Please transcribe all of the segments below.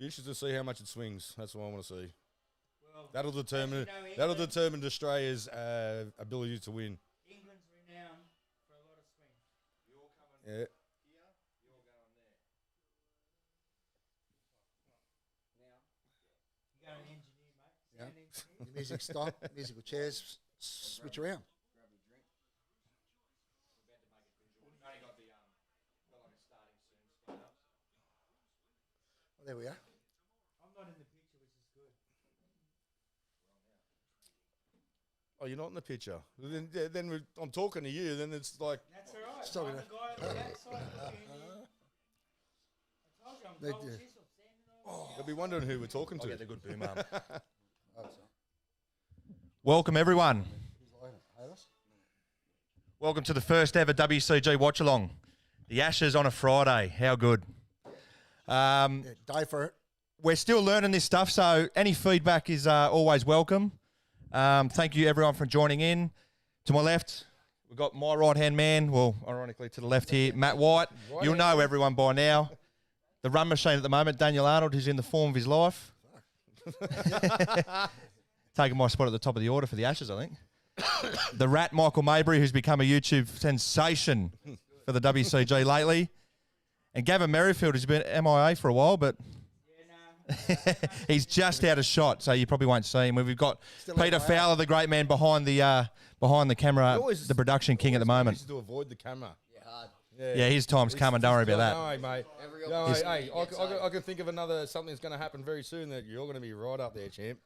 Be interested to see how much it swings. That's what I want to see. Well, That'll determine. England, That'll determine Australia's ability to win. England's renowned for a lot of swings. You're coming Yeah. here, you're going there. Now, you got an engineer, mate. Yeah. Sound engineer. The music stop, musical chairs, switch around. Grab your drink. We're about to make it visual. We've only got the got like a starting soon split up. Oh, there we are. I'm not in the picture, which is good. Oh, you're not in the picture. Then I'm talking to you. Then it's like That's all right. Still I'm gonna- the guy on the outside. I told you, I'm They cold do. chisel, standing over. you'll be wondering who we're talking I'll to. get the good boom arm. Oh, so. Welcome, everyone. Harris? Welcome to the first ever WCG Watchalong. The Ashes on a Friday. How good. Yeah, die for it. We're still learning this stuff, so any feedback is always welcome. Thank you, everyone, for joining in. To my left, we've got my right-hand man, well, ironically to the left here, Matt White. You'll know everyone by now. The run machine at the moment, Daniel Arnold, who's in the form of his life. Taking my spot at the top of the order for the Ashes, I think. The rat, Michael Mabry, who's become a YouTube sensation for the WCG lately. And Gavin Merrifield has been MIA for a while, but he's just out of shot, so you probably won't see him. We've got Still Peter MIA. Fowler, the great man behind the camera, the production king at the moment. Used to avoid the camera. Yeah, hard. Yeah, his time's coming. Don't worry about that. No, way, mate. Every No, opportunity hey, gets I can think of something that's going to happen very soon that you're going to be right up there, champ.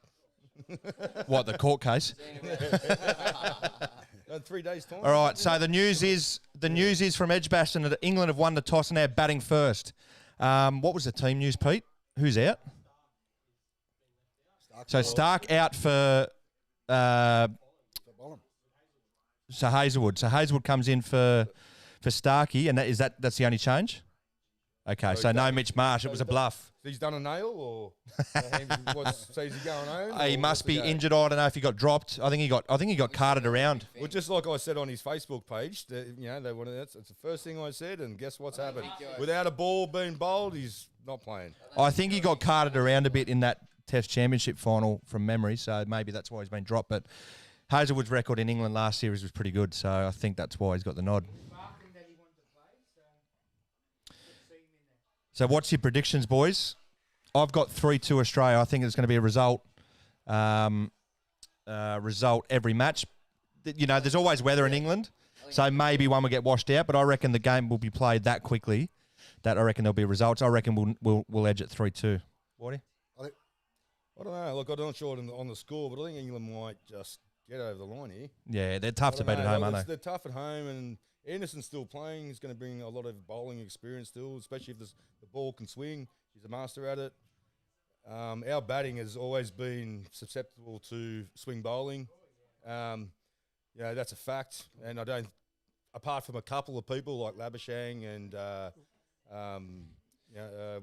What, the court case? In 3 days' time. All right. So the news is from Edgbaston that England have won the toss and they're batting first. What was the team news, Pete? Who's out? So Stark out for so Hazelwood. So Hazelwood comes in for Starkey, and that's the only change. Okay, so no Mitch Marsh. It was a bluff. He's done a nail, or so is he going home? He or must what's be the go? injured. I don't know if he got dropped. I think he got carted around. Well, just like I said on his Facebook page, they wanted that's the first thing I said, and guess what's happened? Without a ball being bowled, he's not playing. I think he got carted around a bit in that Test Championship final from memory, so maybe that's why he's been dropped. But Hazelwood's record in England last series was pretty good, so I think that's why he's got the nod. So what's your predictions, boys? I've got 3-2 Australia. I think it's going to be a result every match. You know, there's always weather in England, so maybe one will get washed out, but I reckon the game will be played that quickly that I reckon there'll be results. I reckon we'll edge at 3-2. What? I don't know. Look, I'm not sure on the score, but I think England might just get over the line here. Yeah, they're tough to beat at home, aren't they? They're tough at home, and Anderson's still playing. He's going to bring a lot of bowling experience still, especially if the ball can swing. He's a master at it. Our batting has always been susceptible to swing bowling. Yeah, that's a fact. And I don't, apart from a couple of people like Labuschagne and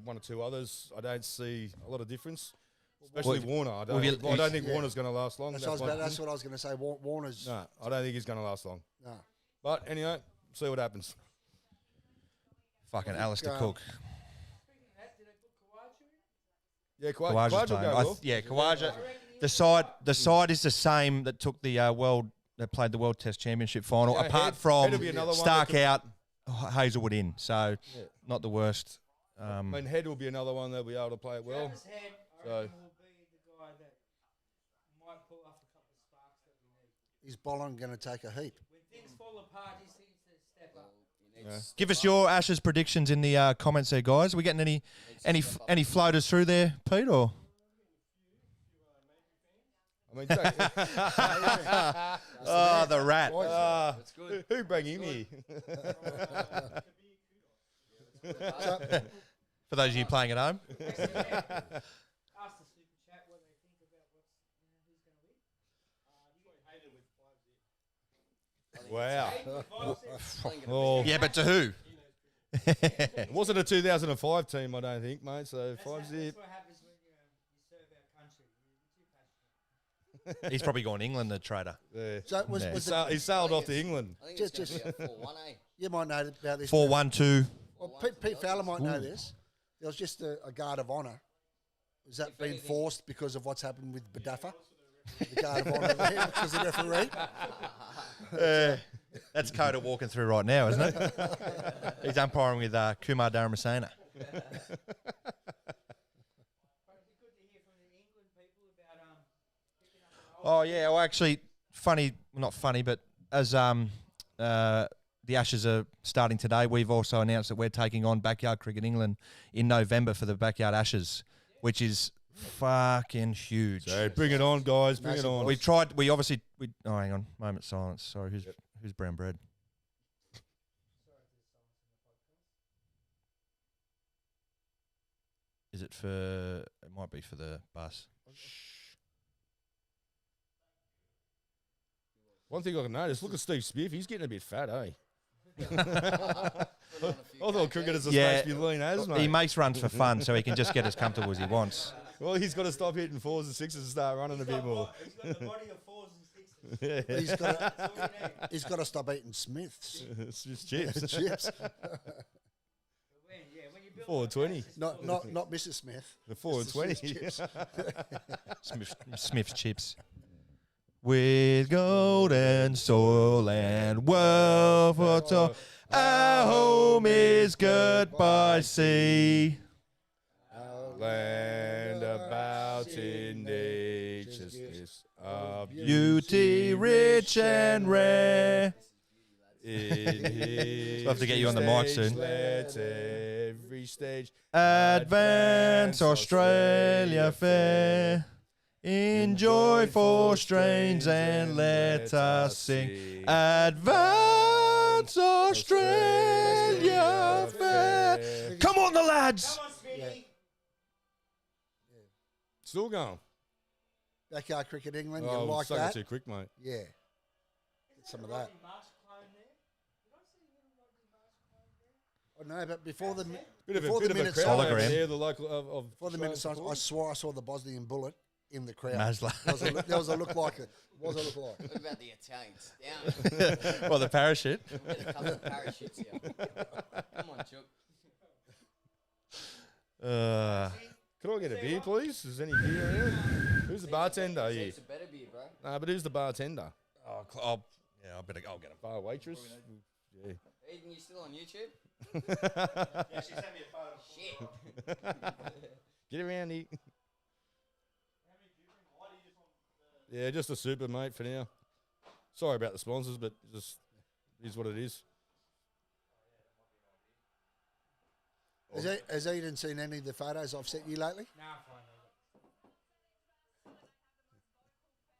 one or two others, I don't see a lot of difference. Especially Warner. I don't think Warner's going to last long. That's what I was going to say. Warner's. No, I don't think he's going to last long. No. But anyway, see what happens. Fucking Alistair Cook. Yeah, Khawaja's Khawaja will playing. go well. Khawaja. The side is the same that took the that played the World Test Championship final. Yeah, apart Head from will be another one Stark that out, Hazelwood in. So not the worst. I mean, Head will be another one that'll be able to play it well. Travis Head, I So- reckon, will be the guy that might pull off a couple of sparks that we need. Is Bolland going to take a heap? When things fall apart, he seems to step up. Give us your Ashes predictions in the comments there, guys. Are we getting any floaters through there, Pete? Or I mean, oh, the rat. That's good. who bring him here? For those of you playing at home. Ask the super chat what they think about who's going to win. Wow. Yeah, but to who? It wasn't a 2005 team, I don't think, mate. So That's 5-0. what happens when you serve our country. You're too passionate. He's probably gone England, the trader. Yeah. So was He sailed off to England. I think it's Just- going to be a 4-1, eh? you might know about this. 4-1-2. Well, Pete Fowler might know this. There was just a guard of honour Is that If been anything- forced because of what's happened with Badaffa? The guard of honour there because of referee. That's Coda walking through right now, isn't it? He's umpiring with Kumar Dharmasena. But it'd be good to hear from the England people about picking up an old Oh yeah, well actually, funny, not funny, but as the Ashes are starting today, we've also announced that we're taking on Backyard Cricket England in November for the Backyard Ashes, which is fucking huge. So bring it on, guys. Bring it Massive on. We tried. We obviously. Oh, hang on. Moment of silence. Sorry. Who's brown bread? Is it for? It might be for the bus. One thing I can notice, look at Steve Smith. He's getting a bit fat, eh? I thought cricketers are Yeah. supposed to be lean as, He mate. makes runs for fun, so he can just get as comfortable as he wants. Well, he's got to stop hitting fours and sixes and start running a bit more. He's got the body of 4s and 6s. Yeah. He's got That's all you need. he's got to stop eating Smiths. It's just chips. Chips. But when you build 420. Not Mrs. Smith. The 420. Chips. Smith's chips. With golden soil and wealth for all, our home is good by sea. Land about in nature's of Beauty rich and rare. We'll have to get you on the mic soon. Let every stage Advance Australia fair. Enjoy for strains and let us sing. Advance Australia fair. Come on, the lads. Come on, Smitty. Still going. Backyard Cricket England, you Oh, like suck it that? too quick, mate. Yeah. Get some of that. Rodney Marsh clone there. Did I see a little Rodney Marsh clone there? Oh, no, but before the Bit of a, before bit the of a minutes crowd Hologram. over there, the local of before the minutes, I swore I saw the Bosnian bullet in the crowd. Maslow. There was a look like it. Was a look like. What about the Italians? Down. Well, the parachute. Get a couple of parachutes here. Come on, Chuck. Could I get a beer, please? Is any beer around? Who's the bartender? Yeah. It's a better beer, bro. Nah, but who's the bartender? I'll get him. Bar waitress? Yeah. Aiden, you still on YouTube? Yeah, she sent me a photo. Shit. Get around here. Yeah, just a super, mate, for now. Sorry about the sponsors, but just is what it is. Has Eden seen any of the photos I've sent you lately? Nah, fine.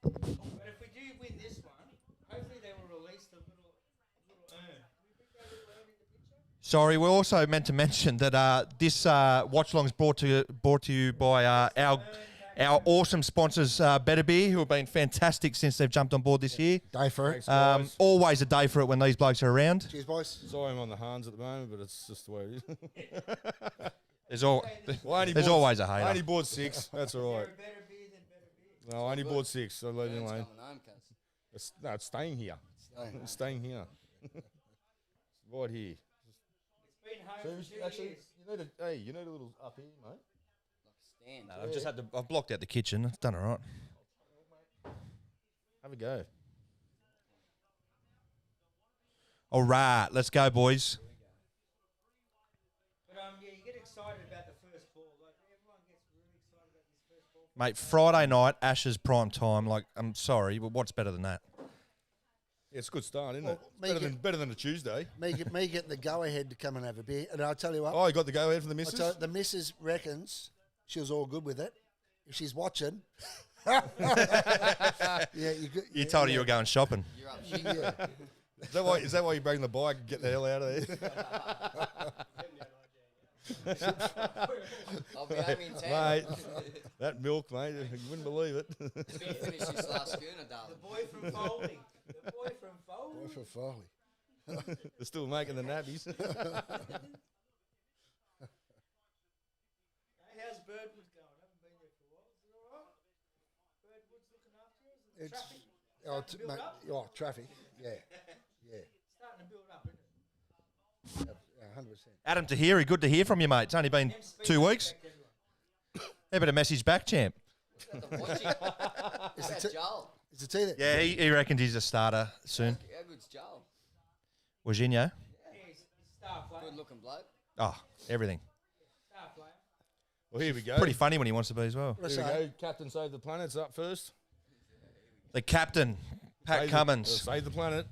But if we do win this one, hopefully they will release the little urn. Can we put that little urn in the picture? Sorry, we're also meant to mention that this watch along is brought to you by our awesome sponsors, Better Beer, who have been fantastic since they've jumped on board this year. Day for it. Thanks, guys. Always a day for it when these blokes are around. Cheers, boys. Sorry I'm on the Hans at the moment, but it's just the way it is. There's all. Well, I only There's bought- always a I hater. only bought 6. That's all right. Better beer than better beer. No, I only bought 6, so leave it Burns alone. coming home, cuz. No, it's staying here. It's staying here. Right here. It's been home for 2 years. you need a little up here, mate. Stand. I've just I've blocked out the kitchen. It's done all right. Have a go. All right, let's go, boys. But yeah, you get excited about the first ball. Like everyone gets really excited about this first ball. Mate, Friday night, Ashes prime time. Like, I'm sorry, but what's better than that? Yeah, it's a good start, isn't Well, it? Better than a Tuesday. Me getting the go ahead to come and have a beer, and I'll tell you what. Oh, you got the go ahead for the I'll missus? tell you, the missus reckons she was all good with it. If she's watching, yeah, You told her you were going shopping. You're up shit. Yeah. Is that why you bring the bike and get the hell out of there? I'll be home in 10. Mate, that milk, mate, you wouldn't believe it. We finished this last schooner, The darling. boy from Foley. The boy from Foley. Boy for Foley. They're still making the nappies. Hey, how's Birdwood going? I haven't been there for a while. Is it all right? Birdwood's looking after you? Is it It's traffic? oh, Starting to build up? traffic. Yeah, Starting to build up, isn't it? 100%. Adam Tahiri, good to hear from you, mate. It's only been Them speed 2 weeks. affect everyone. Yeah, but a message back, champ. About the watching. Is About the t- Joel. is the tea there? Yeah, he reckons he's a starter soon. How good's Joel? Wajinho? Yeah, he's star player. Good looking bloke. Oh, everything. Star player. Well, here we go. Pretty funny when he wants to be as well. What I Here we say? go. Captain Save the Planet's up first. The captain, Pat Save Cummins. Save the planet.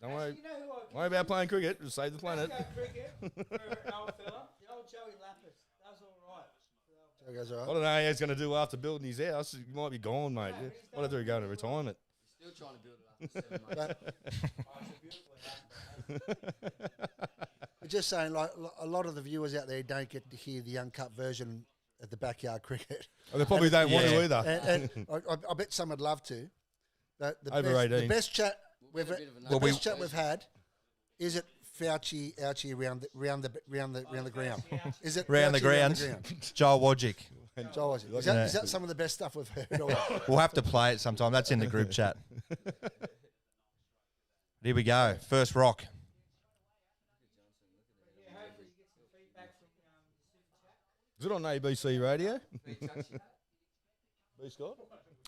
Don't worry. You know who I Worry about playing cricket. Just save the planet. go cricket for an old fella? The old Joey Lapis. That was all right. So it goes all I right. don't know how he's going to do after building his house. He might be gone, mate. he's What after he go into retirement? Still trying to build it up to 7 months. But just saying, like a lot of the viewers out there don't get to hear the uncut version of the backyard cricket, Oh, they probably don't want to Yeah. either. and I bet some would love to. But the Over best, 18. the best chat we've Get a bit of a Well, we- best chat we've had is it Fauci ouchie around the ground? Is it Round the Fauci around ground. Joel Wodgick. So is that some of the best stuff we've heard? Or what? We'll have to play it sometime. That's in the group chat. Here we go. First rock. Yeah, hopefully you get some feedback from the super chat. Is it on ABC Radio? B Scott?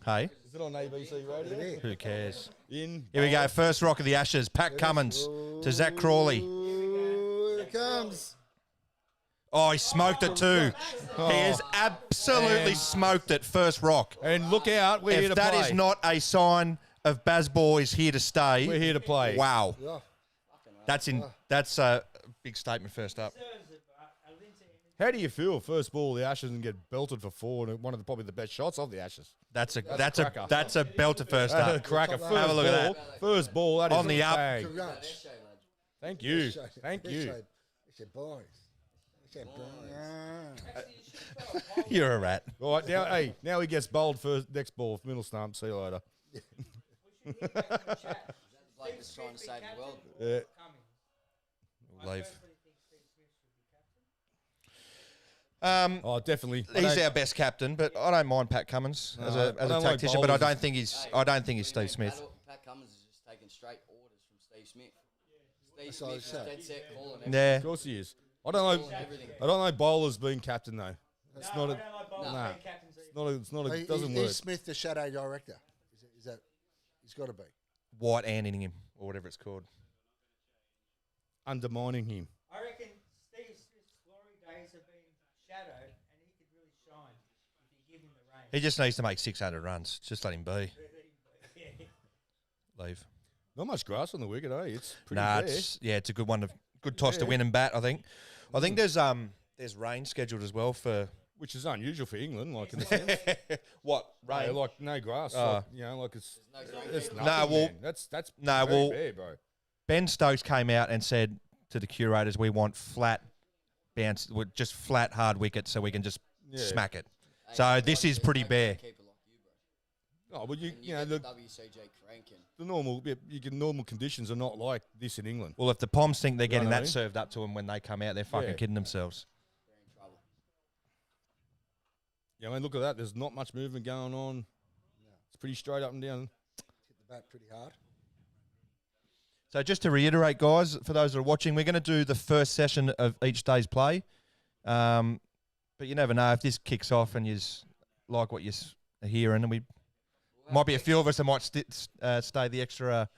Hey, Is it on ABC Radio? who cares? In. Here we go. First rock of the Ashes. Pat Cummins to Zach Crawley. Ooh, here it comes. Oh, he smoked it too. He has absolutely And- smoked it. First rock. And look out, we're here If to that play. is not a sign of Bazball is here to stay, We're here to play. wow. Yeah. That's a big statement first up. Deserves it, but a Lindsay How do you feel first ball the Ashes and get belted for 4 and one of the probably the best shots of the Ashes? That's a cracker. belter first That's a up. cracker. First Have a look at ball, first ball. That is On the a up. bang. Congrats. Thank you. Thank you. It's your boys. It's your boys. You're a rat. All right, now, hey, now he gets bowled first. Next ball, middle stump. See you later. Bloke that's trying to save the world. Yeah. Leave. Oh, definitely. He's our best captain, but I don't mind Pat Cummins as a I don't like tactician. But I bowlers. don't think he's Steve Smith. Pat Cummins is just taking straight orders from Steve Smith. Steve That's all Smith is I said. dead set calling everything. Yeah. Of course he is. I don't know. Everything. I don't know bowlers being captain though. That's not a. I don't like bowling Nah. being captains either. It's not a. It's not a. Is- Doesn't work. Is Smith the shadow director? Is that? He's got to be. White handing him or whatever it's called. Undermining him. I reckon Steve Smith's glory days have been shadowed, and he could really shine if you give him the reins. He just needs to make 600 runs. Just let him be. Leave. Not much grass on the wicket, eh? It's pretty Nah, bare. it's a good one. Good toss to win and bat. I think there's rain scheduled as well for Which is unusual for England, like in the sense. what Yeah, like no grass. Oh. Like it's No green. it's nothing. Nah, well- man. That's Nah, very well- bare, bro. Ben Stokes came out and said to the curators, "We want flat bounce, just flat hard wickets, so we can just Yeah. smack it." Hey, So like this is the pretty local bare. keeper like you, bro. Oh, but you And know get the the WCG cranking. normal conditions are not like this in England. Well, if the Poms think they're know getting what I that mean? served up to them when they come out, they're fucking Yeah. kidding themselves. They're in trouble. Yeah, I mean, look at that. There's not much movement going on. It's pretty straight up and down. Hit the bat pretty hard. So just to reiterate, guys, for those that are watching, we're going to do the first session of each day's play. But you never know if this kicks off and you like what you're hearing, and we might be a few of us that might stay the extra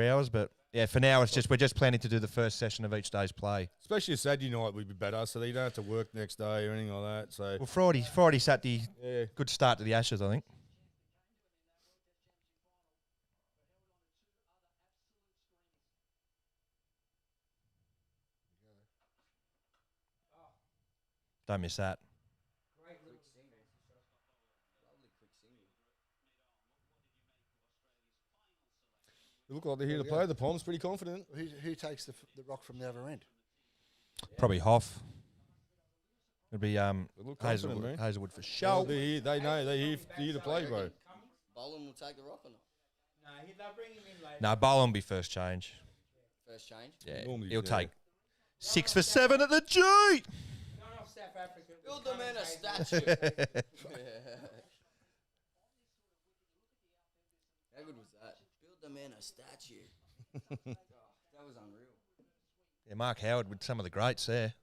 hours. But yeah, for now we're just planning to do the first session of each day's play. Especially a Saturday night would be better, so that you don't have to work next day or anything like that. So Well, Friday, Saturday, yeah, good start to the Ashes, I think. Don't miss that. Quick single. Lovely quick single. they look like they're here to play. The Poms pretty confident. Who takes the rock from the other end? Probably Hoff. It'd be look confident, man. Hazelwood for Oh, sure. they know they're here to play, bro. Boland will take the rock or not? No, they'll bring him in later. No, Boland will be first change. First change. Yeah, Normally, he'll yeah. take 6 for 7 at the G. Going off South Africa. Build the man a statue. How good was that? Build the man a statue. Oh, that was unreal. Yeah, Mark Howard with some of the greats there.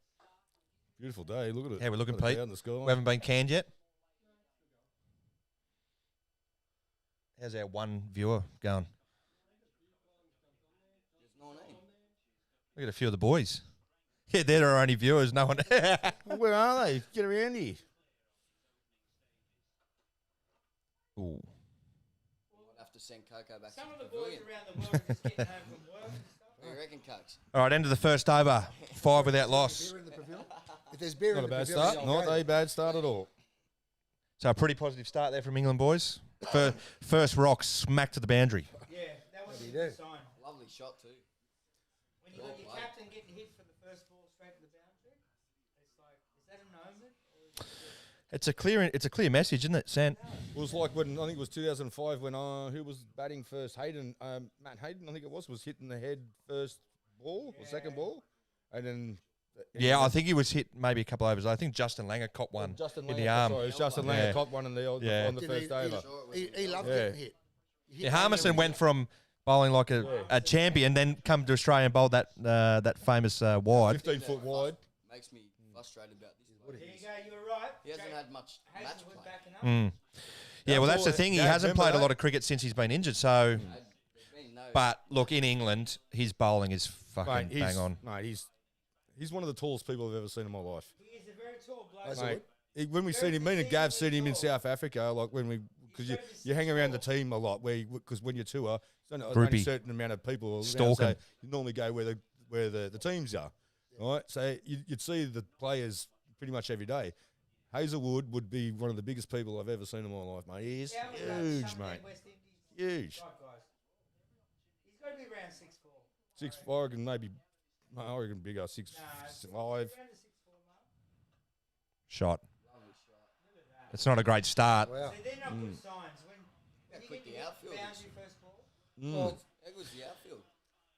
Beautiful day. Look at it. How we looking, Got a Pete? cloud in the sky. We haven't been canned yet. How's our one viewer going? There's 19. Look at a few of the boys. Yeah, they're our only viewers. No one. Where are they? Get around here. Ooh. Might have to send Coco back Some to of the the boys pavilion. around the world are just getting home from work and stuff. What do you reckon, Cokes? All right, end of the first over. 5 without loss. Beer in the pavilion? If there's beer Not in a the bad pavilion, start. I'll Not go. a bad start at all. So a pretty positive start there from England boys. First rock smack to the boundary. Yeah, that was a you good do? sign. Lovely shot too. When you got your captain getting hit for the first ball straight to the boundary, it's like, is that an omen? Or is it It's a clear message, isn't it, San? It was like when I think it was 2005 when who was batting first? Hayden, Matt Hayden, I think it was hitting the head first ball or second ball, and then Yeah, I think he was hit maybe a couple overs. I think Justin Langer caught one Justin in Langer, the arm. Sorry, it was Justin Yeah. Langer caught one on the Yeah. on the first over. He loved Yeah. getting hit. He hit Yeah, Harmison went from bowling like a champion, then come to Australia and bowled that famous wide. 15-foot wide. Makes me frustrated about this. bloke. there you go, you were right. He hasn't had much match Hazelwood play. backing up. Mm. Yeah, well, that's the all- thing. He Dad, hasn't remember played a that? lot of cricket since he's been injured. So, There's been no. but look, in England, his bowling is fucking Mate, bang on. Mate, he's one of the tallest people I've ever seen in my life. He is a very tall bloke. Hazelwood. Mate, when we seen him, me and Gav seen him in South Africa, like when we, because you hang around the team a lot, because when you tour, there's only a Groupie. certain amount of people around, Stalking. so you normally go where the teams are, right? So you'd see the players pretty much every day. Hazelwood would be one of the biggest people I've ever seen in my life, mate. He is How many huge, lads mate. West Indies? Huge. Right, guys. He's got to be around 6'4". 6'5", I reckon maybe, I reckon bigger, 6'5". Around the 6'4" mark. Shot. It's not a great start. Wow. See, they're not good signs. When How you quick get the your outfield is. boundary first ball, How good's the outfield?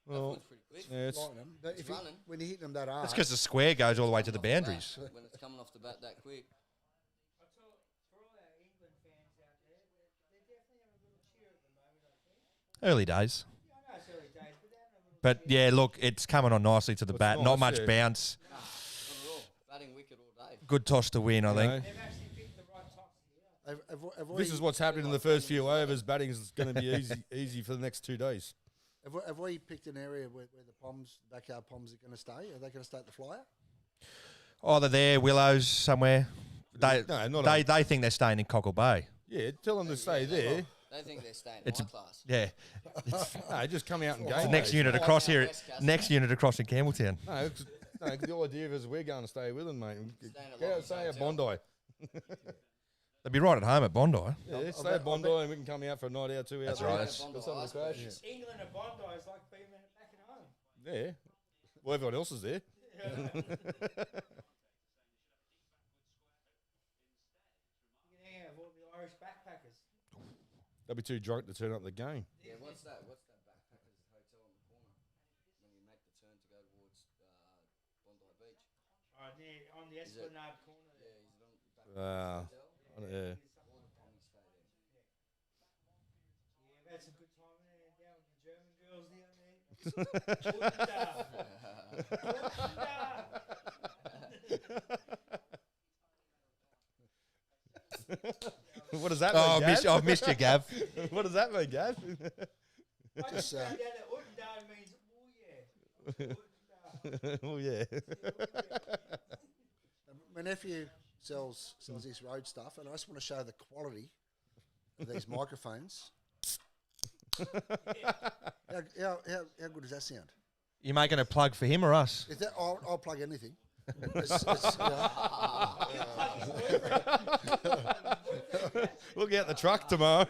Well, Outfield's pretty quick. yeah, it's, Lightning 'em, but if It's he, running. when you hit them that hard, That's because the square goes all the way to the boundaries. When it's coming off the bat that quick. I tell for all our England fans out there, they're definitely having a little cheer at the moment, I think. Early days. Yeah, I know it's early days, but they're having a little But cheer. yeah, look, it's coming on nicely to the It's bat. Not nice, much yeah. bounce. Not at all. Batting wicket all day. Good toss to win, I think. know, They've actually picked the right tops here. this is what's happening in the first few overs. Batting is going to be easy for the next 2 days. Have we picked an area where the Poms, backyard Poms, are going to stay? Are they going to stay at the Flyer? Oh, they're there, Willows somewhere. No, not They think they're staying in Cockle Bay. Yeah, tell them to stay there. They think they're staying It's my a- class. Yeah, No, just come out and go. the next mate. unit across here. West Castle. Next unit across in Campbelltown. No, the idea is we're going to stay with them, mate. Staying at Go Locky's stay at Hotel. Bondi. They'll be right at home at Bondi. Yeah, stay at Bondi and we can come out for a night out, 2 hours. That's right. Bondi Got something to Ice crash. Beach. England and Bondi is like being back at home. Yeah. Well, everyone else is there. You can hang out with all the Irish backpackers. They'll be too drunk to turn up the game. Yeah, what's that? What's that backpackers hotel on the corner? When you make the turn to go towards Bondi Beach. Near, on the Is it- Esplanade corner Yeah, there. is it on the back Uh, hotel? yeah. All the Pommies stay there. Yeah, we've had some good time in there, down with the German girls down there. Wunderbar. What does that mean, Oh, Gav? I've missed you, Gav. What does that mean, Gav? I just found out that Wunderbar means, oh yeah. Wunderbar. Oh, yeah. My nephew sells this road stuff, and I just want to show the quality of these microphones. How good does that sound? You making a plug for him or us? Is that I'll plug anything. It's, you know, We'll get the truck tomorrow.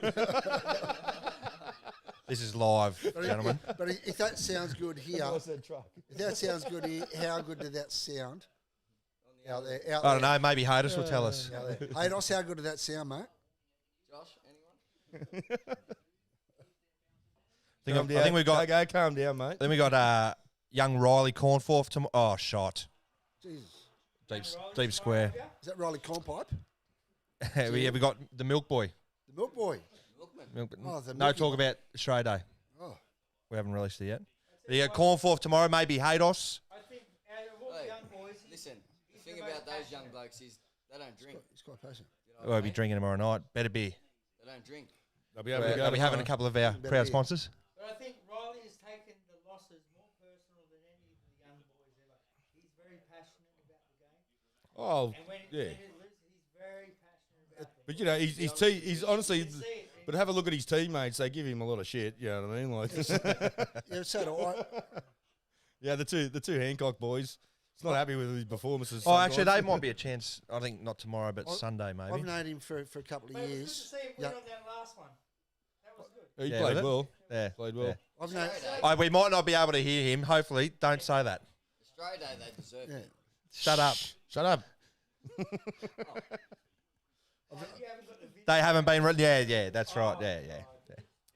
This is live, but gentlemen. but if that sounds good here, if that sounds good here, how good did that sound out there? Out I don't there, know. Maybe Hadis will tell us. out there. Hey, Ross, how good did that sound, mate? Josh, anyone? I think we got. Okay, calm down, mate. Then we got young Riley Cornforth tomorrow. Oh, shot. Jesus. Deep square. Is that Riley Cornpipe? we got the Milk Boy. The Milk Boy. Milk, Oh, the no Milky talk Boy. about Australia Day. Oh. We haven't released it yet. Yeah, Cornforth tomorrow. Maybe Hados. I think out of all the Hey, young boys, Listen, the he's thing the about most those young passionate. blokes is they don't drink. He's quite passionate. You know We'll what I be mean? drinking tomorrow night. Better be. They don't drink. They'll be able to go They'll be having a tomorrow. couple of our Better proud be. sponsors. But I think Riley has taken the losses more personal than any of the young boys ever. He's very passionate about the game. Oh, And when yeah. it loses, he's very passionate about it. But, you know, he's honestly... But have a look at his teammates. They give him a lot of shit. You know what I mean? Like, Yeah, so do I. yeah, the two Hancock boys. He's not happy with his performances. Oh, actually, they sometimes. might be a chance. I think not tomorrow, but Sunday maybe. I've known him for a couple of But it was good to years. see him Yeah. win on that last one. That was good. He Yeah, played was it? well. Yeah, Played well. yeah. I've known. Oh, we might not be able to hear him. Hopefully, don't say that. Australia Day, they deserve Yeah. it. Shut up. Shut up. Oh, you haven't got the video. They haven't been. Yeah, that's right. Yeah.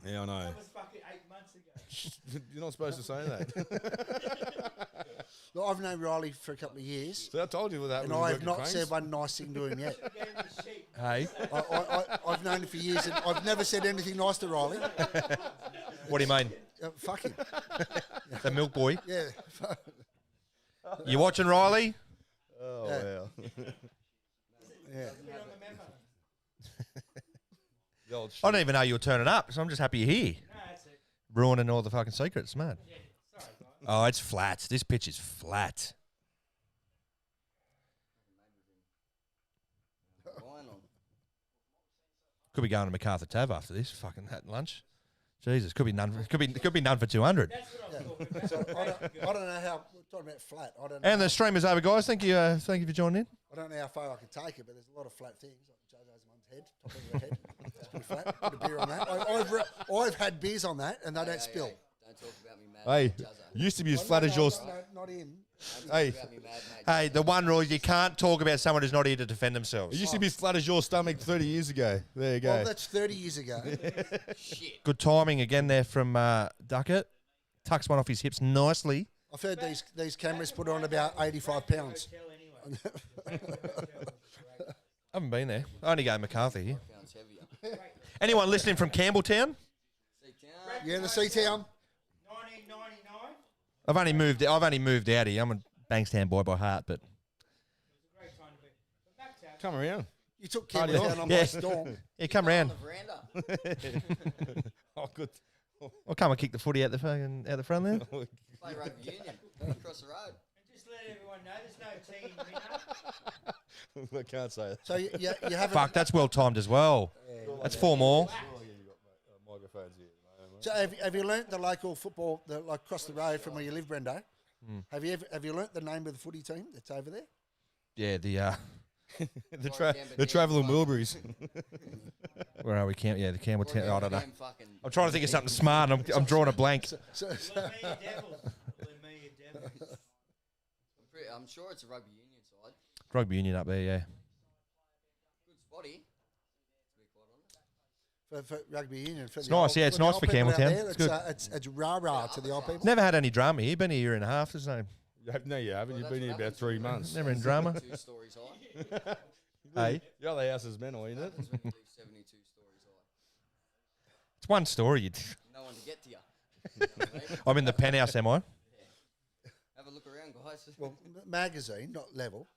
Yeah, I know. That was fucking 8 months ago. You're not supposed to say that. Look, I've known Riley for a couple of years, So I told you that. and when we I worked have at not Cranes. said one nice thing to him yet. He gave me the sheet. Hey, I've known him for years, and I've never said anything nice to Riley. what do you mean? Fuck him. The milk boy. Yeah. You watching Riley? Oh, Yeah. wow. Yeah. Put on the memo. The old I don't even know you were turning up, so I'm just happy you're here. No, that's it. Ruining all the fucking secrets, man. Yeah, sorry, guys. Oh, it's flat. This pitch is flat. Wine on. Could be going to MacArthur Tav after this. Fucking hat and lunch. Jesus, could be none. Could be none for 200. That's what I was talking about. So I don't know how we're talking about flat. I don't know. And the streamer's over, guys. Thank you for joining in. I don't know how far I can take it, but there's a lot of flat things. Like Jojo's mum's head, top of her head. It's pretty flat. Put a beer on that. I've had beers on that, and they don't spill. Hey, don't talk about me, mad Hey, mate, Juzza. used to be as No, flat as no, yours. no, not him. Don't talk Hey. about me, mad mate. Hey, the one rule, you can't talk about someone who's not here to defend It themselves. used to be as flat as your stomach 30 years ago. There you go. Well, that's 30 years ago. Shit. Good timing again there from Duckett. Tucks one off his hips nicely. I've heard these cameras put on about 85 pounds. Hotel anyway. I haven't been there. I only go to MacArthur here. Pounds heavier. Anyone listening from Campbelltown? See, town. Yeah, the C-Town. 1999. I've only moved out here. I'm a Bankstown boy by heart, but It was a great time to be. But back to Come around. You took Party cameras on. down on Yeah. my storm. yeah, come On round. the veranda. Oh, good. I'll come and kick the footy out the front there. Play rugby union. Across the road. And just let everyone know there's no team winner. I can't say that. So you haven't. Fuck, that's well timed as well. That's 4 more. Microphones here. So have you learnt the local football, like across the road from where you live, Brendo? Have you learnt the name of the footy team that's over there? Yeah, The travelling Wilburys. where are we? The Campbelltown. I don't know. Damn fucking- I'm trying to think of something smart. And I'm drawing a blank. So, Lemia Devils. Lemia Devils. I'm sure it's a rugby union side. Rugby union up there, yeah. Good spotty. To be quite honest. for rugby union, for It's the nice, old- yeah, it's the nice old for people out Campbelltown. there, It's good. It's rah-rah to the old people. Never had any drama here. Been a year and a half. There's no No, you haven't. You've Well, been here that's what about 3 months. never in drama. 2 stories high. Hey, The other house is mental, ain't it? Happens when you do 72 stories high. it's one story. No one to get to you. You know what I mean? I'm in the penthouse, am I? Have a look around, guys. Well, magazine, not level.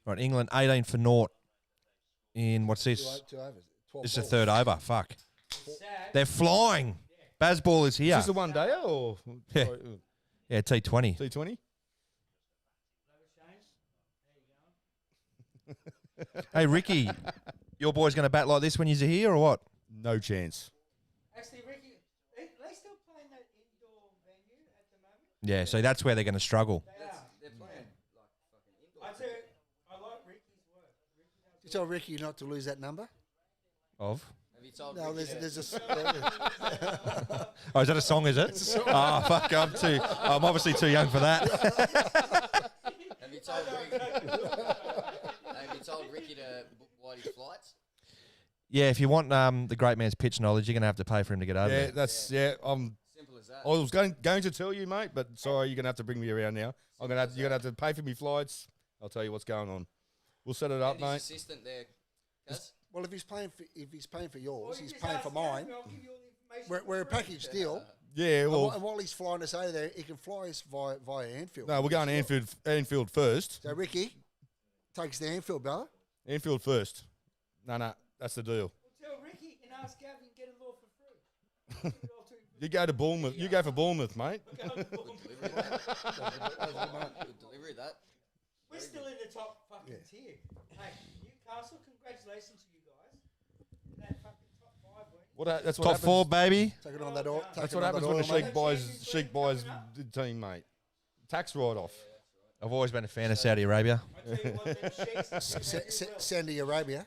Right, England 18 for naught. In what's this? Two overs. 12 This is the balls. third over. Fuck. Sad. They're flying. Bazball is Is here. this a one day or Yeah. Yeah, T20. T20? Lower Shane. There you go. Hey, Ricky, your boy's going to bat like this when you're here or what? No chance. Actually, Ricky, they still playing that indoor venue at the moment? Yeah, so that's where they're going to struggle. They are. They're playing like fucking indoor. I tell you, I like Ricky's work. Ricky does You tell Ricky not to lose that number? Of? Have you told No, Ricky there's to- Oh, is that a song, is it? Oh, fuck, I'm obviously too young for that. Have you told Ricky? Have you told Ricky to book Whitey's flights? Yeah, if you want the great man's pitch knowledge, you're going to have to pay for him to get over Yeah, there. that's Simple as that. I was going to tell you, mate, but sorry, you're gonna have to bring me around now. You're gonna have to pay for me flights. I'll tell you what's going on. We'll set it up, And his mate. assistant there, Gus. Well, if he's paying for Or yours, you he's just paying ask for Gary, mine. I'll give you all the information We're a for free. package deal. Yeah, And well, while he's flying us over there, he can fly us via Anfield. no, we're going to Anfield first. So Ricky takes the Anfield, brother. Anfield first. No, That's the deal. Tell Ricky and ask Gavin to get a law for free. You go to Bournemouth. You go for Bournemouth, mate. Good delivery, that. We're still in the top fucking tier. Hey, Newcastle, congratulations to you guys. In that fucking top 5 win. That's what Top happens. 4, baby. Taking on that oil. That's what happens when the Sheik buys the team, mate. Tax write-off. I've always been a fan of Saudi Arabia. I tell you what, them Sheiks Saudi Arabia.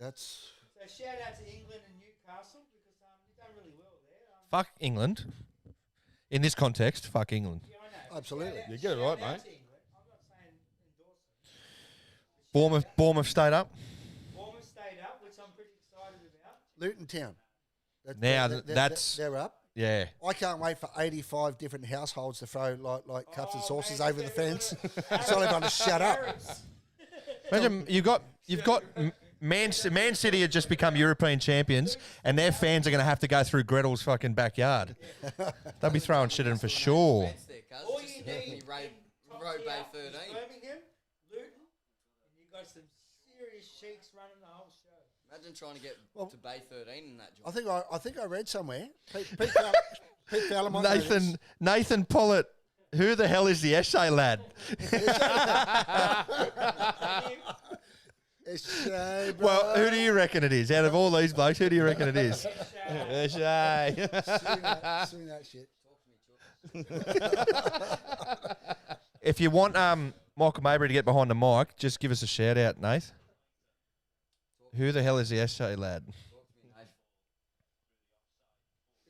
That's. So shout out to England and Newcastle because you've done really well there. Fuck England. In this context, fuck England. Yeah, I know. Absolutely. You get it right, Shout out mate. to England. I'm not saying endorse them. Bournemouth stayed up. Bournemouth stayed up, which I'm pretty excited about. Luton Town. Now that's- they're up. Yeah. I can't wait for 85 different households to throw like cups and saucers over the fence. Tell everyone to shut up. Imagine you've got Man City had just become European champions, and their fans are going to have to go through Gretel's fucking backyard. They'll be throwing shit in for sure. Fence there, cuz. All Just you hit me need Road Bay 13. Birmingham, Luton, and you got some serious sheiks running the whole show. Imagine trying to get to Bay 13 in that I job. think I read somewhere. Pete Fowler might know this. Nathan Pollitt. Who the hell is the Eshe lad? Eshe, bro. Well, who do you reckon it is? Out of all these blokes, who do you reckon it is? Eshe. Swing that shit. If you want Michael Mabry to get behind the mic, just give us a shout out, Nath. Who the hell is the Eshe lad? Is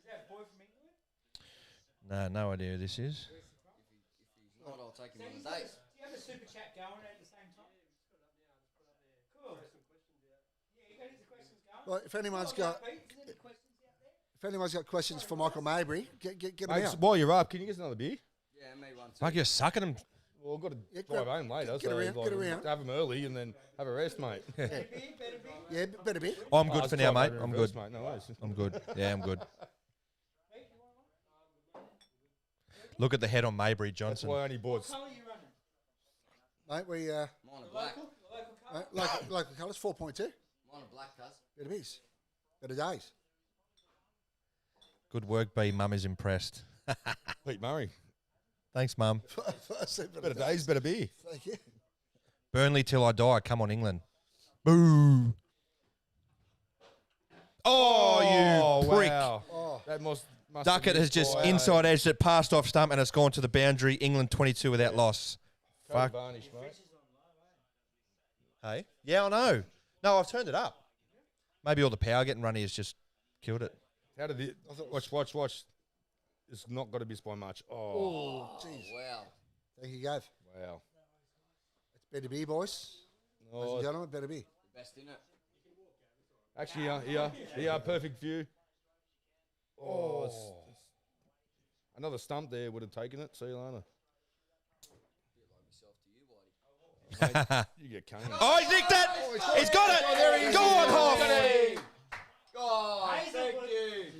that a boy from England? No idea who this is. If he's not, I'll take him on a Do date. you have a super chat going at the same time? Cool. Yeah, you got any questions going? Well, if anyone's Well got done, Pete. Is there any questions out there? if anyone's got questions for Michael Mabry, get them Mate, out. while you're up, can you get us another beer? Yeah, me one too. Fuck, you're sucking him. Well, I've got to Yeah, drive get- home later, get so around, get around. have them early and then have a rest, mate. Better be. Yeah, better be. I'm Oh, good let's for now, drive mate. over I'm reverse, good. mate. No worries. I'm good. Yeah, I'm good. Pete, you want one? Look at the head on Mabry That's Johnson. why I only bought. What colour are you running? Mate, we Mine are black. The local colour? local colours 4.2. Mine are black, cuz. Better bees. Better days. Good work, B. Mum is impressed. Pete Murray. Thanks, Mum. Better days, better beer. Thank you. Burnley till I die. Come on, England. Boo. Oh, you prick. Wow. Oh, That must have Duckett been has just fire. inside edged it, passed off stump, and it's gone to the boundary. England 22 without loss. Total Fuck. varnish, mate. Hey? Yeah, I know. No, I've turned it up. Maybe all the power getting runny has just killed it. How did it? Watch. It's not got to miss by much. Oh, Oh, jeez. wow. Thank you, Gav. wow. It's better be, boys. Ladies Oh, and gentlemen, better be. The best in it. actually, yeah, perfect view. Oh, it's another stump there would have taken it. See you later. Bit like myself to you, Whitey. Mate, you get cane. Oh, he's nicked it! He's got it! Go on, Hoff! God, thank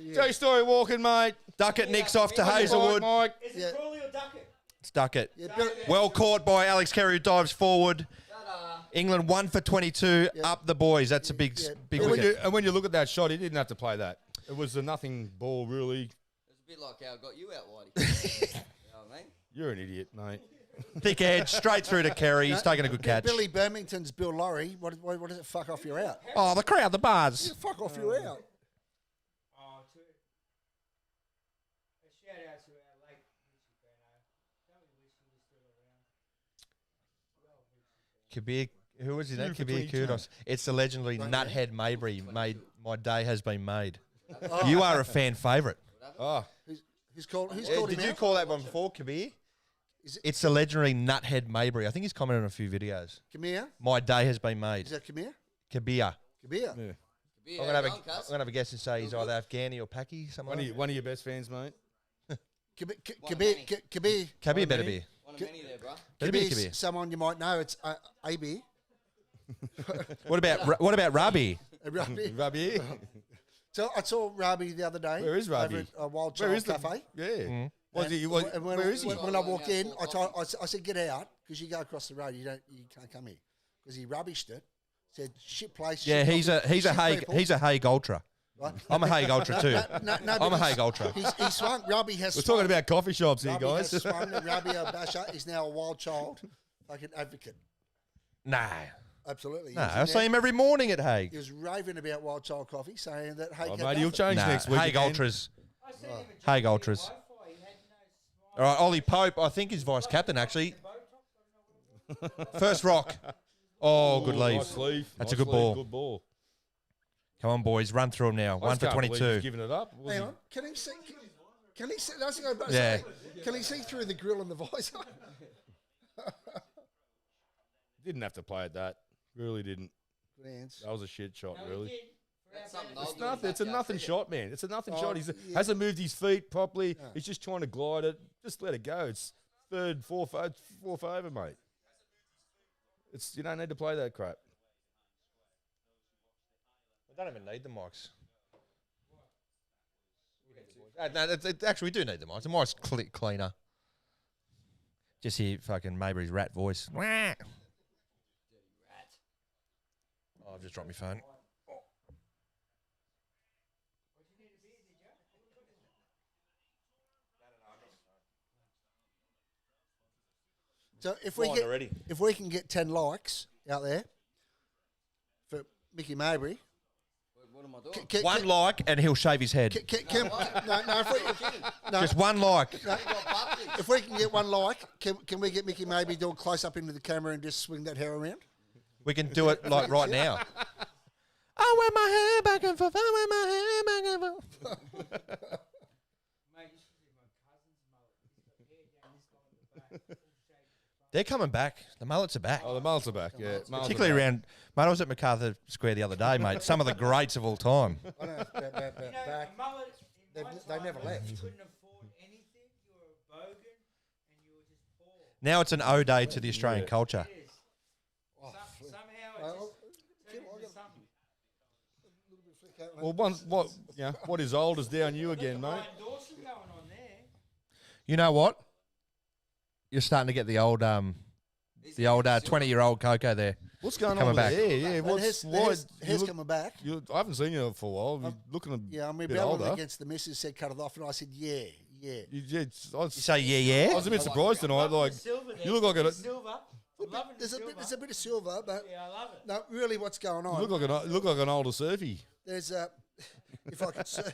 you. Joe Story walking, mate. Duckett nicks off to Hazelwood. Mike. Is Yeah. it Crawley or Duckett? It's Duckett. Yeah, Bill, Well caught by Alex Carey, who dives forward. Ta-da. England 1 for 22. Yeah. Up the boys. That's a big, Yeah. big And wicket. when you look at that shot, he didn't have to play that. It was a nothing ball, really. It's a bit like how I got you out, Whitey. You know what I mean? You're an idiot, mate. Thick edge, straight through to Carey. He's taking a good catch. Billy Birmington's Bill Laurie. What does it fuck off you're out? Oh, the crowd, the bars. Yeah, fuck off you're out. Oh, a shout out to our late Richie Beno. Don't we wish he was still around? Well, Richie. Kabir, who was his name? Two for Kabir 22. Kudos. It's the legendary Right, Nuthead Mabry. My day has been made. Oh, You are a fan favourite. Oh, who's called Yeah, him did you out? call that one before, Kabir? Is it- It's the legendary Nuthead Mabry. I think he's commented on a few videos. Come here. My day has been Is made. that come here? Kabir. Come here. yeah. Be I'm gonna have a guess and say he's either Afghani or Paki. Something like that. One of your best fans, mate. Kabir. Kabir better be. One of many there, bro. Better be Kabir's Kabir. someone you might know. It's AB. What about Rabi? Rabi. So I saw Rabi the other day. Where is Rabi? Over at a Wild Where Child is the Cafe. Yeah. And when, Where is he? When I walked in, I said, get out because you go across the road. You can't come here because he rubbished it. Said shit place. Yeah, shit he's a shit Hague people," he's a Hague Ultra. right? I'm a Hague Ultra too. No, I'm a but Hague Ultra. He's swung. Robbie has. We're swung. talking about coffee shops here, Robbie guys. has swung, and Robbie Basher is now a wild child, like an advocate. Nah. Absolutely. No, I see him every morning at Hague. He was raving about wild child coffee, saying that Hague. Oh, had mate, he'll nothing. change Nah, next week. Hague again. Ultras. I seen him at Hague JB Ultras. Wi-Fi. He had no All right, Ollie Pope, I think is vice captain actually. First rock. Oh, good Ooh, leave. nice leave. That's Nice a good ball. Good ball. Come on, boys, run through them now. I One just for can't believe 22. he's giving it up. Was Hang he- on. Can he see? Can he see? That's go back. Yeah. Can he see through the grill and the visor? Didn't have to play at that. Really didn't. Good hands. That was a shit shot, No, really. he did. That's something I'll It's do in nothing. It's a backyard nothing cricket. shot, man. It's a nothing Oh, shot. He yeah. hasn't moved his feet properly. He's just trying to glide it. Just let it go. It's third, fourth over, mate. It's you don't need to play that crap. We don't even need the mics. No, actually, we do need the mics. The mic's cleaner. Just hear fucking Mabry's rat voice. Wah. Oh, I've just dropped my phone. So if already. we can get 10 likes out there for Mickey Mabry, What am I doing? One like and he'll shave his head. Just one like. if we can get one like, can we get Mickey Mabry do a close up into the camera and just swing that hair around? We can do it like right now. I wear my hair back and forth. I wear my hair back and forth. Mate, you should see my cousin's mullet. He's got hair down this guy in the back. They're coming back. The mullets are back. Oh, the mullets are back. Yeah, mullets are Particularly back. around, mate, I was at MacArthur Square the other day, mate. Some of the greats of all time. I know, You know, back. a mullet, in my They time, never mate, left. You couldn't afford anything. You were a bogan and you were just poor. Now it's an ode to the Australian culture. It is. Oh, Somehow it Well, just turned into something. Well, what is old is down you again, mate. Ryan Dawson going on there. You know what? You're starting to get the old 20-year-old Coco there. What's going Coming on back. with the hair? Yeah, what's Hair's coming back. I haven't seen you for a while. You're looking a Yeah, I mean, bit Bellman older. against the missus said cut it off, and I said, yeah. You You say yeah? I was a bit surprised tonight. Like Silver there. you look like a Silver. I'm loving the There's silver. a bit of silver, but Yeah, I love it. no, really, what's going on? you look like an older surfy. There's if I could surf,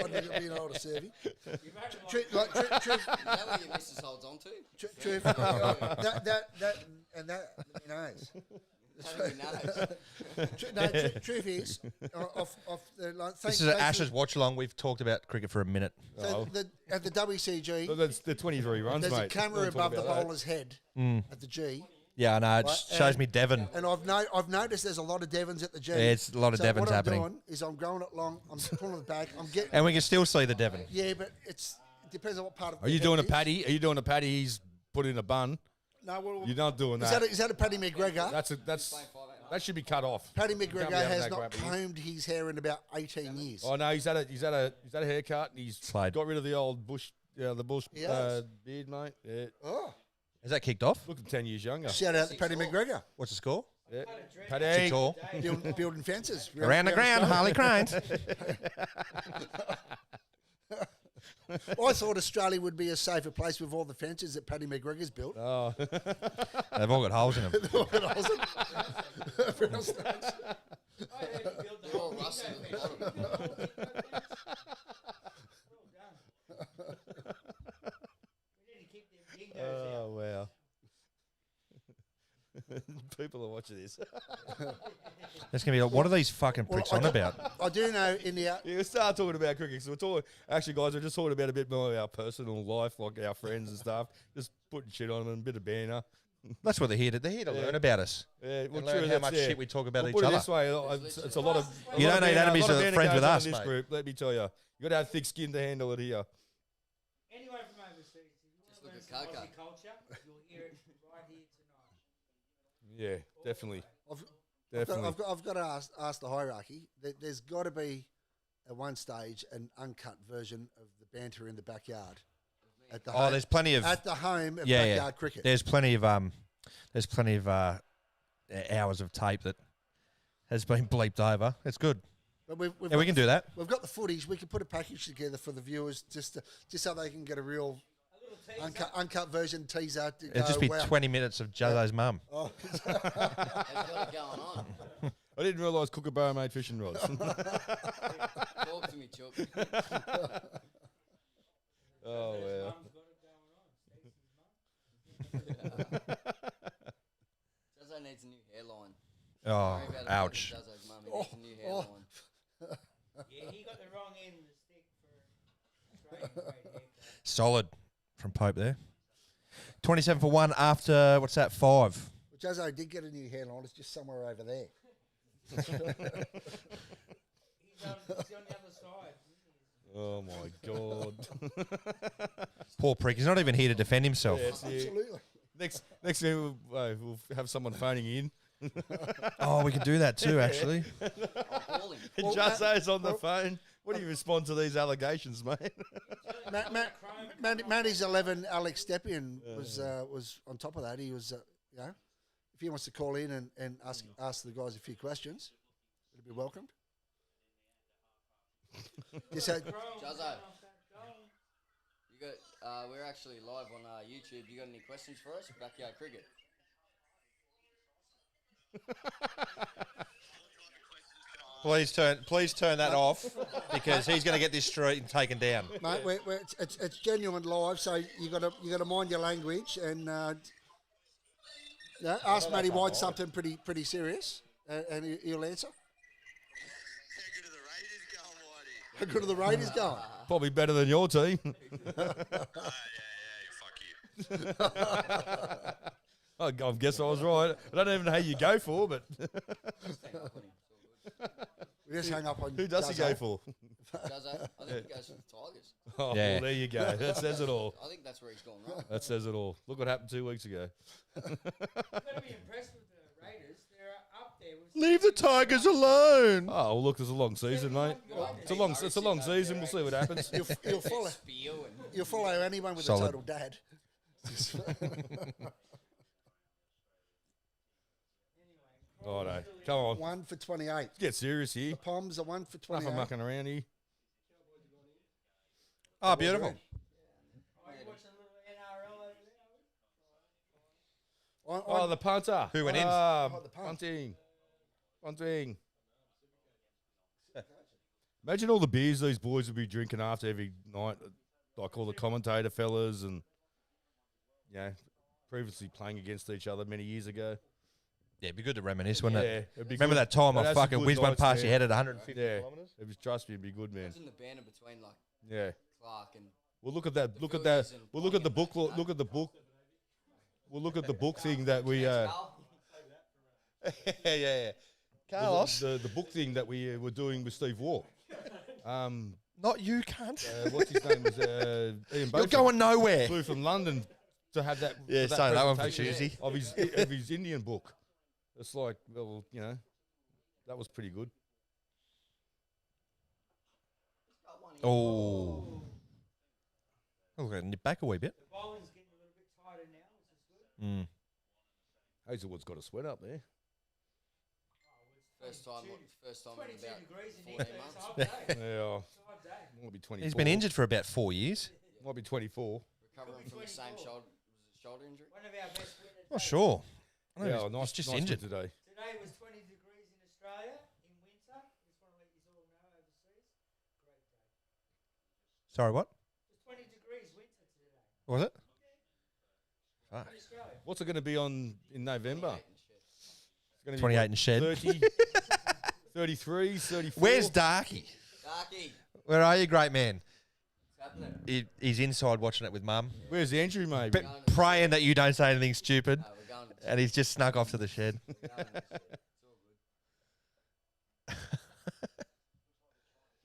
I'd be an older surfy. You've had it Truth, Is that what your missus holds on to? truth, and that he knows. How do you know? Truth is, off the like, This is an Ashes Watchalong. We've talked about cricket for a minute. So at the WCG, Look, that's the 23 runs, there's mate. a camera Don't talk above the about that. bowler's head at the G. Yeah, I know. It Right, shows and- me Devon. And I've noticed there's a lot of Devons at the G. Yeah, it's a lot of so Devons what happening. I'm doing is I'm growing it long. I'm pulling it back. I'm getting. And we can still see the Devon. Yeah, but it depends on what part of. Are you doing a patty? Are you doing a patty? He's put in a bun. No, well, You're not doing is that. that a Paddy McGregor? That should be cut off. Paddy Can't be McGregor having has that not crap, is he? combed his hair in about 18 years. Oh no, he's had a haircut and he's Played. got rid of the old bush He has. beard, mate. Yeah, Oh, Is that kicked off? looking 10 years younger. shout out to Paddy McGregor. What's the score? Yeah. 6 Paddy. all. Building fences. Around the ground, Harley Cranes. I thought Australia would be a safer place with all the fences that Paddy McGregor's built. Oh, They've all got holes in them. I heard you build the They're all whole rusted window at the fence. bottom. Well done. We need to keep them dingoes out. oh wow. People are watching this. That's going to be like, what are these fucking pricks on about? I do know in the Yeah, we start talking about cricket. So we're talking. Actually, guys, we're just talking about a bit more of our personal life, like our friends and stuff. Just putting shit on them, a bit of banter. That's what they're here to. They're here to learn about us. Yeah, And learn how much shit we talk about We'll each put other. it this way, it's a lot of. You a lot don't of need banter- enemies a lot of that are banter friends goes with on us, in this mate. group. Let me tell you, you got to have thick skin to handle it here. Anyone from overseas, if you want to learn look some at Coco. Aussie culture, you'll hear it right here tonight. Yeah, definitely, I've definitely. I've got to ask the hierarchy. There's got to be at one stage an uncut version of the banter in the backyard. At the Oh, home, there's plenty of at the home of yeah, backyard yeah. cricket. There's plenty of hours of tape that has been bleeped over. It's good. But we've Yeah, we can do that. We've got the footage. We can put a package together for the viewers just so they can get a real uncut version teaser. To It'll go, just be wow. 20 minutes of Jazzo's mum. Oh, There's a lot going on. I didn't realise Kookaburra made fishing rods. Talk to me, Chuck. Oh, wow. Jazzo needs a new hairline. Oh, Worry about it, ouch. Jazzo's mum, he needs a new hairline. Yeah, he got the wrong end of the stick for Australian grade haircut. Solid from Pope there. 27 for 1 after, what's that, 5? Jazzo did get a new hairline. It's just somewhere over there. He's on the other side. Oh, my God. Poor prick. He's not even here to defend himself. Yeah, see, Absolutely. next thing we'll have someone phoning in. Oh, we could do that too, actually. I'll call him. Well, Jusso's on the phone. What do you respond to these allegations, mate? Matty's 11, Alex Stepien was on top of that. He was, if he wants to call in and ask the guys a few questions, it'll be welcomed. Just had, Jazzo, you got, we're actually live on YouTube. You got any questions for us? Backyard cricket. Please turn that off because he's going to get this street taken down. mate, it's genuine live, so you got to mind your language and ask Matty White something pretty serious, and he'll answer. How good are the Raiders going? Probably better than your team. I guess I was right. I don't even know how you go for, but We just hung up on. who does he Jazzo. go for? Jazzo, I think he goes for the Tigers. Oh, Yeah. well, there you go. That says it all. I think that's where he's gone wrong. That says it all. Look what happened 2 weeks ago. You've got to be impressed with the Raiders. They're up there. With Leave the Tigers alone. Oh, well, look, there's a long season, mate. It's a long season. We'll see what happens. You'll follow anyone with Solid. a total dad. Oh, no. Come on. 1 for 28. Get serious here. The Poms are 1 for Enough 28. of mucking around here. Oh, beautiful. Are you watching a little NRL over there? Oh, the punter. Who went in? Oh, the punt. Punting. Imagine all the beers these boys would be drinking after every night, like all the commentator fellas and, previously playing against each other many years ago. Yeah, it'd be good to reminisce, wouldn't it? it'd be Remember good. that time I That's some fucking good whizzed one nights, past your man. head at 150 Yeah, kilometres? trust me, it'd be good, man. Imagine the banner between like Yeah. Clark and Well, look at that. Look at Phillies that. and We'll look at the Bonnie book. and that. Look at the book. We'll look at the book thing that we. yeah. Carlos. The book thing that we were doing with Steve Waugh. Not you, cunt. What's his name was Ian You're Beaufort. going nowhere. Flew from London to have that. Yeah, for say that one for presentation Tuesday. of his Indian book. It's like, well, that was pretty good. Oh. Oh, we're going to nip back a wee bit. The bowling's getting a little bit tighter now, which is good. Hazelwood's got a sweat up there. first time in 22 about degrees in 14 here. months. It's a hot day. Yeah, It's a hot day. might be 24. He's been injured for about 4 years. Might be 24. Recovering from the same 24. shoulder injury. One of our best winners. Not sure. I know Yeah, he's, nice. he's just nice injured. win today. Today was 20 degrees in Australia in winter. Just want to let you all know overseas. Great day. Sorry, what? It was 20 degrees winter today Was it? Fuck. in Australia. What's it going to be on in November? 28 and shit. It's gonna be 28 what, in shed. 30, 33, 34. Where's Darky? Darky, Where are you, great man? what's happening? He's inside watching it with mum. Where's Andrew, maybe? Praying that you don't say anything stupid. No, we're going to And he's just snuck off to the shed. we're going to shit. It's all good.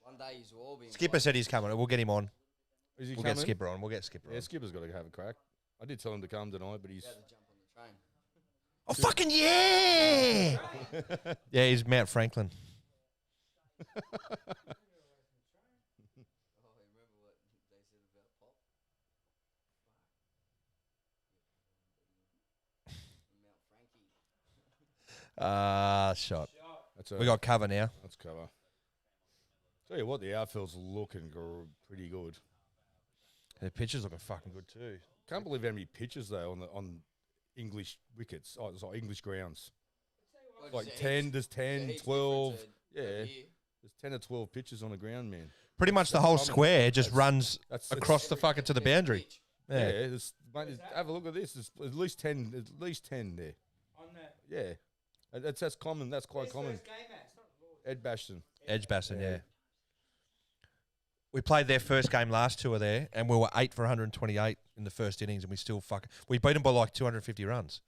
One day he's all being Skipper said he's coming. We'll get him on. Is he We'll coming? get Skipper on. We'll get Skipper Yeah, on. Skipper's got to have a crack. I did tell him to come tonight, but he's. about to jump on the train. Oh, fucking yeah! Yeah, he's Mount Franklin. Oh, remember what they said about Pop? Mount Frankie. Shot. That's We got cover now. That's cover. Tell you what, the outfield's looking pretty good. The pitcher's looking fucking good too. Can't believe how many pitches though on English wickets. Oh, sorry, English grounds. Like 10, there's 10, 12. Yeah, there's 10 or 12 pitches on the ground, man. Pretty much the whole common. square just That's- runs That's across the fucking to the boundary. Yeah, Yeah. have a look at this. There's at least 10 there. On that. Yeah, that's common. That's quite Where's common. first game at? It's not Lord. Ed Baston. Edgbaston, Yeah. yeah. We played their first game last tour there, and we were 8 for 128 in the first innings, and we beat them by like 250 runs.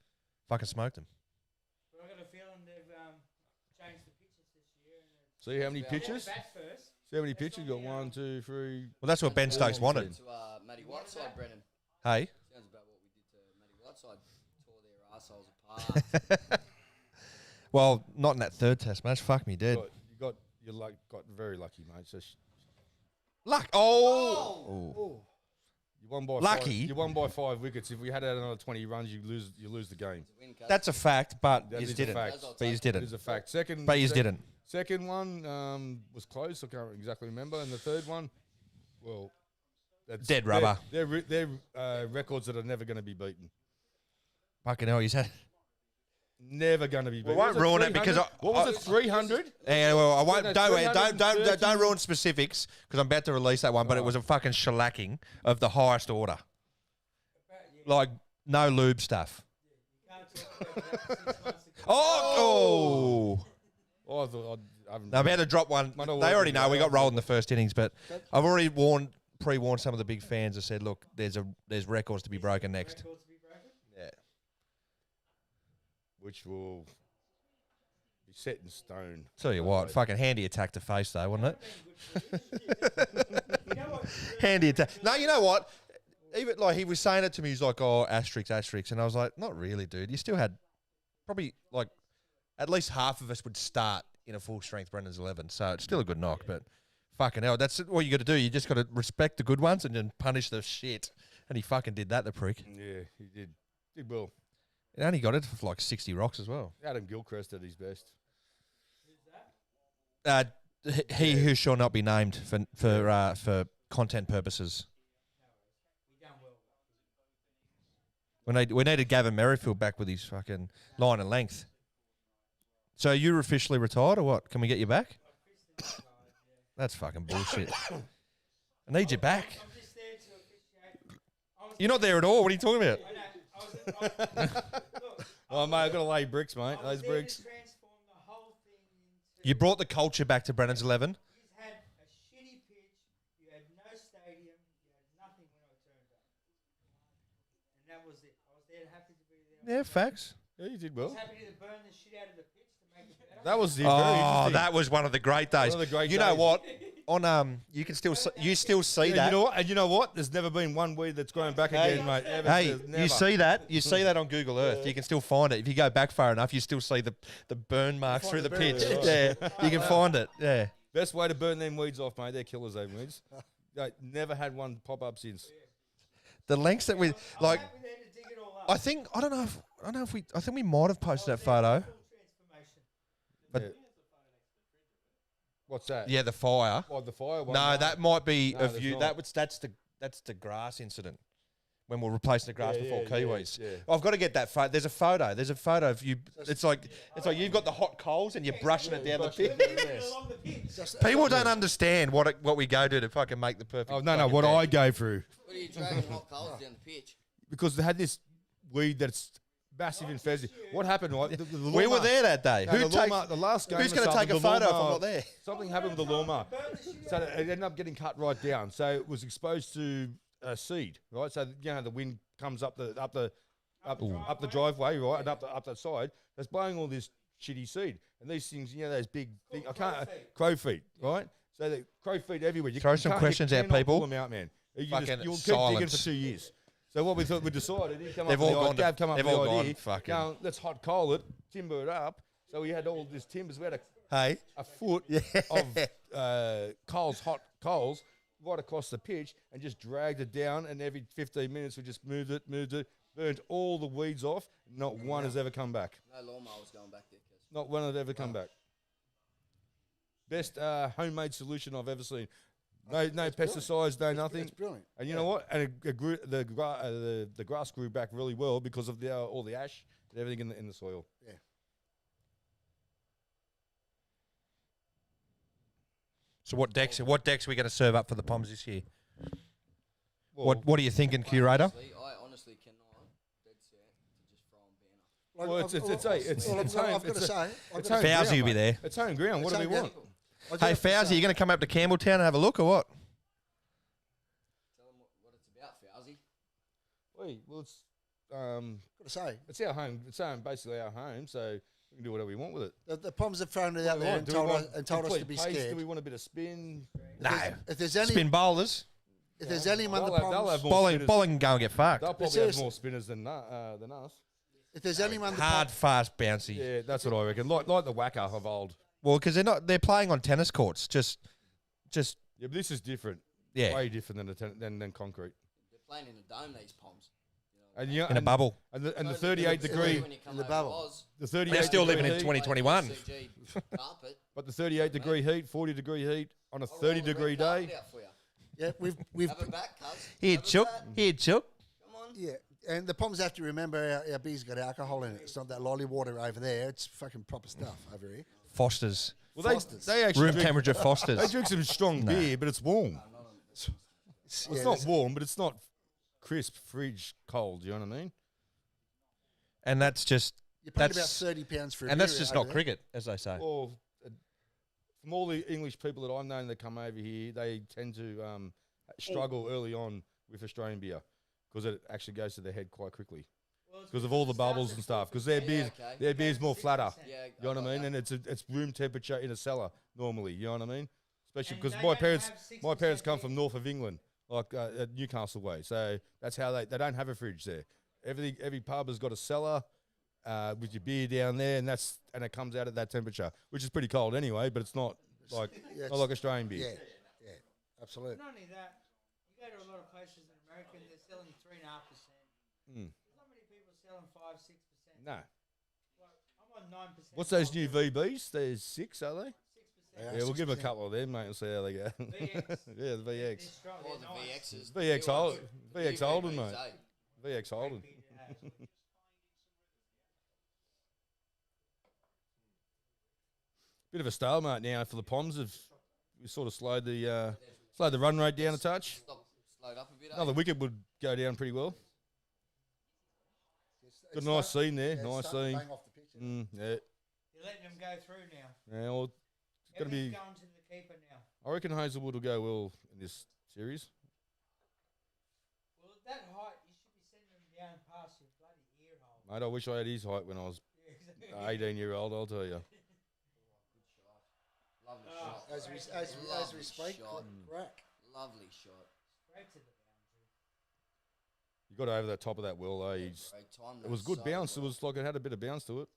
Fucking smoked them. But I got a feeling they've changed the pitches this year. And See how many Yeah. pitches? bat first. See how many pitches? You got 1, 2, 3. Well, that's what Ben Stokes wanted. To Matty Whiteside, Brennan. Hey? Sounds about what we did to Matty Whiteside. Tore their arseholes apart. Well, not in that third test match. Fuck me dead. You got very lucky, mate. So Luck. Oh. you won by Lucky? You won by 5 wickets. If we had had another 20 runs, you lose the game. Win, cuz. That's a fact, but That you is a didn't. fact. But you It is didn't. a fact. Second, But you sec- didn't. Second one was close. I can't exactly remember. And the third one, well, that's Dead rubber. They're records that are never going to be beaten. Fucking hell, he's had. Never going to be beaten. We won't ruin it because what was it? 300? Yeah, well, I won't. No, Don't ruin specifics because I'm about to release that one. But it was a fucking shellacking of the highest order. Like no lube stuff. Oh. Oh, I thought I haven't. Now I'm about to drop one. Might They not already work know we out. got rolled in the first innings, but I've already pre-warned some of the big fans. I said, look, there's records to be broken next. Records to be broken. Yeah. Which will be set in stone. Tell you what, fucking handy attack to face though, wasn't it? You know what? Handy attack. No, you know what? Even like he was saying it to me, he's like, "Oh, asterisk," and I was like, "Not really, dude. You still had probably like at least half of us would start in a full strength Brendan's 11, so it's still a good knock. But fucking hell, that's what you got to do. You just got to respect the good ones and then punish the shit." And he fucking did that, the prick. Yeah, he did. Did well. And only got it for like 60 rocks as well. Adam Gilchrist at his best. He who shall not be named for content purposes. We needed Gavin Merrifield back with his fucking line and length. So you're officially retired or what? Can we get you back? That's fucking bullshit. I need you back. I'm just there to officiate. You're not there at all. What are you talking about? I know. Look, Oh, mate, I've got to lay bricks, mate. I was Those there bricks. to transform the whole thing into. You brought the culture back to Brennan's 11. He's had a shitty pitch. You had no stadium. You had nothing when I turned up. And that was it. I was there happy to be there. Yeah, facts. Yeah, you did I was well. happy to burn the shit out of the pitch to make it better. That was the Oh, that was one of the great days. One of the great You know days. what? On you can still see that. You know what? There's never been one weed that's grown back Hey, again, mate. Ever. Hey, There's never. you see that? You see that on Google Earth. You can still find it. If you go back far enough, you still see the burn marks through the the pitch. burn, Yeah, you can find it. Yeah. Best way to burn them weeds off, mate. They're killers, those weeds. They never had one pop up since. The lengths that we like. Happy there to dig it all up. I think I don't know if I think we might have posted that photo. Full transformation. But- Yeah. What's that? Yeah, the fire. Oh, the fire one. No, that might be No, of there's you. not. That's the grass incident when we're replacing the grass before Kiwis. yeah. I've got to get that photo. There's a photo of you. It's like you've got the hot coals and you're brushing it down the pit. Along the pitch. People don't understand what we go to fucking make the perfect. Oh, no, fucking what deck. I go through. What are you dragging hot coals down the pitch? Because they had this weed that's massive in Fezzy. What happened, right? The We were lawnmower- there that day. No, Who the takes? lawnmower- the last game Who's or going to take something, a the photo if I'm lawnmower- not there? Something happened with the lawnmower. So it ended up getting cut right down. So it was exposed to seed, right? So the wind comes up the driveway, right, and up the side. It's blowing all this shitty seed, and these things, those big I can't crow feet, right? So the crow feet everywhere. You Throw you some can't- questions you out, cannot people. Pull them out, man. Fucking You'll keep digging for silence. 2 years. So what we thought we decided, he come They've up with all the gone to- Gav come up they've with the all idea. gone fucking- Going, let's hot coal it, timber it up. So we had all this timbers. We had Hey, a foot of hot coals right across the pitch and just dragged it down. And every 15 minutes we just moved it, burned all the weeds off. Not one has ever come back. No lawnmower was going back there, cuz. Not one that ever come back. Best homemade solution I've ever seen. No pesticides, no nothing. It's brilliant. And you know what? And the grass grew back really well because of all the ash and everything in the soil. Yeah. So what decks are we going to serve up for the Poms this year? Well, What are you thinking, curator? I honestly cannot dead set to just throw on banner. Well, it's home. I've got to say, It's home Fauzi ground, will be mate. there. It's home ground. What do we want? Hey, Fauzi, you going to come up to Campbelltown and have a look or what? Tell them what it's about, Fauzi. Well, it's got to say, it's our home. It's basically our home. So we can do whatever we want with it. the Poms have thrown it out What do we there want? and Do we told us want to complete be pace? scared. Do we want a bit of spin? No. If there's any, Spin bowlers. if there's anyone the They'll Poms, have more Bowling spinners. can go and get fucked. They'll probably have seriously. more spinners than us. if there's anyone the Hard, Poms, fast, bouncy. Yeah, that's what I reckon. Like the whacker of old. Well, because they're playing on tennis courts. Just Yeah, but this is different. yeah, Way different than concrete. They're playing in a dome, these Poms. And you know, in a bubble. And the Those 38 are the degree, when you come in the over bubble. Oz, the 38 They're still degree living in heat, 2021. Wcg carpet. but the 38 degree heat, 40 degree heat on a I'll roll 30 the red degree carpet day. out for you. yeah, we've Have a back, cuz. Here, Have a Chook. bat. Here, Chook. Come on. yeah, and the Poms have to remember our beer's got alcohol in it. It's not that lolly water over there. It's fucking proper stuff over here. Foster's. Well, Foster's. they actually Room drink, temperature they Foster's. drink some strong beer, but it's warm. It's, It's not warm, but it's not crisp, fridge cold. You know what I mean? And that's just you paid about that's £30 for a and beer that's just over not there. cricket, as they say. Well, from all the English people that I've known that come over here, they tend to struggle early on with Australian beer because it actually goes to their head quite quickly because of all the bubbles and stuff. Because their beer's okay. their beer's more flatter. Yeah, You know what I mean? that. And it's room temperature in a cellar normally. You know what I mean? Especially And because they my don't parents have my parents 6% come from beer. north of England, like at Newcastle way. So that's how they don't have a fridge there. Every pub has got a cellar with your beer down there, and it comes out at that temperature, which is pretty cold anyway. But it's not like Yeah, not like Australian beer. yeah, absolutely. Not only that, you go to a lot of places in America and they're selling 3.5%. Mm. There's not many people selling 5-6%. No. Like, I'm on 9%. What's those new VBs? There's 6, are they? 6%. Yeah, we'll give them a couple of them, mate, and see how they go. VX. Yeah, the They're VX. strong. Or They're the nice. VXs. VX old, VX New Holden, VBs, mate. eh? VX Holden. Bit of a stalemate now for the Poms. We sort of slowed the run rate down a touch. Slowed up a bit, eh? Another wicket would go down pretty well. Got a nice scene there. Nice scene. Yeah. You're letting them go through now. Yeah, well, it's going to Everything's be. going to the keeper now. I reckon Hazelwood will go well in this series. Well, at that height, you should be sending them down past your bloody ear hole. Mate, I wish I had his height when I was Yeah, exactly. 18-year-old, I'll tell you. Lovely Oh, shot. As we Lovely speak, shot. crack. Lovely shot. Straight to the boundary. You got over the top of that well, though. He's, Great time. it was that good so bounce. It well. was like it had a bit of bounce to it.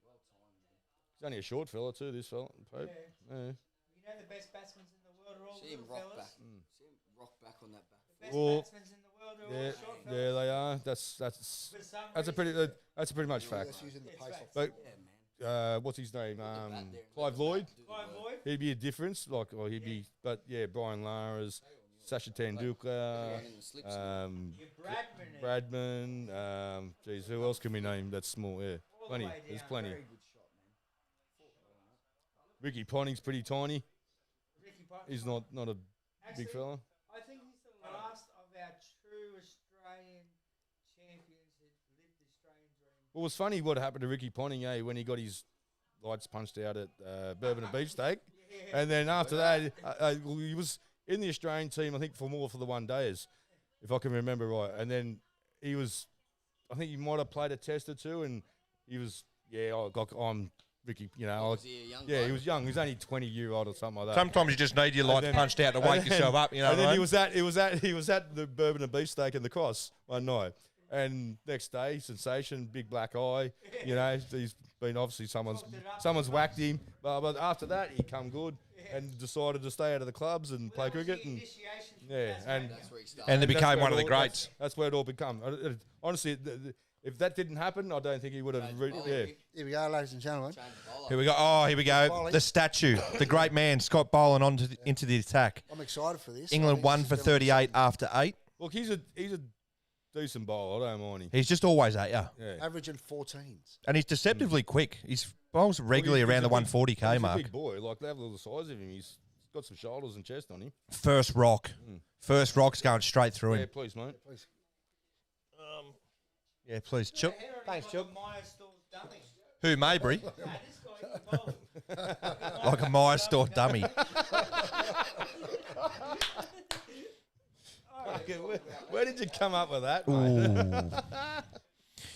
Well timed, man. He's only a short fella, too, this fella. Pope. Yeah. Yeah. You know the best batsmen in the world are all See him little rock fellas. back. See him rock back on that back. The best Well, batsmen in the world are Yeah, all short fellas. yeah, they are. That's For some that's a pretty reason- that's a pretty much fact. That's using the It's pace fact. off. But Yeah, man. what's his name? Put the bat there and Clive let the bat Lloyd. do the Clive work. Lloyd. He'd be a difference. Like, or he'd be, but yeah, Brian Lara's, Sasha Tendulkar, Everyone in the slips. Your Bradman. Bradman. Geez, who else can we name that's small? Yeah, all the plenty. way There's down. plenty. Very good shot, man. Ricky Ponting's pretty tiny. Ricky Ponting. He's not a Actually, big fella. I think he's the last of our true Australian champions that lived the Australian dream. Well, it was funny what happened to Ricky Ponting, when he got his lights punched out at Bourbon and Beefsteak. And then after that, well, he was in the Australian team, I think, for 1 days, if I can remember right. And then he was, I think he might have played a test or two, and he was, I'm Ricky, Was he a young yeah, bloke? he was young. He was only 20-year-old or something like that. Sometimes you just need your lights then- punched out to wake yourself up. You know and what then I he mean? was at the Bourbon and Beefsteak and the Cross one night. And next day, sensation, big black eye. He's been obviously someone's whacked him. But after that, he come good and decided to stay out of the clubs and play That was cricket. the And initiation for yeah, Tasmania. and That's where he started. And they that's became where one of it the all- greats. That's where it all become. Honestly, if that didn't happen, I don't think he would have. Change the bowling. Yeah. Here we go, ladies and gentlemen. Change the bowler. Here we go. Oh, here we go. Bowling. The statue, the great man, Scott Boland, into the attack. I'm excited for this. I England think won this for is gonna be 38 after 8. Look, he's a decent bowler. I don't mind him. He's just always at you. Yeah. averaging 14s. And he's deceptively quick. He's bowls regularly He's around a the big- 140k he's mark. a big boy. Like, they have a little size of him. He's got some shoulders and chest on him. First rock. First rock's going straight through Yeah, him. please, mate. Yeah, please. Chuck. Thanks, Chuck. Myers stores dummy. Who, Mabry? Nah, this guy, he's bowling. Like a Myer store dummy. Where did you come up with that, mate? Ooh.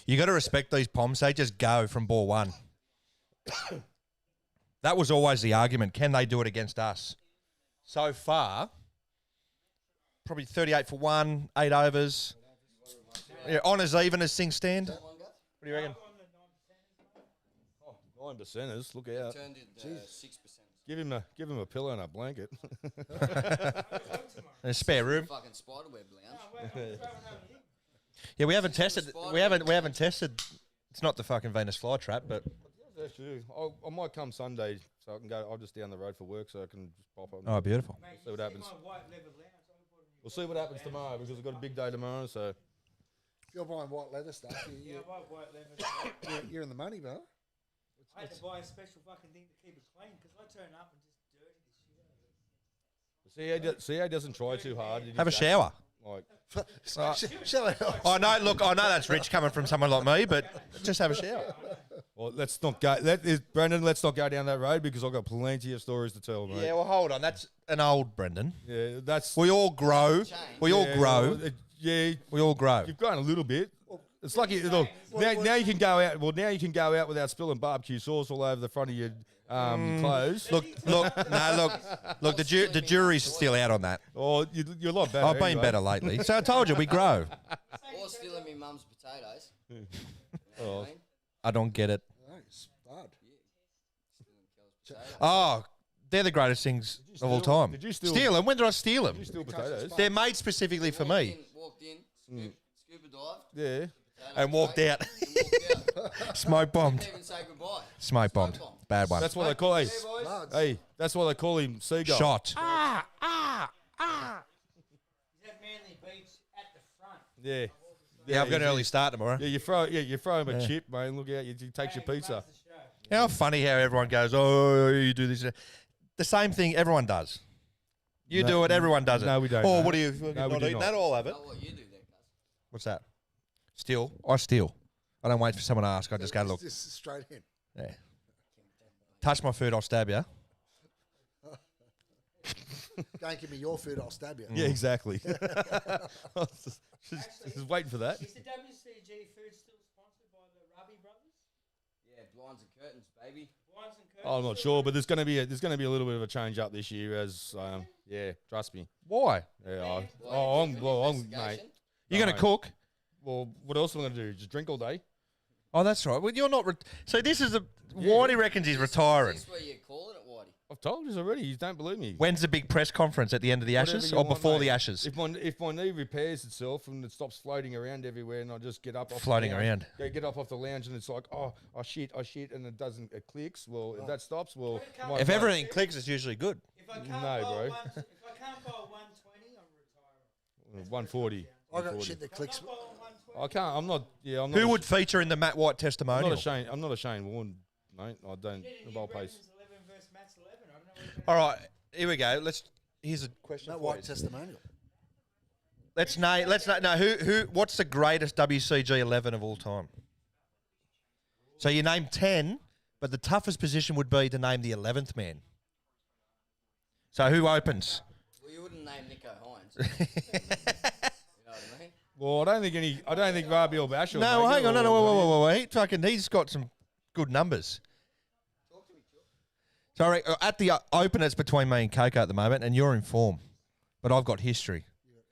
You got to respect these Poms. They just go from ball one. That was always the argument. Can they do it against us? So far, probably 38 for 1, 8 overs. Yeah, honours even as things stand. What do you reckon? 9%ers. Look out. Turned it 6%. Give him a pillow and a blanket. There's spare room. Fucking spiderweb lounge. Yeah, we haven't tested. We haven't tested. It's not the fucking Venus flytrap, but Actually, I might come Sunday so I can go. I'm just down the road for work, so I can just pop up. oh, beautiful. See what happens. We'll see what happens tomorrow because I've got a big day tomorrow. So If you're buying white leather stuff, you're in the money, bro. I had to buy a special fucking thing to keep it clean because I turn up and just dirty the shit out of it. see how he doesn't try too hard. He Have a just shower. Like, Show it off. I know. Look, I know that's rich coming from someone like me, but just have a shower. well, let's not go. Brendan, let's not go down that road because I've got plenty of stories to tell, mate. Yeah, well, hold on. That's an old Brendan. Yeah, that's. We all grow. We all grow. well, yeah, We all grow. you've grown a little bit. It's like look, now you can go out. Well, now you can go out without spilling barbecue sauce all over the front of your clothes. Look. The jury's still out on that. Or you're a lot better. I've been anyway. better lately. So I told you we grow. Or stealing me mum's potatoes. You know what I mean? I don't get it. Nice. Bad. Stealing Kel's potatoes. Oh, they're the greatest things of all time. Did you steal- steal them? When did I steal them? You steal potatoes. They're made specifically for me. Walked in, scuba dived, Yeah. And walked out. and walked out. Smoke bombed. Didn't even say goodbye. Smoke bombed. bombed. Bad one. That's what they call. Hey, Lads. hey, that's why they call him Seagull. Shot. He's at Manly Beach at the front. Yeah. Yeah, I've got an early start tomorrow. Yeah, you throw him a chip, mate. Look out, he takes your pizza. How funny how everyone goes, oh, you do this. The same thing everyone does. You No, do it, everyone does it. no, we don't, Oh, mate. what are you No, we not do eating not. that all of it? Know what you do there, cuz. What's that? Steal. I steal. I don't wait for someone to ask. I just go, look. Just straight in. Yeah. Touch my food, I'll stab you. Don't give me your food, I'll stab you. Yeah, exactly. just waiting for that. Is the WCG food still sponsored by the Rubby Brothers? Yeah, blinds and curtains, baby. Wines and curtains? I'm not sure, but there's going to be a little bit of a change up this year. As yeah, trust me. Why? Yeah, Well, I'm mate. investigation. You're going to Mate. cook? Well, what else am I going to do? Just drink all day? Oh, that's right. Well, you're not. So this is Whitey reckons he's retiring. Is this where you're calling it, Whitey? I've told you already. You don't believe me. When's the big press conference at the end of the Whatever Ashes you or want, before mate. the Ashes? If my knee repairs itself and it stops floating around everywhere, and I just get up, off Floating the lounge, around. get up off the lounge, and it's like, oh shit, and it clicks. Well, if that stops, well, If everything clicks, it's usually good. If I can't No, bowl bro. if I can't bowl 120, I'm retiring. 140. I got 140. shit that clicks. Not bowling 120. I can't. I'm not. Yeah, I'm not. Who would feature in the Matt White I'm testimonial? not a Shane. I'm not a Shane Warne, mate. I don't. Did it The in bowl Brendan's pace. 11 versus Matt's 11. I don't know what you're All right, here we go. Here's a question. That for white you. testimonial. Let's know who. What's the greatest WCG 11 of all time? So you name 10, but the toughest position would be to name the 11th man. So who opens? Well, you wouldn't name Nico Hines. You know what I mean? Well, I don't think Rabi or Bashir. No, will make hang it, on, no, or- wait. He's got some good numbers. Sorry, at the opener, it's between me and Coco at the moment, and you're in form, but I've got history.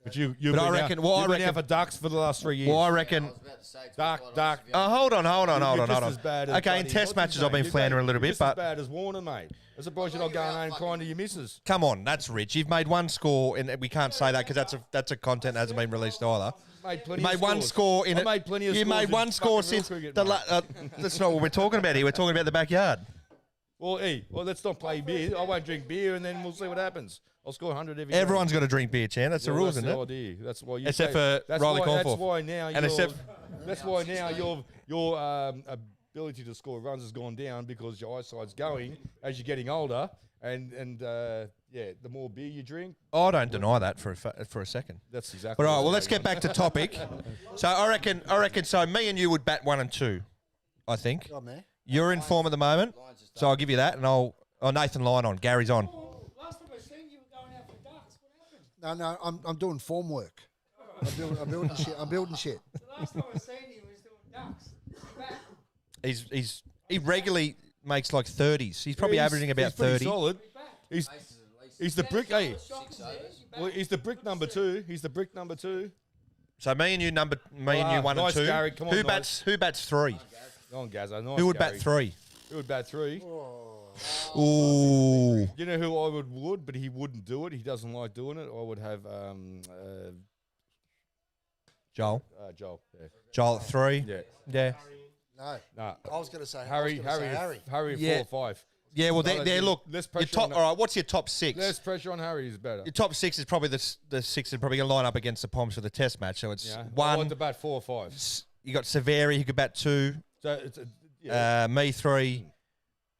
But you've But I been reckon- out, well, I you've been out reckon- for Ducks for the last 3 years. Well, I I reckon. was about to say, it's Dark, quite dark. honest, to be honest. Hold on. You're just as bad as Okay, in bloody- test what's matches, his I've been name? floundering a little bit, You're just as but bad as Warner, mate. I'm surprised you're not going home crying to your missus. come on, that's rich. You've made one score, and we can't say that because that's a content that hasn't been released either. Made plenty. You made of one scores. score in I it. made plenty of You scores made in one score fucking real since cricket, the. mate. That's not what we're talking about here. We're talking about the backyard. Well, let's not play beer. I won't drink beer, and then we'll see what happens. I'll score 100 every. Everyone's got to drink beer, Chan. That's the rules, isn't That's it? the idea. That's why you. Except say- for that's Riley why, Cornforth. That's why now. And except- That's why now your ability to score runs has gone down because your eyesight's going as you're getting older, and yeah, the more beer you drink, I don't deny that for a second. that's exactly. But all right, well, what's let's going get back to topic. So I reckon. So me and you would bat 1 and 2. I think Go on, man. you're in form at the moment, Lions just so I'll give you that, and I'll. Oh, Nathan Lyon on. Gary's on. Oh, last time I seen you were going out for ducks. What happened? No, I'm doing form work. I'm building shit. I'm building shit. The last time I seen you was doing ducks. You back? He regularly makes like 30s. He's probably averaging about he's pretty 30. solid. You back? He's bases at least he's the brick. Hey, 6 overs. well, he's the brick number 2. He's the brick number 2. So me and you 1 and Nice, 2. Gary, come on, Who nice. bats 3? Go on, Gazza. Nice, Who would Gary. bat 3? Who would bat 3? Ooh. You know who I would, but he wouldn't do it. He doesn't like doing it. I would have Joel. Joel. Yeah. Joel at 3. Yeah. Yeah. No, Nah. I was going to say Harry. Yeah. 4 or 5. Yeah, well, No, there. Look, less your pressure top. on All right, what's your top 6? Less pressure on Harry is better. Your top 6 is probably the 6 that probably going to line up against the Poms for the Test match. So it's Yeah. I 1. want to bat 4 or 5. You got Severi, who could bat 2. So it's yeah. Me 3.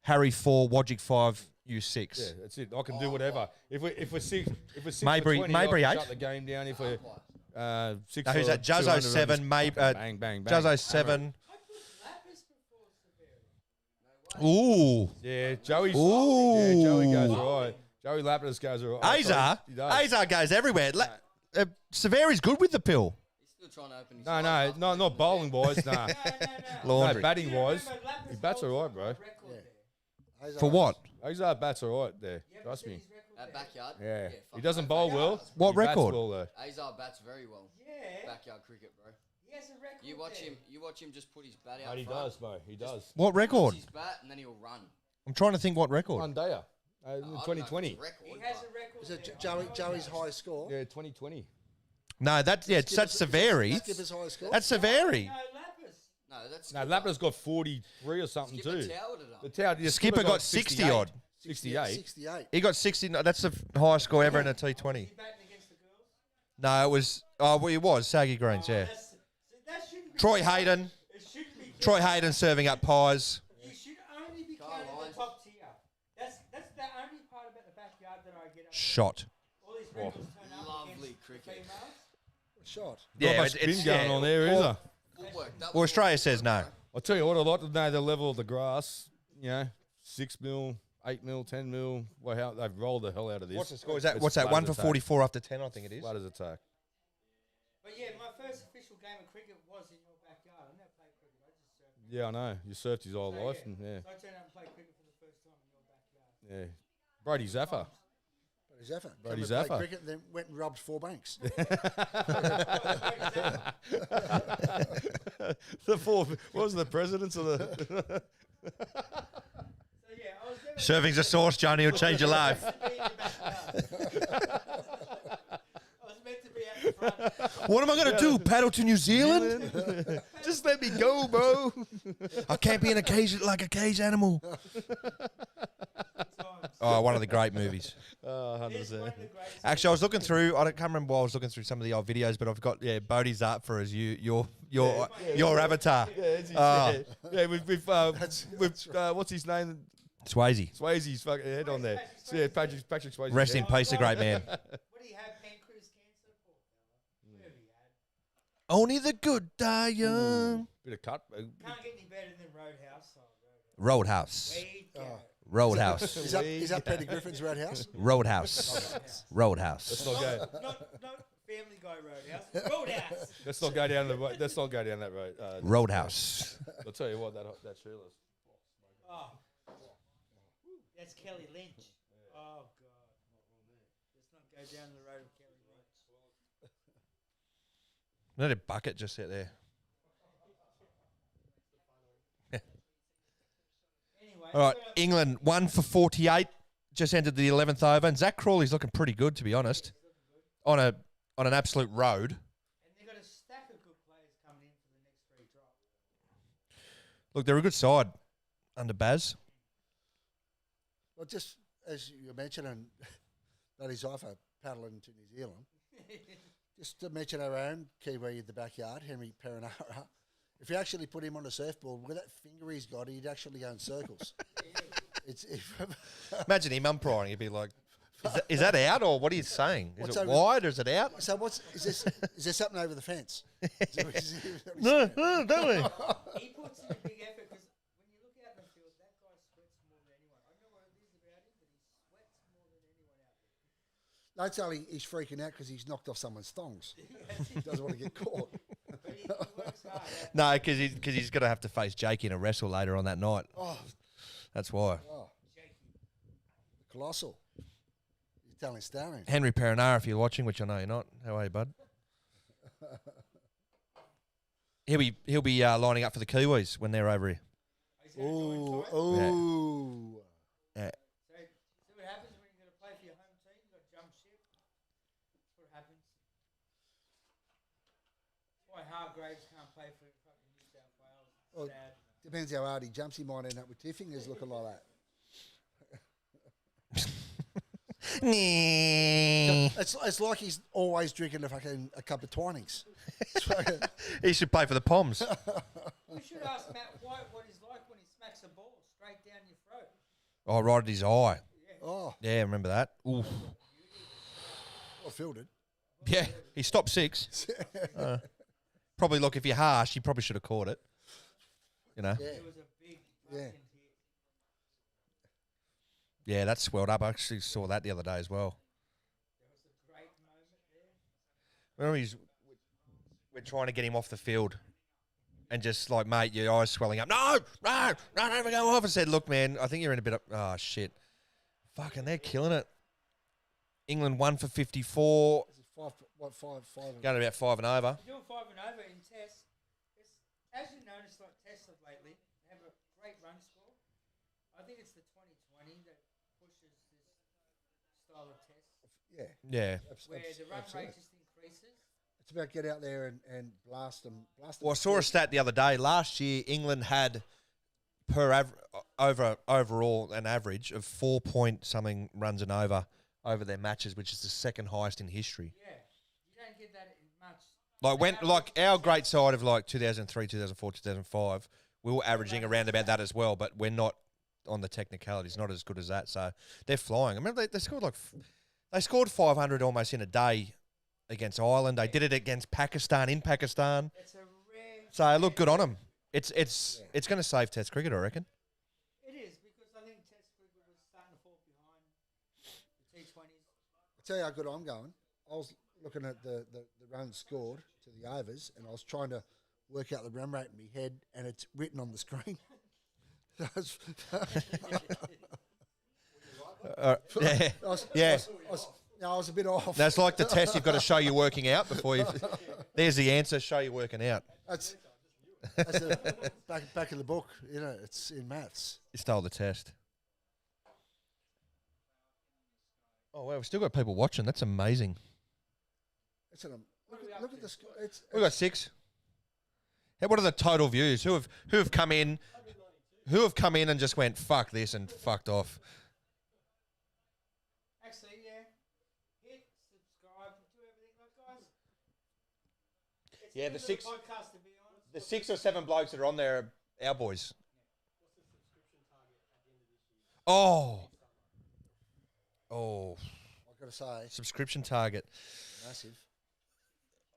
Harry 4. Wajik 5. You 6. Yeah, that's it. I can do whatever. If we're 6 Maybury- for 20, Maybury I can 8. shut the game down. If we're 6 Now, who's for that? Juzzo 200, 7. bang, bang, bang. Juzzo 7. Lapis before Severi. Ooh. Yeah, Joey's. Ooh. Yeah, Joey goes all right. Joey Lapidus goes all right. Azar. He does. Azar goes everywhere. Severi's good with the pill. He's still trying to open his No, not bowling wise. Nah. No, Laundry. batting wise, he bats all right, bro. For what? Azar bats all right there. Trust me. At backyard. Yeah. He fuck doesn't no, bowl backyard well. does. What He bats record? well, though. Azar bats very well. Yeah. Backyard cricket, bro. He has a record. You watch there. him. You watch him just put his bat out. Mate, he front, does, mate. He does. What puts record? his bat and then he'll run. I'm trying to think what record. One dayer. I don't know if 2020. it's a record, He has but a record. Is it there. Joey's high score? Yeah, 2020. No, that's Severi. Skipper's high score. That's Severi. No, Lapis. no, that's No, Lapidus got 43 or something Skipper too. towered it up. The tower, yeah, Skipper got 60 odd. 68. 68. He got 60. No, that's the highest score ever in a T20. You batting against the girls? No, it was. Oh, well, it was Saggy Greens. Yeah. That shouldn't be. Troy Hayden. It shouldn't be. Troy Hayden serving up pies. You should only be Carl counted Lyons. the top tier. That's the only part about the backyard that I get. Shot. All these records turn up Lovely against cricket. females. Shot. Not much spin going on there, is there? Footwork. That Well, was Australia says no. I'll tell you what, I'd like to know the level of the grass. You know, 6 mil, 8 mil, 10 mil. Well, how they've rolled the hell out of this. What's the score? Is that It's what's that? flat 1 as for attack. 44 after 10, I think it is. Flat as attack. But yeah, my first official game of cricket was in your backyard. I never played cricket. I just surfed. Yeah, I know. You surfed his whole life, and yeah, So I turned out and played cricket for the first time in your backyard. yeah. Brady Zaffa. Brady Zaffa. Brady Came and played Zaffa. cricket and then went and rubbed 4 banks. The 4. What was the presidents of the? So yeah, I was never Serving's a sauce, Johnny. Will change your life. meant to be in your backyard. I was meant to be out the front. What am I going to do? Paddle to New Zealand? Just let me go, bro. I can't be in a cage like a cage animal. Oh, one of the great movies. Oh, 100%. It's one of the greatest. Actually, I was looking through. I can't remember why I was looking through some of the old videos, but I've got Bodie's up for as your avatar. Yeah, with what's his name? Swayze. Swayze's fucking head on there. So, yeah, Patrick Swayze. Rest in peace, a great man. What do you have pancreas cancer for? Where have you had? Only the good die young. Bit of cut. Can't get any better than Roadhouse. Oh, Roadhouse. Wade Garrett. Roadhouse. Is that Peter Griffin's Roadhouse? Roadhouse. Roadhouse. Let's not go. Not Family Guy Roadhouse. Roadhouse. Let's not go down the road. Let's not go down that road. Roadhouse. I'll tell you what, that Sheila's. Oh. That's Kelly Lynch. Oh, God. Let's not go down the road of Kelly Lynch. Not a bucket just out there. Anyway, All right, England 1 for 48. Just entered the 11th over, and Zach Crawley's looking pretty good, to be honest. On an absolute road. and they've got a stack Look, they're a good side under Baz. Well, just as you mentioned, and that is off a paddling to New Zealand. Just to mention our own Kiwi in the backyard, Henry Perinara. If you actually put him on a surfboard, with that finger he's got, he'd actually go in circles. Imagine him umpiring. He'd be like, is that out or what are you saying? Is What's it over- wide or is it out? So is there something over the fence? No, don't we? He puts in a big effort because when you look out in the field, that guy sweats more than anyone. I don't know what it is about him, but he sweats more than anyone out there. That's only he's freaking out because he's knocked off someone's thongs. He doesn't want to get caught. But he works hard. No, because he's going to have to face Jake in a wrestle later on that night. Oh, That's why. colossal. Italian stallion. Henry Perinara, if you're watching, which I know you're not. How are you, bud? He'll be lining up for the Kiwis when they're over here. He's gonna join Ooh, tight. ooh. Yeah. So see what happens when you're going to play for your home team. You've got to jump ship. That's what happens. That's why Hargraves can't play for fucking New South Wales. It's Well, sad. Depends how hard he jumps. He might end up with two fingers looking like that. It's like he's always drinking a cup of Twinings. He should play for the Poms. We should ask Matt White what he's like when he smacks a ball straight down your throat. Oh, right at his eye. Oh, Yeah, remember that? Oof. I fielded. Yeah, he stopped 6. Probably, look, if you're harsh, you probably should have caught it. You know? Yeah, It was a big fucking Yeah. hit. Yeah, that swelled up. I actually saw that the other day as well. There was a great moment there. Remember, we're trying to get him off the field. And just like, mate, your eyes swelling up. No, don't ever go off. I said, look, man, I think you're in a bit of, oh, shit. Fucking, they're killing it. England 1 for 54. Is it five? Going about 5 and over. You're doing 5 and over in tests. As you noticed, like tests of lately, they have a great run score. I think it's the 2020 that pushes this style of test, Yeah. Yeah. where the run rate just increases. It's about get out there and blast them. Well, I saw a stat the other day. Last year, England had overall an average of 4 point something runs and over their matches, which is the second highest in history. Yeah, you don't get that in much. Like our great side of like 2003, 2004, 2005, we were averaging around about that as well, but we're not on the technicalities, not as good as that. So they're flying. I remember they scored they scored 500 almost in a day against Ireland. They did it against Pakistan in Pakistan. It's a rare. So look, good on them. It's going to save Test cricket, I reckon. It is because I think Test cricket was starting to fall behind the T20s. I'll tell you how good I'm going. I was looking at the runs scored to the overs, and I was trying to work out the run rate in my head, and it's written on the screen. Yeah. Yeah. I was a bit off. That's like the test. You've got to show you're working out before you. There's the answer. Show you're working out. That's the back of the book. You know, it's in maths. You stole the test. Oh wow, we've still got people watching. That's amazing. Look at the score. We've got 6. Hey, what are the total views? Who have come in? Who have come in and just went fuck this and fucked off? Actually, yeah. Hit, subscribe, do everything, like guys. It's Yeah, the the 6 podcast, to be honest. the 6 or 7 blokes that are on there are our boys. Oh, I've got to say, subscription target. massive,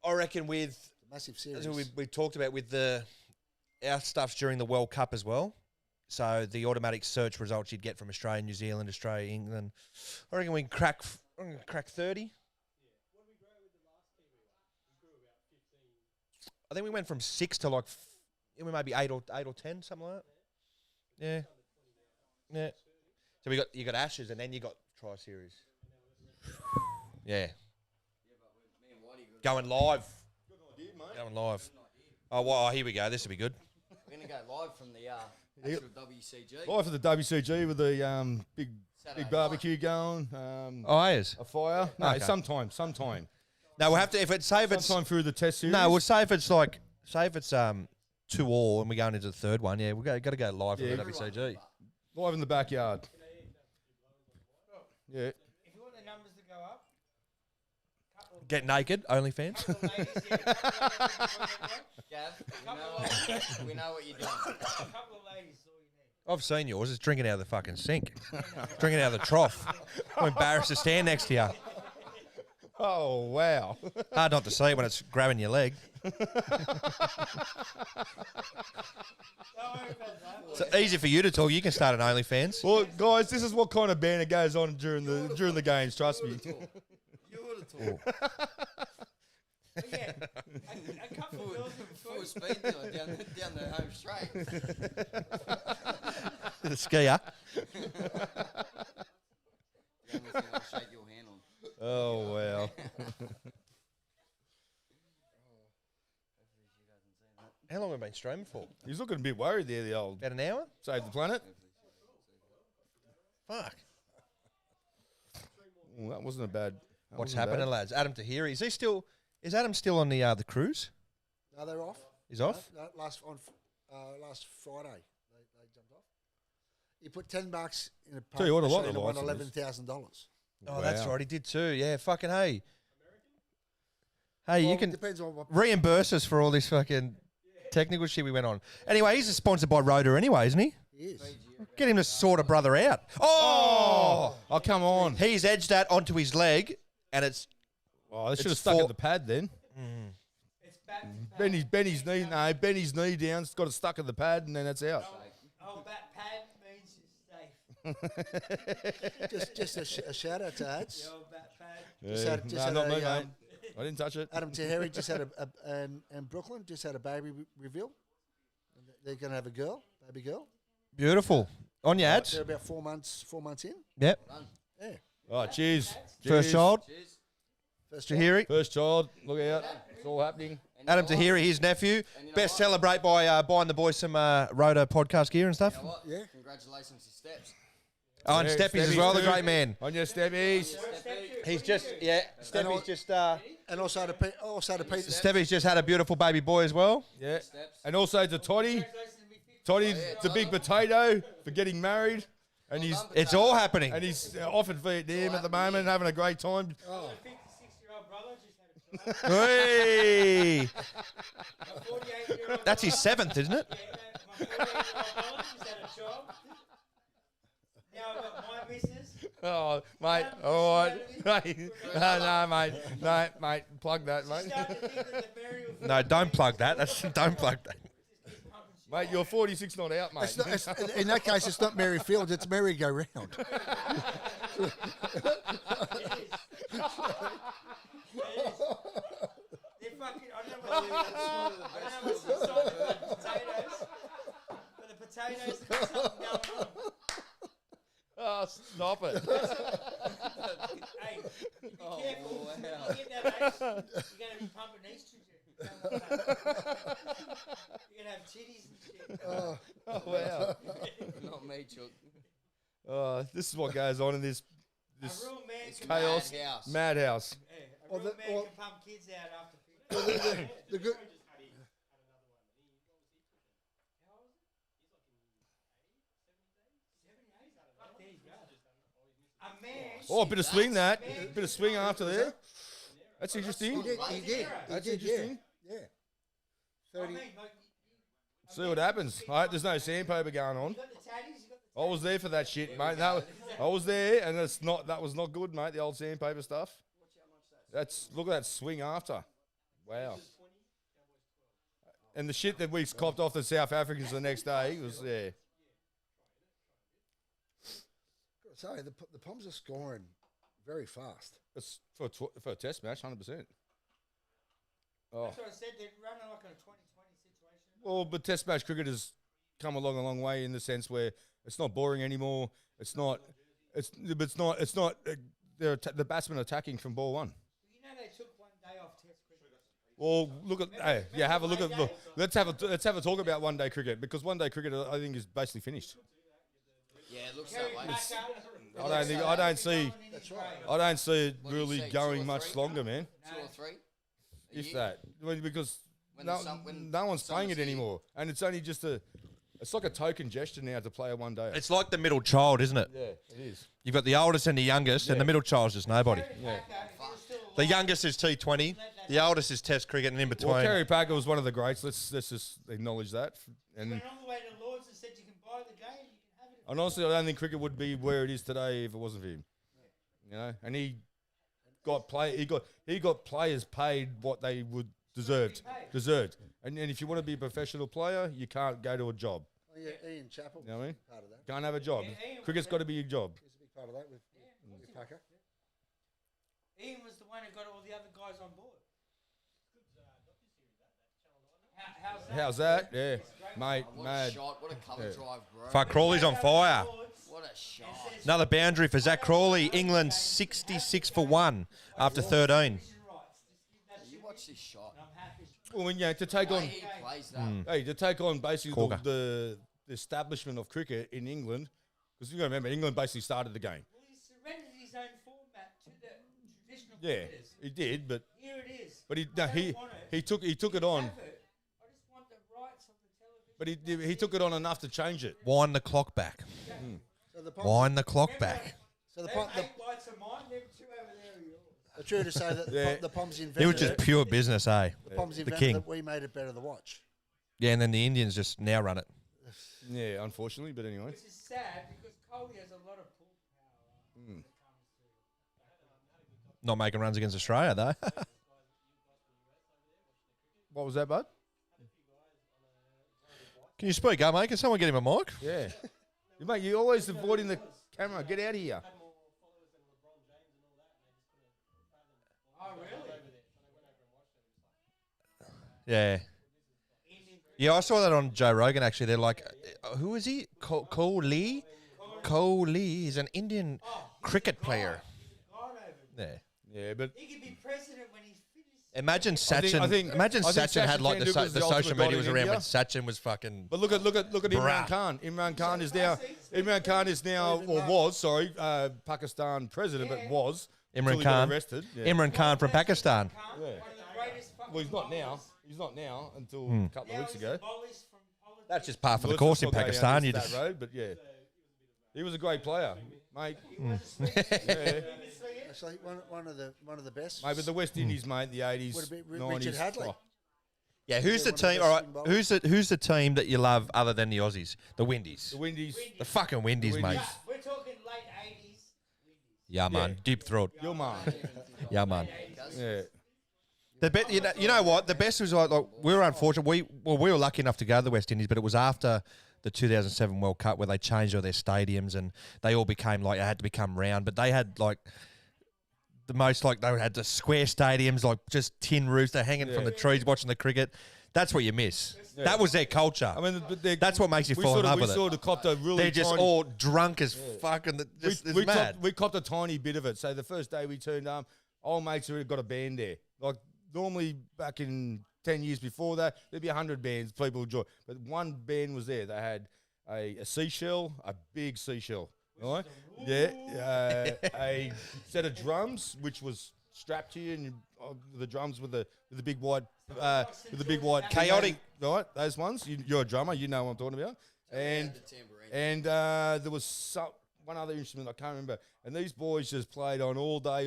I reckon with massive series. as we talked about with our stuffs during the World Cup as well. So the automatic search results you'd get from Australia, New Zealand, Australia, England. I reckon we can crack 30. I think we went from 6 to like maybe 8 or 10, something like that. Yeah. Yeah. So you got Ashes and then you got Tri Series. Yeah. Going live. Going live. Oh, well, here we go. This will be good. We're going to go live from the actual WCG. Live for the WCG with the big Saturday barbecue going. Oh, yes. A fire. No, Okay. sometime. No, we'll have to, if it's, say if it's, Sometime through the test series. no, we'll say if it's 2-2, and we're going into the third one. Yeah, we got to go live Yeah. for the WCG. Live in the backyard. Yeah. If you want the numbers to go up, Get naked, OnlyFans. couple of ladies, yeah. Gav, we know what you're doing. A couple of ladies is all you need. I've seen yours. It's drinking out of the fucking sink. Drinking out of the trough. I'm embarrassed to stand next to you. Oh, wow. Hard not to see when it's grabbing your leg. Don't worry about that. It's easy for you to talk. You can start an OnlyFans. Well, guys, this is what kind of banter goes on during the games, trust me. You would have talked. But yeah, a couple of girls Full speed dealer down the home straight. The skier. The only thing I'll shake your hand on. Oh, wow. How long have we been streaming for? He's looking a bit worried there, the old About an hour? Save the Planet. Fuck. Well, that wasn't a bad... What's happening, lads? Adam Tahiri. Is Adam still on the cruise? No, they're off. He's off? No, last Friday, they jumped off. He put $10 in a Tell you what, a lot and of won licenses. $11,000. Oh, that's Wow. right. He did too. Yeah, fucking hey. Hey, Well, you can depends on what. reimburse us for all this fucking technical shit we went on. Anyway, he's sponsored by Rotor anyway, isn't he? He is. Get him to sort a brother out. Oh! Oh, come on. He's edged that onto his leg, and it's... Oh, they should have It's stuck for- at the pad then. It's back to back. Benny's knee, no, Benny's knee down. It's got it stuck at the pad, and then that's out. Oh, that pad means you're safe. Just a shout out to Ads. The old back pad. Yeah. Just No, had not a, me, mate. um, I didn't touch it. Adam Tahiri just had and Brooklyn just had a baby reveal. They're going to have a baby girl. Beautiful. On your ads? They're about 4 months in. Yep. Yeah. Oh, cheers. First Cheers. child, Cheers. First child. Tahiri. First child. Look out. It's all happening. And Adam you know what? Tahiri, his nephew. And you know Best what? celebrate by buying the boys some Rotor podcast gear and stuff. You know what? Yeah. Congratulations to Steps. Oh, and Yeah, Steppies as Steppies well, the too. great man. On your steppies. He's just, yeah, Steppies just, And also to Peter. Steppies just had a beautiful baby boy as well. Yeah. Steps. And also to Toddy. Toddy's the big potato for getting married. And he's It's all happening. off in Vietnam at the moment, having a great time. My 56-year-old brother just had a child. Hey, My 48-year-old that's his seventh, isn't it? my 48-year-old brother just had a child. Now I've got my missus. Oh, mate. All right. Hey, no, mate. No, mate. Plug that, mate. Starting to think that the burial No, don't plug that. Don't plug that. Mate, you're 46 not out, mate. In that case, it's not Mary Fields, it's Mary Go Round. They're fucking, I don't know what's inside the potatoes. But the potatoes have got something going on. Oh, stop it. Hey, be Oh, careful. wow. When you get that age, you're going to be pumping estrogen. Don't want that. You're going to have titties and shit. Oh, wow. Not me, Chuck. This is what goes on in this A real man It's can, chaos madhouse. madhouse. a real man can pump kids out after 50. The good, A man. Oh, a bit of swing that. A bit of swing after there. That's interesting. he did. That's Yeah. interesting. Yeah. I 30. mean, like, See what happens. I hope there's no sandpaper going on. you got the tatties, you got the I was there for that shit, mate. I was there, and that was not good, mate. The old sandpaper stuff. Look at that swing after. Wow. And the shit that we copped off the South Africans the next day was there. Sorry, the Poms are scoring very fast. It's for a test match, 100%. Oh. That's what I said. They're running like a 2020 situation. Well, but Test match cricket has come along a long way in the sense where it's not boring anymore. It's not. The batsmen attacking from ball one. You know they took one day off Test cricket. Well, look at have a look at look. Let's have a talk about one day cricket because one day cricket I think is basically finished. Yeah, it looks Kerry that way. Packer, I don't see That's right. I don't see it What do you really say, 2 going or much 3? longer, man. 2 or 3? A If year? that, Well, because When no, the sun- when no one's playing it summer's here. anymore, and it's only just it's like a token gesture now to play a one day. It's like the middle child, isn't it? Yeah, it is. You've got the oldest and the youngest, and Yeah. the middle child's just nobody. Yeah. The youngest is T20, the oldest is Test cricket, and in between. Well, Kerry Packer was one of the greats. Let's just acknowledge that. And Went all the way to Lords and said you can buy the game, you can have it. And honestly, I don't think cricket would be where it is today if it wasn't for him. You know, and he got players paid what they would deserved. And if you want to be a professional player, you can't go to a job. Oh, yeah, Ian Chappell. You know what I mean? Part of that. Can't have a job. Yeah, Ian Cricket's was got to be a job. He's a big part of that with Packer. Ian was the one who got all the other guys on board. How's that? How's that? Yeah, mate, What a mad. shot! What a cover drive, bro! Fuck, Crawley's on fire. What a shot! Another boundary for Zach Crawley. England 66 for 1 after 13. You watch this shot. Well, when to take The way on, he plays that. hey, to take on basically Corker. the establishment of cricket in England, because you got to remember, England basically started the game. Well, he surrendered his own format to the traditional Yeah, cricketers. he did, but Here it is. but I don't want it. he took it You on, have it. I just want the rights of the television. but he took it on enough to change it. Wind the clock back. So the Poms, Wind the clock back. so the, Them Pom- the, 8 lights are mine, them 2 over there are yours. it's true to say that Yeah. the Poms invented It was just pure business, eh? the Poms The invented king. that we made it better to watch. Yeah, and then the Indians just now run it. Yeah, unfortunately, but anyway. Which is sad because Coley has a lot of pull power. Not making runs against Australia, though. What was that, bud? Can you speak up, mate? Can someone get him a mic? Yeah, mate, you're always avoiding the camera. Get out of here. Oh, really? Yeah. Yeah, I saw that on Joe Rogan, actually. They're like, who is he? Kohli? Kohli is an Indian cricket player. God over there. Yeah. Yeah, but He could be president when he's finished. Imagine think- Sachin. I think Sachin had Sachin like the Tendulkar's the social ultimate media god was in around when India. Sachin was fucking. But look at Imran Bruh. Khan. Imran Khan is now or was Pakistan president, but was until Imran he got Khan. arrested. Yeah. Imran Khan from Pakistan. Khan, one of the greatest fucking Well, he's not now. bowlers. He's not now until Hmm. a couple of Now weeks he's ago. abolished from politics. That's just par for the Let's course not in go down Pakistan. You that just road, but yeah, he was a great player, mate. Yeah. Actually, one of the best. Mate, but the West Indies, mate, in the 80s, Would it be 90s. Richard Hadley? oh, yeah. Who's the one of the team? best All right. swing bowlers. Who's the team that you love other than the Aussies? The Windies. the Windies. The fucking Windies, The mate. Windies. We're talking late 80s. Yeah, man. Deep throat. Your man. Yeah, man. Yeah. The you know what? The best was like we were unfortunate. We were lucky enough to go to the West Indies, but it was after the 2007 World Cup where they changed all their stadiums and they all became like they had to become round. But they had like the most like they had the square stadiums, like just tin roofs. They're hanging from the trees watching the cricket. That's what you miss. Yeah. That was their culture. I mean, That's what makes you fall in love with We it. sort of copped a really They're just tiny, all drunk as fucking. Just, it's mad. We copped a tiny bit of it. So the first day we turned up, old mates already got a band there. Like normally back in 10 years before that, there'd be 100 bands people would join. But one band was there. They had a seashell, a big seashell, right? Yeah, a set of drums which was strapped to you, and the drums with the big white Chaotic. right? Those ones. You're a drummer, you know what I'm talking about. And The tambourine. and there was one other instrument I can't remember. And these boys just played on all day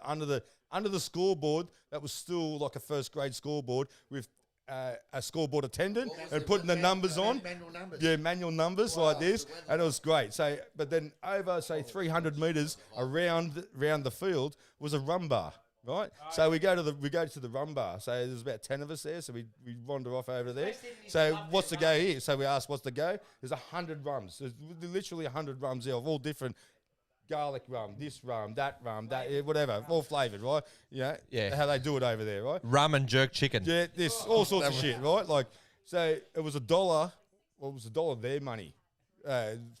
under the scoreboard. That was still like a first grade scoreboard with a scoreboard attendant and putting the numbers on. Manual numbers. Yeah, manual numbers like this, and it was great. So, but then over say 300 meters around the field was a rum bar, right? So we go to the rum bar. So there's about 10 of us there. So we wander off over there. So what's the go here? So we asked, what's the go? There's 100 rums. There's literally 100 rums there of all different. Garlic rum, this rum, that whatever, all flavoured, right? Yeah. How they do it over there, right? Rum and jerk chicken. Yeah, this all sorts of shit, right? Like, so it was $1. Well, it was $1 their money,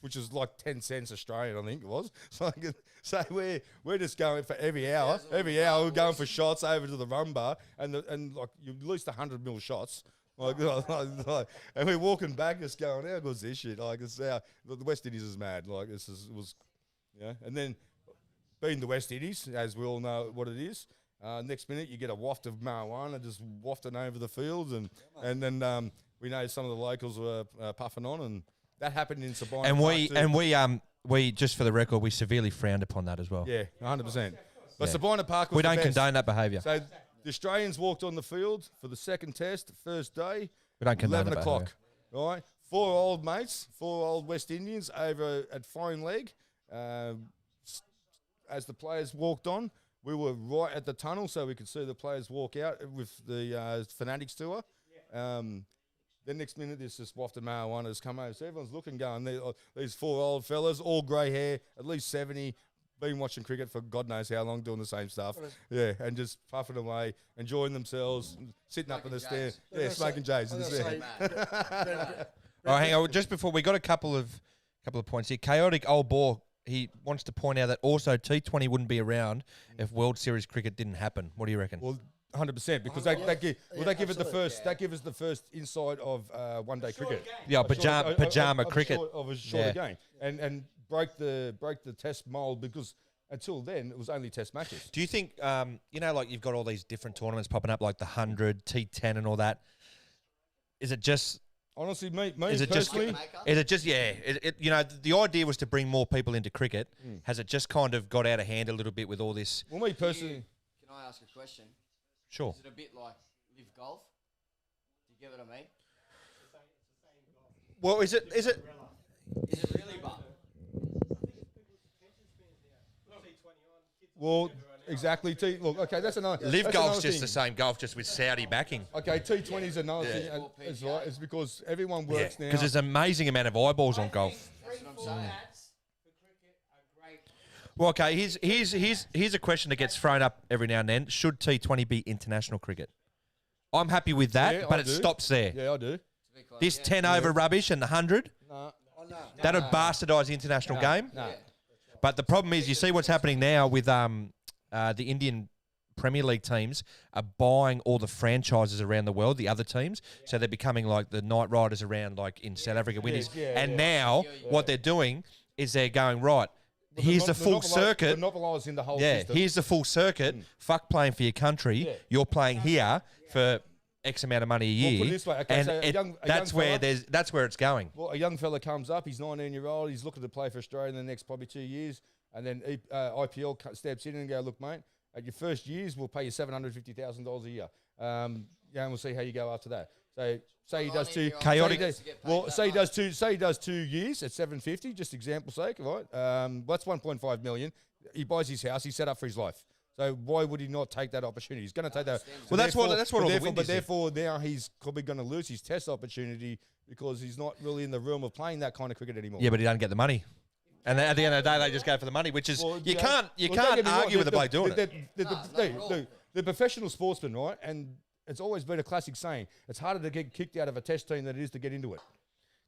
which is like 10 cents Australian, I think it was. So we're just going for every hour we're going for shots over to the rum bar, and like you at least 100 mil shots. Like, and we're walking back, just going, how good's this shit? Like, it's the West Indies is mad. Like, it was. Yeah, and then being the West Indies, as we all know what it is, Next minute, you get a waft of marijuana just wafting over the fields, and then we know some of the locals were puffing on, and that happened in Sabina And Park too. we just for the record, we severely frowned upon that as well. Yeah, 100%. But Yeah. Sabina Park was We the don't best. condone that behaviour. So the Australians walked on the field for the second test, first day, We don't condone 11 that o'clock. Right, 4 old mates, 4 old West Indians over at fine leg. As the players walked on, we were right at the tunnel, so we could see the players walk out with the Fanatics tour. The next minute, there's this wafted marijuana has come over. So everyone's looking, going, these 4 old fellas, all grey hair, at least 70, been watching cricket for God knows how long, doing the same stuff. Yeah, and just puffing away, enjoying themselves, sitting up in the stair. Yeah, smoking J's in the stair. All right, hang on. Just before, we got a couple of points here. Chaotic Old Boar, he wants to point out that also T20 wouldn't be around if World Series cricket didn't happen. What do you reckon? Well, 100%, because they give it the first. That gives us the first insight of one-day cricket. Yeah, pajama cricket. Of a shorter game, and broke the test mold, because until then it was only test matches. Do you think, like you've got all these different tournaments popping up, like the 100, T10 and all that? Is it just... Honestly, me Is it just? personally, Is it just? Yeah. The idea was to bring more people into cricket. Has it just kind of got out of hand a little bit with all this? well, me personally, Can I ask a question? Sure. Is it a bit like live golf? Do you get what I mean? Well, is it? Is it really, but? well, exactly. Look, okay, that's another. Live that's golf's another just thing. the same golf, just with Saudi backing. Okay, T20 is another Yeah. thing as well. It's because everyone works now. Because there's an amazing amount of eyeballs on golf. 3-4 hats for cricket are great. Well, okay. Here's a question that gets thrown up every now and then. Should T20 be international cricket? I'm happy with that, Yeah, but I it do. stops there. Yeah, I do. This 10 over rubbish and the 100, Nah, that would bastardise the international game. nah. But the problem is, you see what's happening now with the Indian Premier League teams are buying all the franchises around the world, the other teams. So they're becoming like the Knight Riders around, like in South Africa, Windies. And now what they're doing is they're going, right, here's the full circuit. Monopolising the whole Yeah, system. here's the full circuit. Fuck playing for your country. Yeah. You're playing here for X amount of money a Well, year. put it this way, okay, and so that's where fella- that's where it's going. Well, a young fella comes up. He's 19-year-old. He's looking to play for Australia in the next probably 2 years. And then IPL steps in and go, look, mate, at your first years, we'll pay you $750,000 a year. And we'll see how you go after that. So say he does two Chaotic. say he does 2 years at 750, just example sake, right? That's 1.5 million. He buys his house. He's set up for his life. So why would he not take that opportunity? He's going to take that. Well, that's what all the Windies But do. therefore, now he's probably going to lose his test opportunity because he's not really in the realm of playing that kind of cricket anymore. Yeah, but he doesn't get the money. And at the end of the day, they just go for the money, which is Well, you know, can't well, don't get me wrong, argue with the bloke doing it. The professional sportsman, right? And it's always been a classic saying: it's harder to get kicked out of a test team than it is to get into it.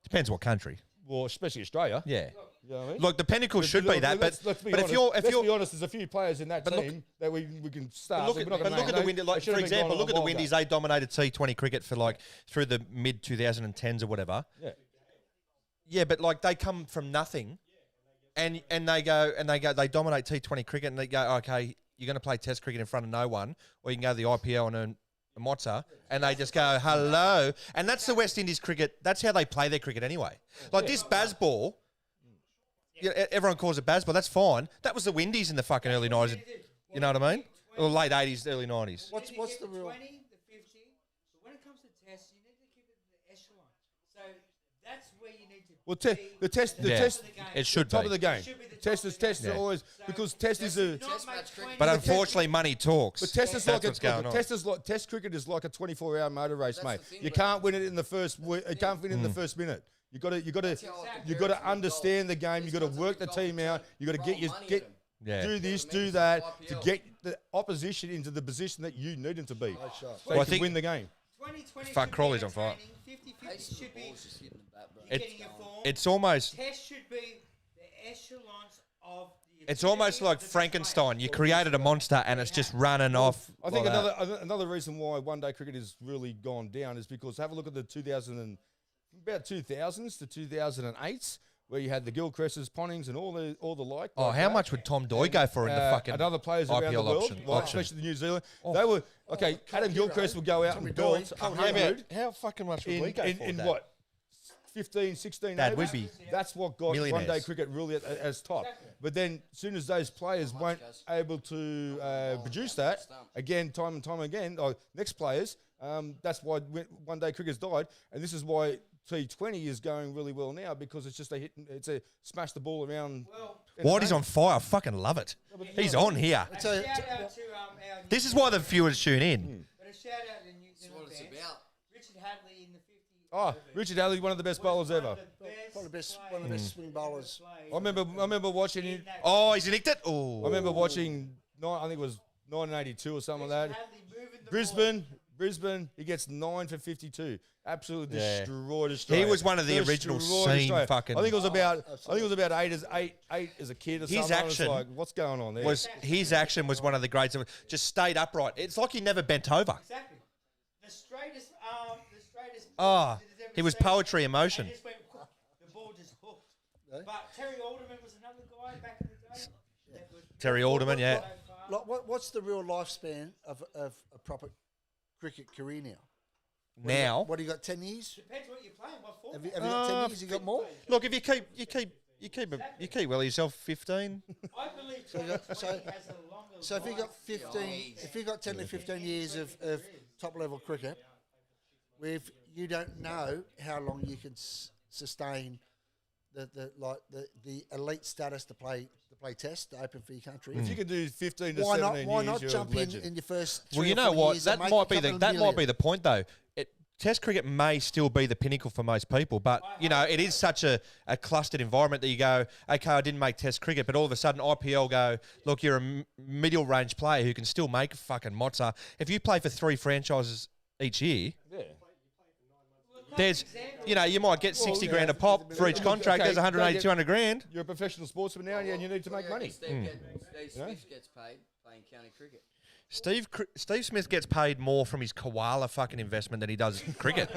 Depends what country. Well, especially Australia. Yeah. You know what I mean? Look, the pinnacle should be that, but let's be but honest, if let's you're be honest, there's a few players in that But look- team that we can start. But we're look not at gonna the name. Windies. Like, They should for have been example, gone look at a the while Windies. ago. They dominated T20 cricket for like through the mid 2010s or whatever. Yeah. Yeah, but like they come from nothing, and they dominate T20 cricket, and they go, okay, you're going to play Test cricket in front of no one, or you can go to the IPL and earn a mozza, and they just go hello, and that's the West Indies cricket. That's how they play their cricket anyway. Like this Bazball, everyone calls it Bazball. That's fine. That was the Windies in the fucking early 90s. You know what I mean? Or late 80s, early 90s. What's the rule? 20, the 50, but when it comes to tests, you need to keep it the echelon. So that's where you need to Well, be. the test, Yeah. test, It should top be. of the game. Should be the Test top is of the tests game. are always So because test is a. not Test make match 20 cricket. But the unfortunately, money talks. But test is That's like what's going on. test cricket is like a 24-hour motor race, That's mate. the thing, You but- can't win it in the first. You can't win it in the first minute. You got to understand the game. You got to work the team out. You got to Yeah. do this, do that to get the opposition into the position that you need them to be. So Well, I you can think- win the game. 2020 Fuck, should be Crawley's on fire. entertaining, 50-50 should be getting your form. It's almost Test should be the echelons of the It's almost ability like of the best Frankenstein. player. You created a monster and it's just running off. I think like that. another reason why one-day cricket has really gone down is because have a look at the about 2000s to 2008s where you had the Gilcrests, Ponnings, and all the like. Oh, like how that. much would Tom Doy go for in the fucking and other players around the IPL world, auction? like especially the New Zealand? They were okay. Adam Gilchrist would go out and belt How 100 how fucking much would we go for in that? what 15, 16 Dad, overs? we'd be That's what got millionaires. one-day cricket really as top. But then, as soon as those players weren't able to produce that, again, time and time again, next players, that's why one-day cricket's died. And this is why T20 is going really well now, because it's just it's a smash the ball around. Whitey's on fire. I fucking love it. He's on here. Shout out to our This is why the viewers tune in. But a shout out to New That's Zealand what it's fans. about. Richard Hadley in the 50. Oh, Richard Alley, one of the best bowlers ever. Probably one of the best swing bowlers. I remember watching him. Oh, he's nicked it. Oh, I remember watching. I think it was 1982 or something like that. Brisbane. He gets 9 for 52. Absolutely destroyed Australia. He was one of the original Destroyed scene Australia. fucking- I think it was about eight as a kid or His something. I was action like, what's going on there? his action was one of the greats. Just stayed upright. It's like he never bent over. Exactly. The straightest arm, the straightest. Oh, that has ever he was seen. poetry in motion. And just went, the ball just hooked. But Terry Alderman was another guy back in the day. that was Terry Alderman, yeah. so far. Like, what's the real lifespan of a proper cricket career now? Now, What do you got? 10 years? Depends what you're playing. What format. Have you got 10 years? You got more? look, if you keep well yourself 15. I believe So you got- 2020 has a longer So if you got life. 15, if you got 10 to 15 years of top level cricket, if you don't know how long you can sustain the elite status to play Test, to open for your country. if you could do 15 to Why 17 not? Why years, not you're jump a legend. in your first? Well, 3 you or know 4 what? years and That make might a be couple of that might million? be the point, though. Test cricket may still be the pinnacle for most people, but you know it is such a clustered environment that you go, okay, I didn't make Test cricket, but all of a sudden IPL go, look, you're a middle range player who can still make fucking mozza. If you play for 3 franchises each year, there's, you know, you might get 60 grand a pop for each contract. Okay, There's 180, 200 grand. You're a professional sportsman now, and you need to make money. Steve Smith gets paid playing county cricket. Steve Smith gets paid more from his koala fucking investment than he does cricket.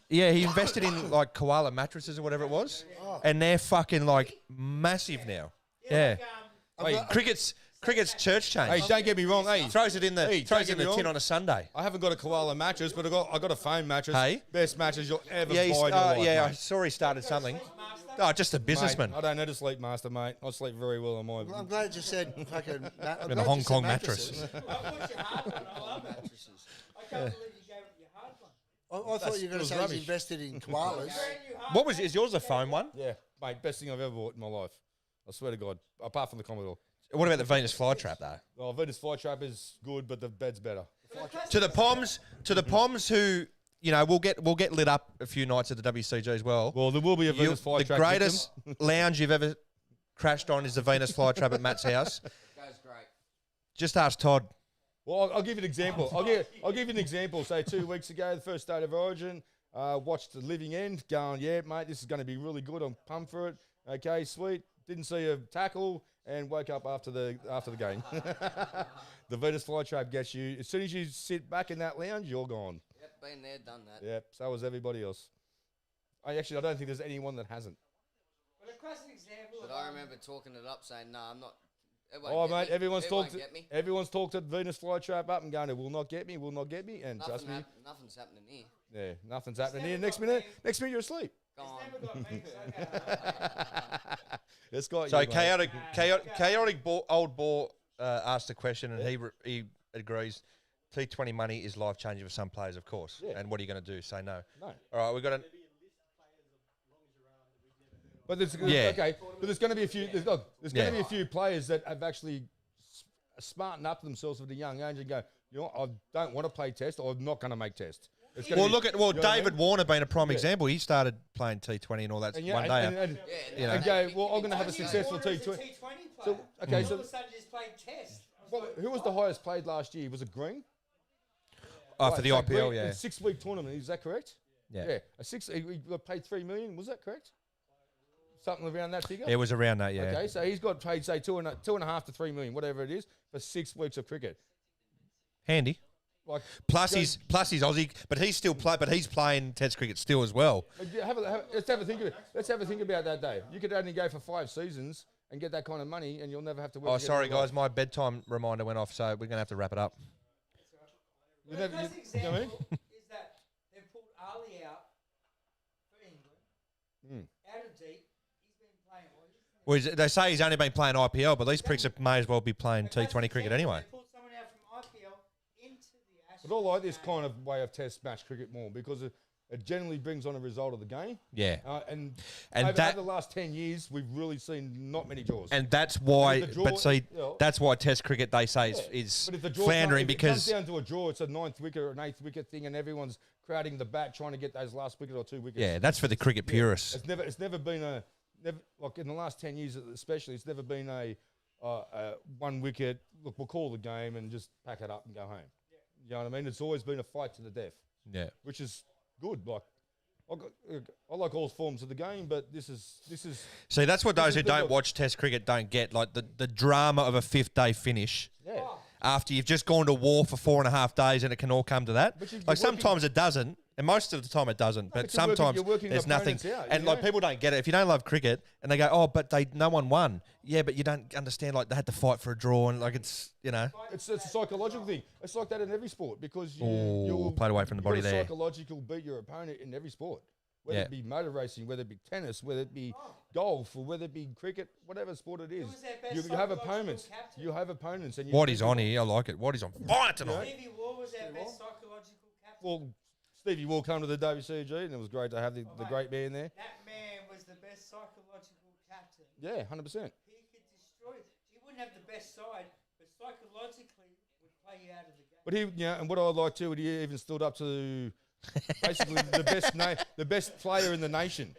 Yeah, he invested in like koala mattresses or whatever it was, and they're fucking like massive now. Yeah, cricket's church change. Hey, don't get me wrong. Hey, Throws it in the Hey, throws don't it in get the me tin wrong. on a Sunday. I haven't got a koala mattress, but I got a foam mattress. Hey? Best mattress you'll ever buy Yeah, in your life, I mate. saw he started something. Oh, just a businessman. Mate, I don't need a sleep master, mate. I sleep very well on mine. I'm glad you said fucking. In a Hong Kong mattress. I put your hard one. I love mattresses. I can't believe you gave it your hard one. I thought you were going to was say he's rubbish. invested in koalas. Brand new hard What was is yours a foam one? Yeah, mate, best thing I've ever bought in my life. I swear to God. Apart from the Commodore. What about the Venus flytrap though? Oh, Venus Flytrap is good, but the bed's better. To the Poms who, you know, we'll get lit up a few nights at the WCG as well. Well, there will be a Venus The Flytrap. greatest lounge you've ever crashed on is the Venus flytrap at Matt's house. Goes great. Just ask Todd. Well, I'll give you an example. I'll give you an example. Say 2 weeks ago, the first state of origin, watched the living end, going, yeah, mate, this is going to be really good. I'm pumped for it. Okay, sweet. Didn't see a tackle and woke up after the game. The Venus Flytrap gets you. As soon as you sit back in that lounge, you're gone. Yep, been there, done that. Yep, so was everybody else. I don't think there's anyone that hasn't. But a classic example But of I remember talking it up, saying, "No, I'm not." It Oh, won't get mate, me. everyone's It won't talked. get me. Everyone's talked at Venus Flytrap up and going, "It will not get me, and trust me, Nothing's happening here. yeah, nothing's happening here. Next minute, you're asleep. Go on. never got me. So It's got So you, mate. chaotic old boar asked a question and he agrees. T20 money is life changing for some players, of course. Yeah. And what are you going to do? Say no. No. All right, we've got an. But there's Yeah. okay. But there's going to be a few. There's going Yeah. to be a few players that have actually smartened up themselves at a young age and go, you know, I don't want to play Test. Or I'm not going to make Test. It's gonna Well, be- look at you know what I David mean? Warner being a prime example. He started playing T20 and all that And yeah, one day. and You know. and go, well, I'm going to have a Tony successful Warner is a T20. T20 player. So okay, All so of a sudden just played Test. who was the highest played last year? Was it Green? For the so IPL, Green, yeah. in a 6-week tournament. Is that correct? Yeah. He got paid $3 million. Was that correct? Something around that figure. It was around that, yeah. Okay, so he's got paid say two and a half to $3 million, whatever it is, for 6 weeks of cricket. Handy. like Plus go- he's Aussie, but he's still but he's playing Test cricket still as well. let's have a think of it. Let's have a think about that, Dave. You could only go for 5 seasons and get that kind of money, and you'll never have to work. Oh, to get sorry another guys, my bedtime reminder went off, so we're gonna have to wrap it up. You The never, best you know what I mean? example is that they pulled Ali out for England, out of deep. He's been playing all this. Well, they say he's only been playing IPL, but these pricks may as well be playing T20 cricket anyway. They pulled someone out from IPL into the Ashes. But I like this kind of way of Test match cricket more because it generally brings on a result of the game. Yeah. And And over that- the last 10 years, we've really seen not many draws. And that's why, But if the draw- but see, yeah. that's why Test cricket they say is But if the draw floundering if it because comes down to a draw, it's a 9th wicket or an 8th wicket thing, and everyone's crowding the bat trying to get those last wicket or 2 wickets. yeah, that's for the cricket purists. It's never been like in the last 10 years especially. It's never been a 1 wicket. Look, we'll call the game and just pack it up and go home. You know what I mean? It's always been a fight to the death, Yeah. which is good. Like I like all forms of the game, but this is See, that's what those is who the don't look. watch Test cricket don't get, like the drama of a 5th-day finish. yeah. After you've just gone to war for 4.5 days and it can all come to that. But you're Like working- sometimes it doesn't, and most of the time it doesn't. But but you're working- sometimes you're working there's nothing. opponents out, And you like know? people don't get it. If you don't love cricket and they go, oh, but no one won. Yeah, but you don't understand. Like they had to fight for a draw, and like it's It's a psychological thing. It's like that in every sport because Ooh, you'll played away from the you've got body a there. psychological beat your opponent in every sport, whether Yeah. it be motor racing, whether it be tennis, whether it be golf, or whether it be cricket, whatever sport it is. was their best You have psychological opponents. captain? You have opponents, and you What is on here? I like it. What is on fire tonight? Stevie Waugh was our best psychological captain. Well, Stevie Waugh come to the WCG, and it was great to have the great man there. That man was the best psychological captain. Yeah, 100%. He could destroy. He wouldn't have the best side, but psychologically would play you out of the game. But he, and what I like too, he even stood up to basically the best player in the nation.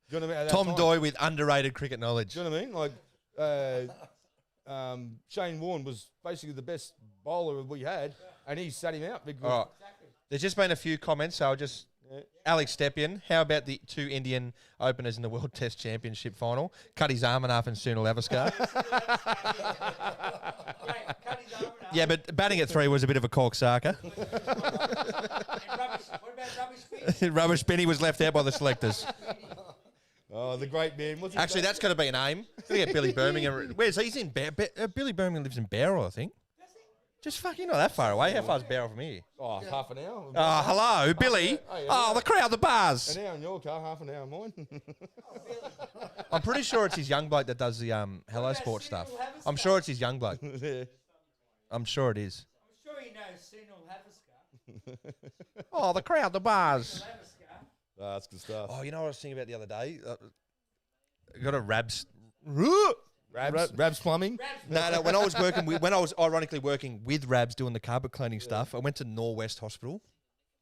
Do you know what I mean? At that Tom time. Doy with underrated cricket knowledge. Do you know what I mean? Like Shane Warne was basically the best bowler we had, and he sat him out. Because All right. There's just been a few comments, so I'll just... Alex Stepien, how about the 2 Indian openers in the World Test Championship final? Cut his arm and half and soon he'll have a scar. Yeah, but batting at 3 was a bit of a cork-sarker. And rubbish. What about rubbish bin? Rubbish Benny was left out by the selectors. Oh, the great man. What's his Actually, name? that's going to be an aim. Gonna get Billy Birmingham. Where's he's in? Billy Birmingham lives in Bowral, I think. Just fucking not that far away. How far's Bowral from here? Oh, half an hour. Oh, hello, Billy. Oh, the crowd, the bars. An hour in your car, half an hour in mine. I'm pretty sure it's his young bloke that does the Hello Sport stuff. I'm sure it's his young bloke. Yeah. I'm sure it is. I'm sure he knows soon he'll have a scar. Oh, the crowd, the bars. He'll have a scar. That's good stuff. Oh, you know what I was thinking about the other day? Got a Rabs. Rabs plumbing. No, when I was ironically working with Rabs doing the carpet cleaning stuff, I went to Norwest Hospital.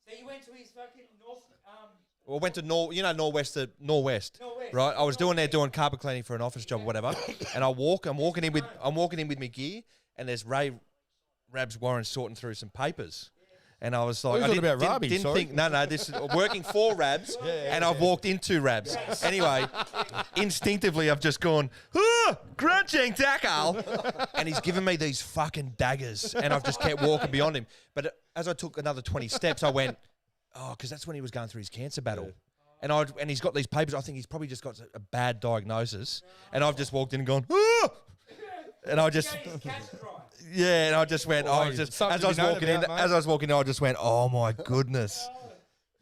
So you went to his fucking north. Well, I went to Norwest, Norwest. right? I was doing carpet cleaning for an office job, or whatever. And I'm walking in with my gear, and there's Rabs Warren sorting through some papers. And I was like, You're talking about Robbie, didn't sorry. think, no, this is working for Rabs, and I've walked into Rabs. Anyway, instinctively, I've just gone, Grunching tackle, and he's given me these fucking daggers, and I've just kept walking beyond him. But as I took another 20 steps, I went, because that's when he was going through his cancer battle. And he's got these papers. I think he's probably just got a bad diagnosis. And I've just walked in and gone, and I just... His cat's dry. Yeah, and I just went. Oh, I was just something as to I was be known walking in. about, mate. As I was walking in, I just went, "Oh my goodness!"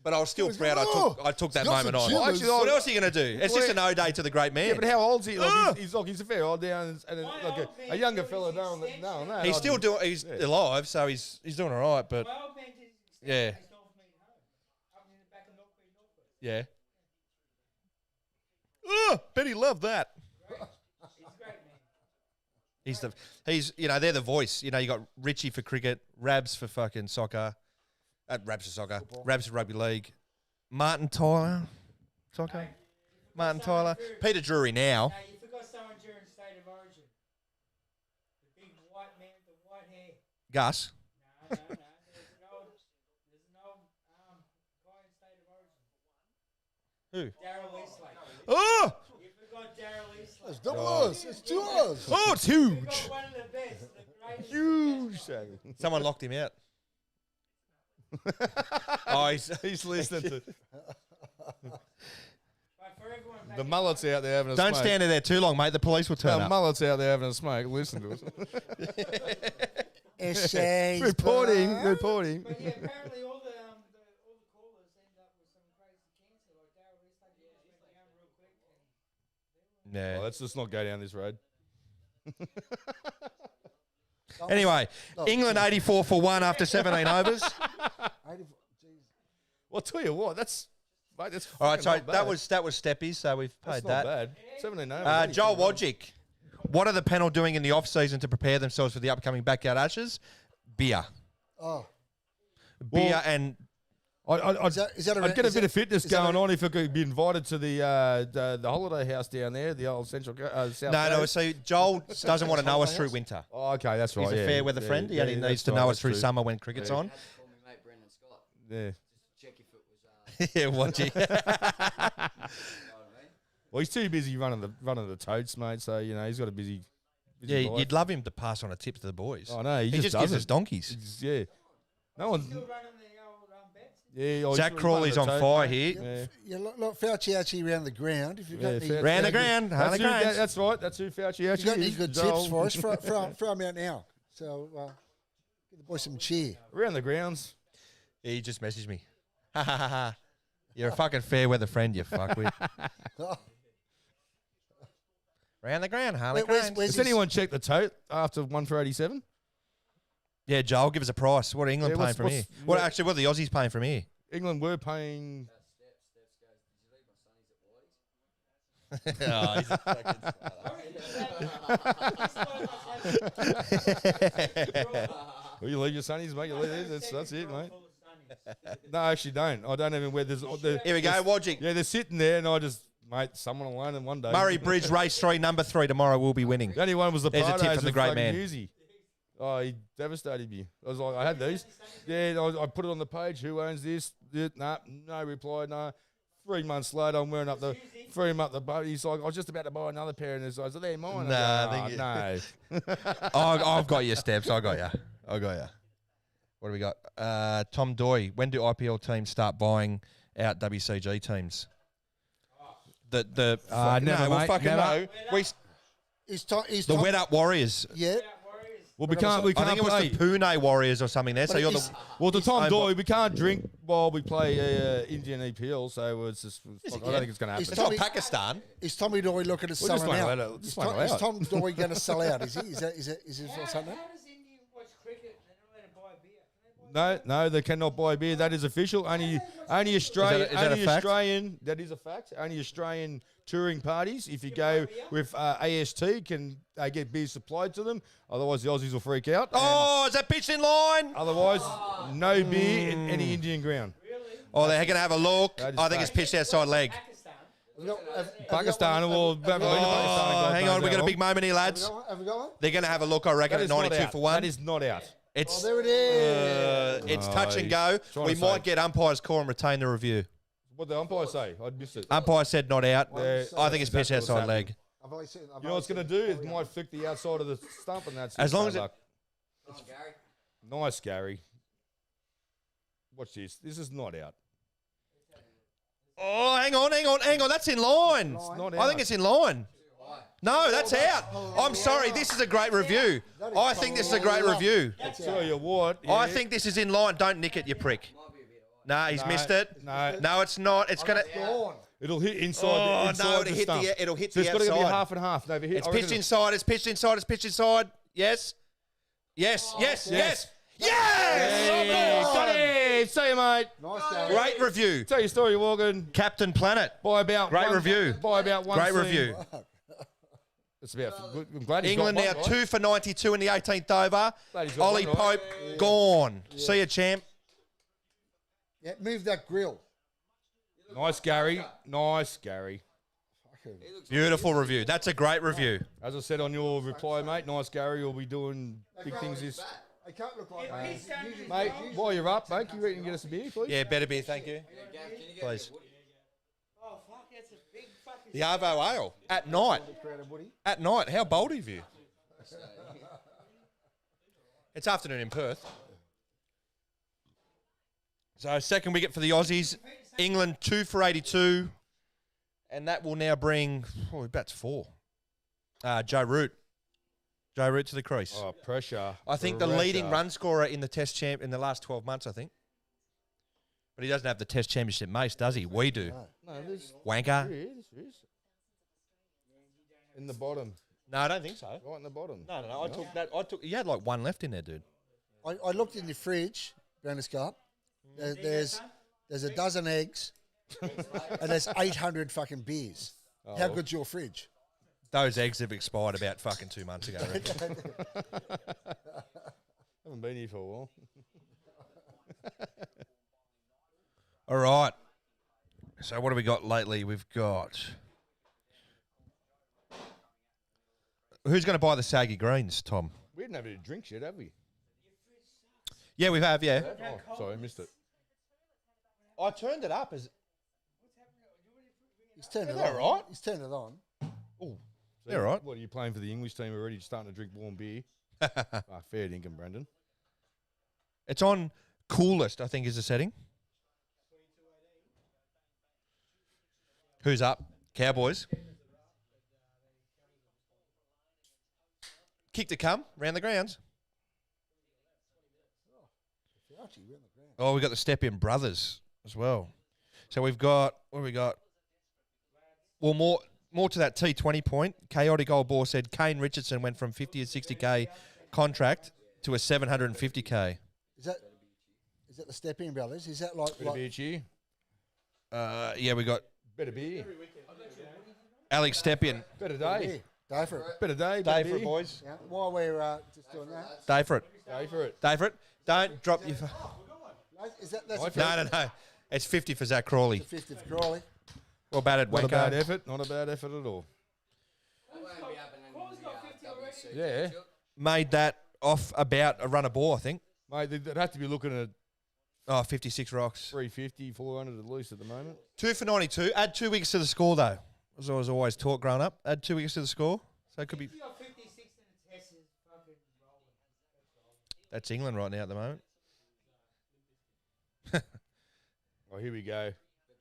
But I was still proud. I took that got moment some on. jitters. Actually, What else are you going to do? It's just an ode to the great man. Yeah, but how old's he? Like, he's a fair old down, and My like old a man younger did fella his down extension. that. He's I'd still be- doing. He's alive, so he's doing all right. But My old man did his Yeah. extension at North Mead home, up in the back of North Mead, Norfolk. yeah. Betty loved that. He's a great man. He's they're the voice. You got Richie for cricket, Rabs for fucking soccer, Rabs for soccer, Rabs for rugby league, Martin Tyler, soccer, Martin Tyler, Peter Drury now. Now, you forgot someone during State of Origin. The big white man with the white hair. Gus. No. There's an old guy in State of Origin. Who? Daryl Eastlake. Oh, You forgot Daryl Eastlake. It's double us. It's 2 us. oh, it's You huge. forgot one of the best, the greatest. Huge. Someone locked him out. Oh, He's listening to But for everyone back the in mullets out there having a don't smoke. stand in there too long, mate. The police will turn The up. mullets out there having a smoke. Listen to us. Essays, reporting. bro. But yeah, apparently all the callers end up with some crazy cancer. Like Darryl East, they just went down real quick. And Yeah. Oh, let's just not go down this road. Anyway, England 84 for 1 after 17 overs. 84, jeez. Well, I'll tell you what, that's All right, fucking so not bad. that was Steppy, so we've That's paid not that. bad. 17 overs. Joel Wodgick, what are the panel doing in the off season to prepare themselves for the upcoming Backyard Ashes? Beer, Oh, beer, and I'd is that I'd get a bit of fitness is that going on if I could be invited to the holiday house down there, the old Central South no. Coast. So Joel doesn't want to know us through winter. Oh, okay, that's right. He's a yeah, fair weather yeah, friend. He yeah, only that's needs to right, know us that's through true. summer when cricket's on. Had to call me mate Brendan Scott. Yeah. Just to check if it was. Yeah, Wodgick. You know what I mean? Well, he's too busy running the totes, mate. So he's got a busy Yeah, life. you'd love him to pass on a tip to the boys. Oh no, he He just gives doesn't. us donkeys. Yeah. No one. still running the old bets. Yeah. oh, he's Zach really Crawley's on running the tote, fire mate. here. Yeah. Yeah, look, Fauci actually around the ground. If you've got Yeah, any, fair- Round the ground, That's, Harley who, Cranes. that's right. That's who Fauci if you've actually got any is. good Joel. tips for us, throw them out now. So give the boys some cheer. Around the grounds. He just messaged me. Ha ha ha ha. You're a fucking fair weather friend, you fuckwit. Round the ground, Harley Where's- Cranes. where's Has his- anyone checked the tote after 1 for 87? Yeah, Joel, give us a price. What are England Yeah, paying what's- from here? what's- What what- actually? What are the Aussies paying from here? England were paying. Steps goes, did you leave my sonnies at Whitey's? Well, you leave your sunnies, mate. You leave these. That's it, mate. No, I actually don't. I don't even wear this. Here we go, Wodgick. Yeah, they're sitting there, and I just, mate, someone will own them one day. Murray Bridge Race 3, number 3 tomorrow. We'll be winning. The only one was the There's a tip Pardos from the of great fucking man. Newsy. Oh, he devastated me. I was like, I had these. Yeah, I put it on the page. Who owns this? Nah, no reply. No. 3 months later, I'm wearing up the, threw him up the boat. He's like, I was just about to buy another pair, and I was like, they're mine. Nah, I go, I no. I've got your steps. I got you. I got you. What do we got? Tom Doy. When do IPL teams start buying out WCG teams? The never, we'll mate, fucking never. know. We, He's the Wet Up Warriors. Yeah. Well, we can't. We I can't think it was play. the Pune Warriors or something there. So But you're the it's- Well, to Tom owned Doy, we can't drink while we play Indian EPL, so it's just. I don't think it's going to It's happen. Not Tommy- Pakistan. Is Tommy Doy looking at We'll just selling won't out? allow it. Is, Just won't Tom, is allow it. Tom Doy going to sell out? Is he? Is his what's How happening? does India watch cricket and they're not allowed to buy beer? Can they buy No, they cannot buy beer. That is official. Only Australian. is that a only fact? Australian. That is a fact. Only Australian touring parties. If you go with AST, can get beer supplied to them. Otherwise, the Aussies will freak out. And Oh, is that pitched in line? otherwise, no beer in any Indian ground. Oh, they're going to have a look. That is I think it's fact. pitched outside leg. Pakistan? Pakistan will. Oh, hang on, we got a big moment here, lads. Have we got one? They're going to have a look, I reckon, That at is not 92 out. for 1. That is not out. It's Oh, there it is. it's touch and go. trying We to might say. get umpires call and retain the review. What the umpire say? I missed it. Umpire said not out. Yeah, I think it's pitched exactly what's outside happening. leg. I've only seen. You know what it's going to do? It might flick the outside of the stump, and that's As it. long No as it- luck. Come on, Gary. Nice, Gary. Watch this. This is not out. Oh, hang on. That's in line. It's not I out. think it's in line. No, that's out. I'm sorry. This is a great review. I think this is a great review. I tell you what. I yeah. think this is in line. Don't nick it, you prick. Nah, he's No, missed it. no. No, it's not. It's gonna. It'll hit inside. Oh, inside no, the it'll hit stump. the. It'll hit So the it's got to be outside. half and half. No, if it hit, It's I pitched reckon inside. It's pitched inside. It's pitched inside. Yes. Yes. Yes. Yes. Yes. Hey, got it. See you, mate. Nice, Gary. Great review. Tell your story, Morgan. Captain Planet. By about Great one, review. By about one. Great seam. review. It's about. I'm glad he's England got now one, 2 for 92 in the 18th over. Glad he's got Ollie one, right? Pope gone. See you, champ. Yeah, move that grill. Nice, Gary. Nice, Gary. Beautiful review. That's a great review. As I said on your reply, mate. Nice, Gary. You'll be doing big things this. I can't look like that. Mate, while you're up, mate, can you get us a beer, please? Yeah, better be. Thank you. Gav, can you get Please. Oh, fuck, that's a big fucking... The Arvo Ale at night. At night. How bold of you. It's afternoon in Perth. So second wicket for the Aussies. England 2 for 82. And that will now bring, he bats 4. Joe Root. Joe Root to the crease. Oh, pressure. I think the leading run scorer in the Test champ in the last 12 months, I think. But he doesn't have the Test championship mace, does he? We do. No, there's Wanker. there is. In the bottom. No, I don't think so. Right in the bottom. No. I took that. You had like 1 left in there, dude. I looked in the fridge, Brandon Scott. There's a dozen eggs, and there's 800 fucking beers. How good's your fridge? Those eggs have expired about fucking 2 months ago. Right? Haven't been here for a while. All right. So what have we got lately? We've got... Who's going to buy the saggy greens, Tom? We didn't have any drinks yet, have we? Yeah, we have, yeah. Oh, sorry, I missed it. I turned it up as... He's turned it that on. right? He's turned it on. Oh, Yeah, right. What, are you playing for the English team already, starting to drink warm beer? Fair dinkum, Brendan. It's on coolest, I think, is the setting. Who's up? Cowboys. Kick to come, round the grounds. Oh, we've got the step-in brothers as well. So we've got, what have we got? Well, more to that T20 point. Chaotic Old Boar said Kane Richardson went from 50 to 60K contract to a 750K. Is that the step-in brothers? Is that like... Bit of beer cheer. Yeah, we got Better beer. Alex Step-in. Better day. Go for it. Better day. Day Better for it, beer. boys. Yeah. While we're just doing that. Day for it. Day for it. Day for it. Don't drop your... Is that... That's No. It's 50 for Zach Crawley. 50 for Crawley. Well batted, Not a bad Wanko. effort. Not a bad effort at all. That won't be happening in the WC. Yeah. Made that off about a run of ball, I think. Mate, they'd have to be looking at Oh, 56 rocks. 350, 400 at least at the moment. 2 for 92. Add 2 wickets to the score, though. As I was always taught growing up. Add 2 wickets to the score. So it could be... If you got 56 in the test, is fucking rolling. That's England right now at the moment. Oh, here we go. The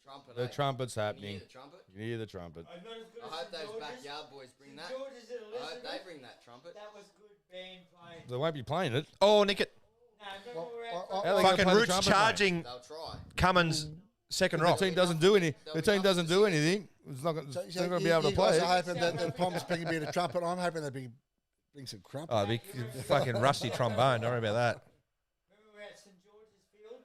trumpet. The eh? trumpet's Can you happening. hear the trumpet? You can hear the trumpet. I'm not as good I as hope St. those George's. backyard boys bring St. that. George's at I hope Elizabeth. they bring that trumpet. That was good band playing. They won't be playing it. Oh, nick it. No, I'm not Well, around. How they gonna Fucking play the Roots trumpet, mate? charging They'll try. Cummins second The rock. team doesn't do any. The team doesn't do anything. It's not going to be able to play guys it. are hoping that the Poms bring a bit of trumpet. I'm hoping they bring some crumpet. Oh, big fucking rusty trombone. Don't worry about that. Remember we're at St. George's Field,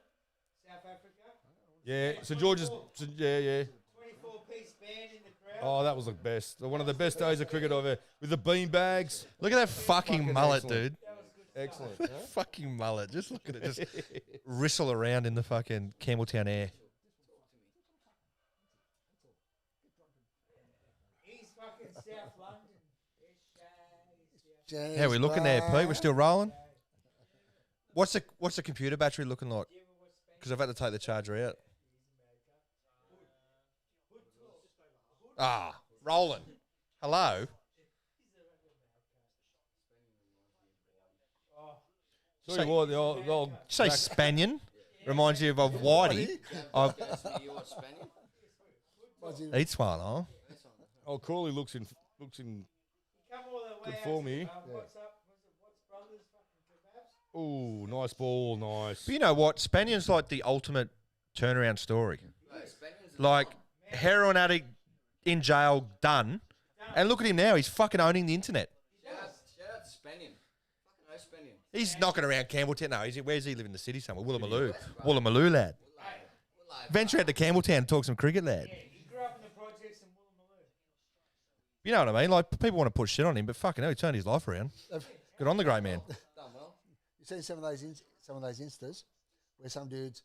South Africa? Yeah, St George's. Yeah. 24-piece band in the crowd. Oh, that was the best. One of the best days of cricket I've ever. With the bean bags. Look at that fucking mullet, excellent. dude. Excellent. huh? Fucking mullet. Just look at it. Just wristle around in the fucking Campbelltown air. He's fucking South London. How are we looking there, Pete? We're still rolling. What's the computer battery looking like? Because I've had to take the charger out. Ah, rolling. Hello. Tell you what, the old Did you say Spanion? Reminds you of Whitey. Of That's for you or Spaniard. eats one, huh? old Crawley looks in Come all the way Good out form to, here. what's up? What's brothers fucking kebabs? Oh, nice ball, nice. But you know what? Spanion's like the ultimate turnaround story. No, Spaniard's a Like heroin addict in jail, done. And look at him now. He's fucking owning the internet. Shout out to Spaniard. Fucking no Spaniard. He's knocking around Campbelltown. No, where's he live in the city somewhere? Woolloomooloo. Woolloomooloo lad. Venture out to Campbelltown and talk some cricket, lad. Yeah, he grew up in the projects in Woolloomooloo. You know what I mean? Like, people want to put shit on him, but fucking hell, he turned his life around. Good on the great man. Done well. You seen some of those instas where some dudes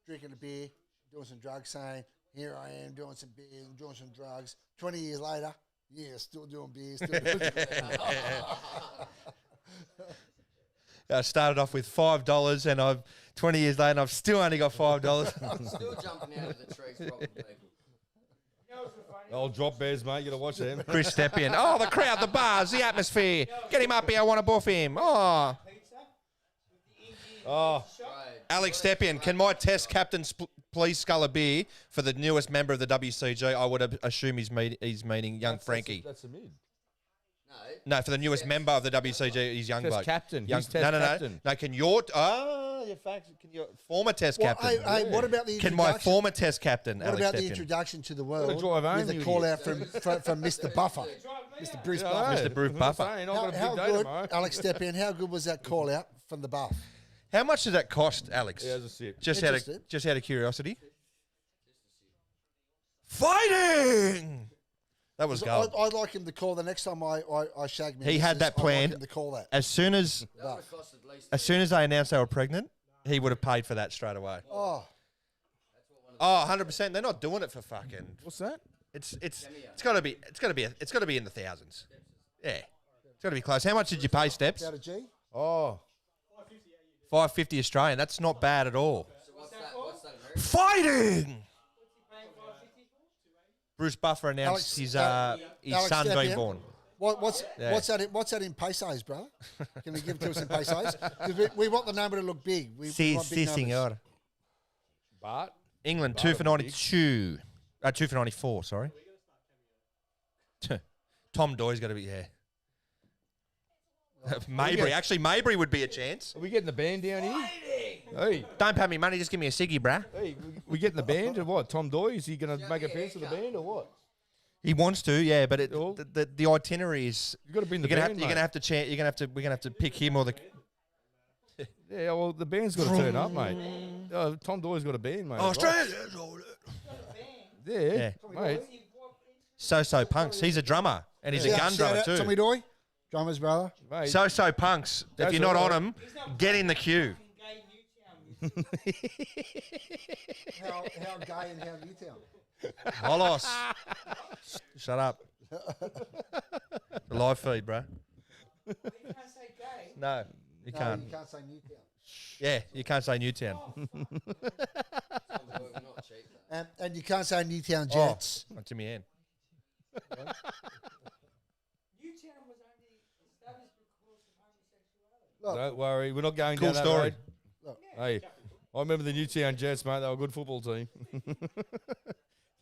drinking a beer, doing some drugs, saying, "Here I am doing some beer, doing some drugs." 20 years later, yeah, still doing beer, still doing I started off with $5 and I've 20 years later and I've still only got $5. Still jumping out of the trees, robbing people. You know what's so funny? Old drop bears, mate. You got to watch them. Chris step in. Oh, the crowd, the bars, the atmosphere. Get him up here. I want to buff him. Oh. Pizza with the Indian Oh, shop. Right. Alex Stepien, can my test captain please scull a beer for the newest member of the WCG? I would assume he's meaning young Frankie. That's a mid. No, for the newest member of the WCG, he's young Test bloke. captain. Young, He's test captain. No, can your can your former test captain? Hey, what about the Can introduction? my former test captain, What Alex about the Stepien? introduction to the Gotta world drive home, with the you call idiot. out from Mr. Buffer, Mr. Bruce Buffer? Mr. Bruce Buffer. How good, Alex Stepien, how good was that call out from the buff? How much does that cost, Alex? Yeah, as a sip. Just out of curiosity. Fighting. That was gold. I'd like him to call the next time I shag me. He had that planned. I'd like him to call that. As soon as That would have cost at least. as soon as they announced they were pregnant, he would have paid for that straight away. Oh, Oh, 100%. They're not doing it for fucking. What's that? It's got to be in the thousands. Yeah, it's got to be close. How much did you pay, Steps? about a G? Oh, $5.50 Australian. That's not bad at all. So what's that American? Fighting. Bruce Buffer announced his Alex, son step being in. born. What's that in pesos, brother? Can we give it to us in pesos? 'Cause we want the number to look big. We want big numbers. senor. Bart. England, Bart 2 for will be 92. 2 for 94, sorry. Tom Doy's got to be, yeah. Mabry. Actually, Mabry would be a chance. Are we getting the band down here? Hey, Don't pay me money, just give me a ciggy, bruh. hey, we getting the band or what? Tom Doy, is he going to make appearance with the band or what? He wants to, yeah, but Cool. the itinerary is You got to bring the you're band. gonna have to chant. We're gonna have to pick him or the. Yeah, well, the band's got to turn up, mate. Tom Doy's got a band, mate. Yeah, mate. So Punks. He's a drummer and he's a gun Shout drummer out too. Tommy Doy, drummers, brother. Mate. So Punks. If That's you're not all on him, get in the queue. How gay and how Newtown? Holos. Shut up. The live feed, bro. You can't say gay. No, you No, can't. you can't say Newtown. Yeah, you can't say Newtown. We're not cheap though. And you can't say Newtown Oh, Jets. not Jimmy Ann. Newtown was only established because of homosexuality. Look, Don't worry, we're not going Cool down that story. road. Look. Hey, I remember the Newtown Jets, mate. They were a good football team.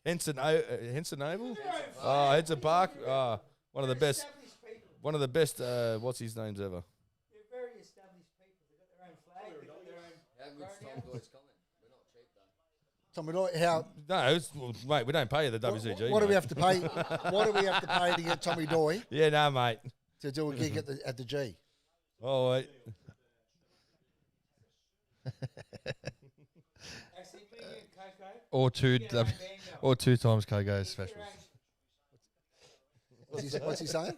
Henson Oval? Oh, Henson Park. One of the best. Established people. One of the best. What's his names ever? They're very established people. They've got their own flag. They've got their own. How good's Tom Doy's comment? We're not cheap though. Tommy Doy, how? No, well, mate, we don't pay the WCG. What do we mate. have to pay? What do we have to pay to get Tommy Doy Yeah, no, mate. to do a gig at the G? Oh, wait. Actually, put it in Coco. Or two, Get your own band going. or 2 times Kogo specials. What's he saying?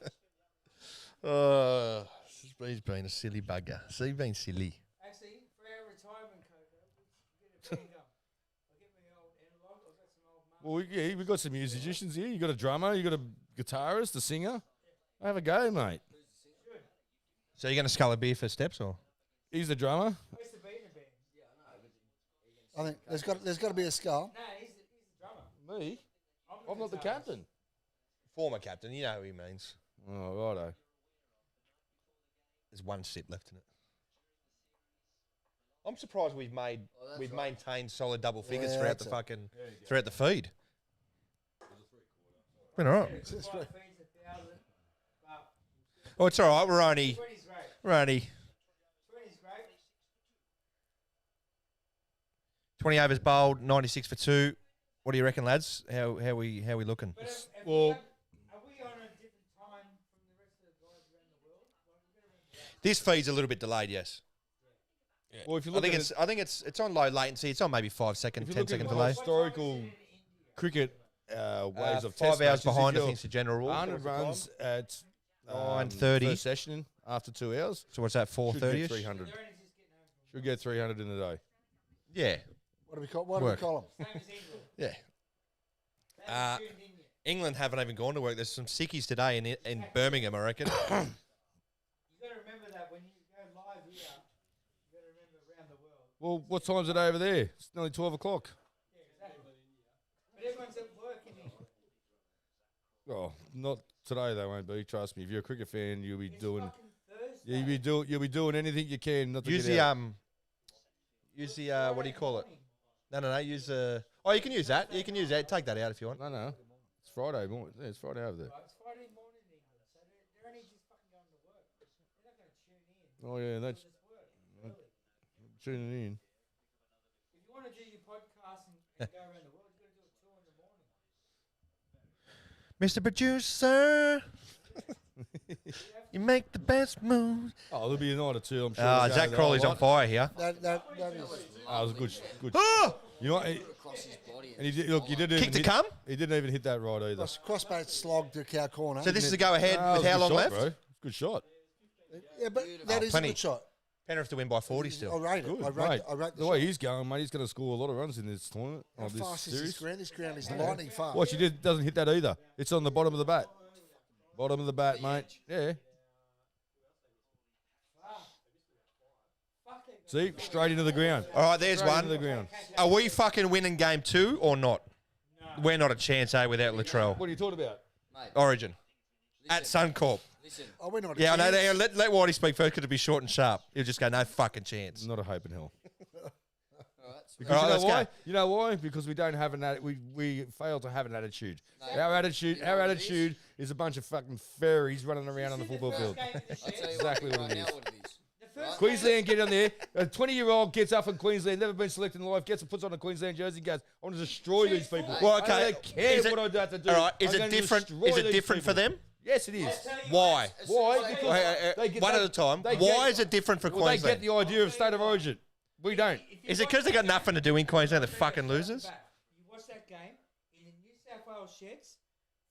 He's been a silly bugger. So he's been silly. Actually, for our retirement, Coco, get a band going. I'll get my old analog. I've got some old Well, yeah, we've got some musicians here. You got a drummer. You got a guitarist, a singer. Have a go, mate. So you're going to scull a beer for Steps or? He's the drummer. I used to be in a band. I think there's got to be a skull. No, he's the drummer. Me? I'm I'm not the guitarist. captain. Former captain, you know who he means. Oh, righto. There's one sit left in it. I'm surprised we've maintained solid double figures Yeah, throughout the that's throughout the feed. Been all right. Five feeds 1,000. But Oh, it's all right. We're only 20's great. 20 20's great. overs bowled, 96 for 2. What do you reckon, lads? How we looking? But if Well- are we on a different time from the rest of the guys around the world? Like, we've got to remember that. This feed's a little bit delayed, yes. Well, if you I look think at it's on low latency. It's on maybe 5 second, if you 10 look second at delay. historical cricket waves of 5 test hours matches, behind, if I think, is the general rule. 100 runs at 9:30. first session after 2 hours. So what's that? Should get 4:30ish. 300. They're only just getting home from Should get 300 in a day. Yeah, What do we call? What do we Work. call them? same as England. yeah. They haven't tuned in yet. England haven't even gone to work. There's some sickies today in Birmingham, I reckon. You got to remember that when you go live here, you got to remember around the world. Well, what time's it over there? It's nearly 12 o'clock. Yeah, exactly. But everyone's at work in England. Oh, not today. They won't be. Trust me. If you're a cricket fan, you'll be It's doing. fucking Thursday. You'll be doing anything you can not to Usually, get out. Use the what do you call it? No. Use the. Oh, you can use that. You can use that. Take that out if you want. No. It's Friday morning. Yeah, it's Friday over there. It's Friday morning in England, so they're only just fucking going to work. They're not going to tune in. Oh yeah, that's It's work. Early. tuning in. If you want to do your podcast and go around the world, you've got to do it 2 in the morning. Mr. Producer, you make the best moves. Oh, there'll be a night or two. I'm sure. Zach Crawley's on fire here. That is. Oh, it was a good. Oh! You know what? Across his body. And he did, look, he didn't Kick even to come. He didn't even hit that right either. Crossbow slog to cow corner. So this is a go ahead No, it was with a how good long shot, left? bro. Good shot. Yeah, but that is plenty. a good shot. Penrith to win by 40 I still. rate it. Good, I rate mate. the The way shot. he's going, mate, he's going to score a lot of runs in this tournament. How Or this fast is series. this ground? This ground is lightning fast. Watch, he doesn't hit that either. It's on the bottom of the bat. Bottom of the bat, mate. Yeah. See, straight into the ground. All right, there's Straight one. into the ground. Are we fucking winning game 2 or not? We're not a chance, without Latrell. What are you talking about? Mate, Origin. At Suncorp. listen. Oh, we're not. Yeah, I know. chance. Let Whitey speak first because it'll be short and sharp. He'll just go, no fucking chance. Not a hope in hell. All right, Because All right, you let's know why? go. You know why? Because we don't have we fail to have an attitude. No. Our attitude, You know our what it attitude is a bunch of fucking fairies running around on the football field. I'll tell you Exactly what, what right it now is. what it is. Right? Queensland get on there. A 20-year-old gets up in Queensland, never been selected in life, puts on a Queensland jersey, and goes, "I want to destroy these people." Well, okay. I don't care Is it- what I have to do. All right, is I'm it going to different? destroy Is it these different for people. them? Yes, it is. Why? Why? Because Because they get One they- at a time. they Why get- is it different for Well, they Queensland? get the idea of state of origin. We don't. Is it because they got nothing to do in Queensland? They're fucking losers. You watch that game in the New South Wales sheds.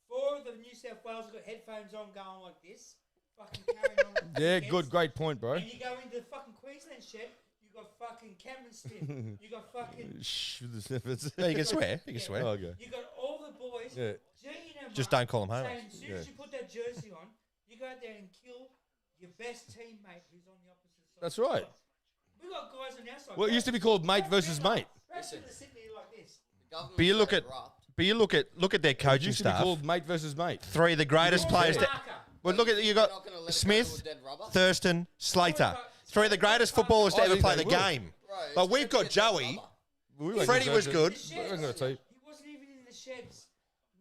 4 of the New South Wales have got headphones on, going like this, fucking carrying on. with the Yeah, kids. good, great point, bro. And you go into the fucking Queensland shed. You got fucking Cameron Smith. You got fucking. Shh, with the snippets. Yeah, you can swear. You can swear. Okay. You got all the boys. Yeah. G'ing them Just up, don't call them home. saying, as soon as Yeah. you put that jersey on, you go out there and kill your best teammate who's on the opposite side. That's right. We got guys on our side. Well, it used to be called mate versus mate. Rest of the Sydney like this. The government's But you look gonna at, erupt. but you look at their It coaching used to be staff. called mate versus mate. 3 of the greatest players. That, Parker. well, look at you They're got not gonna let it go Smith, to a dead rubber. Thurston, Slater. 3 of the greatest footballers to I ever think play they the will. game. Bro, But it's we've gonna got be a dead Joey. rubber. We won't Freddie go was to- good. We ain't gonna tell you. He wasn't even in the sheds.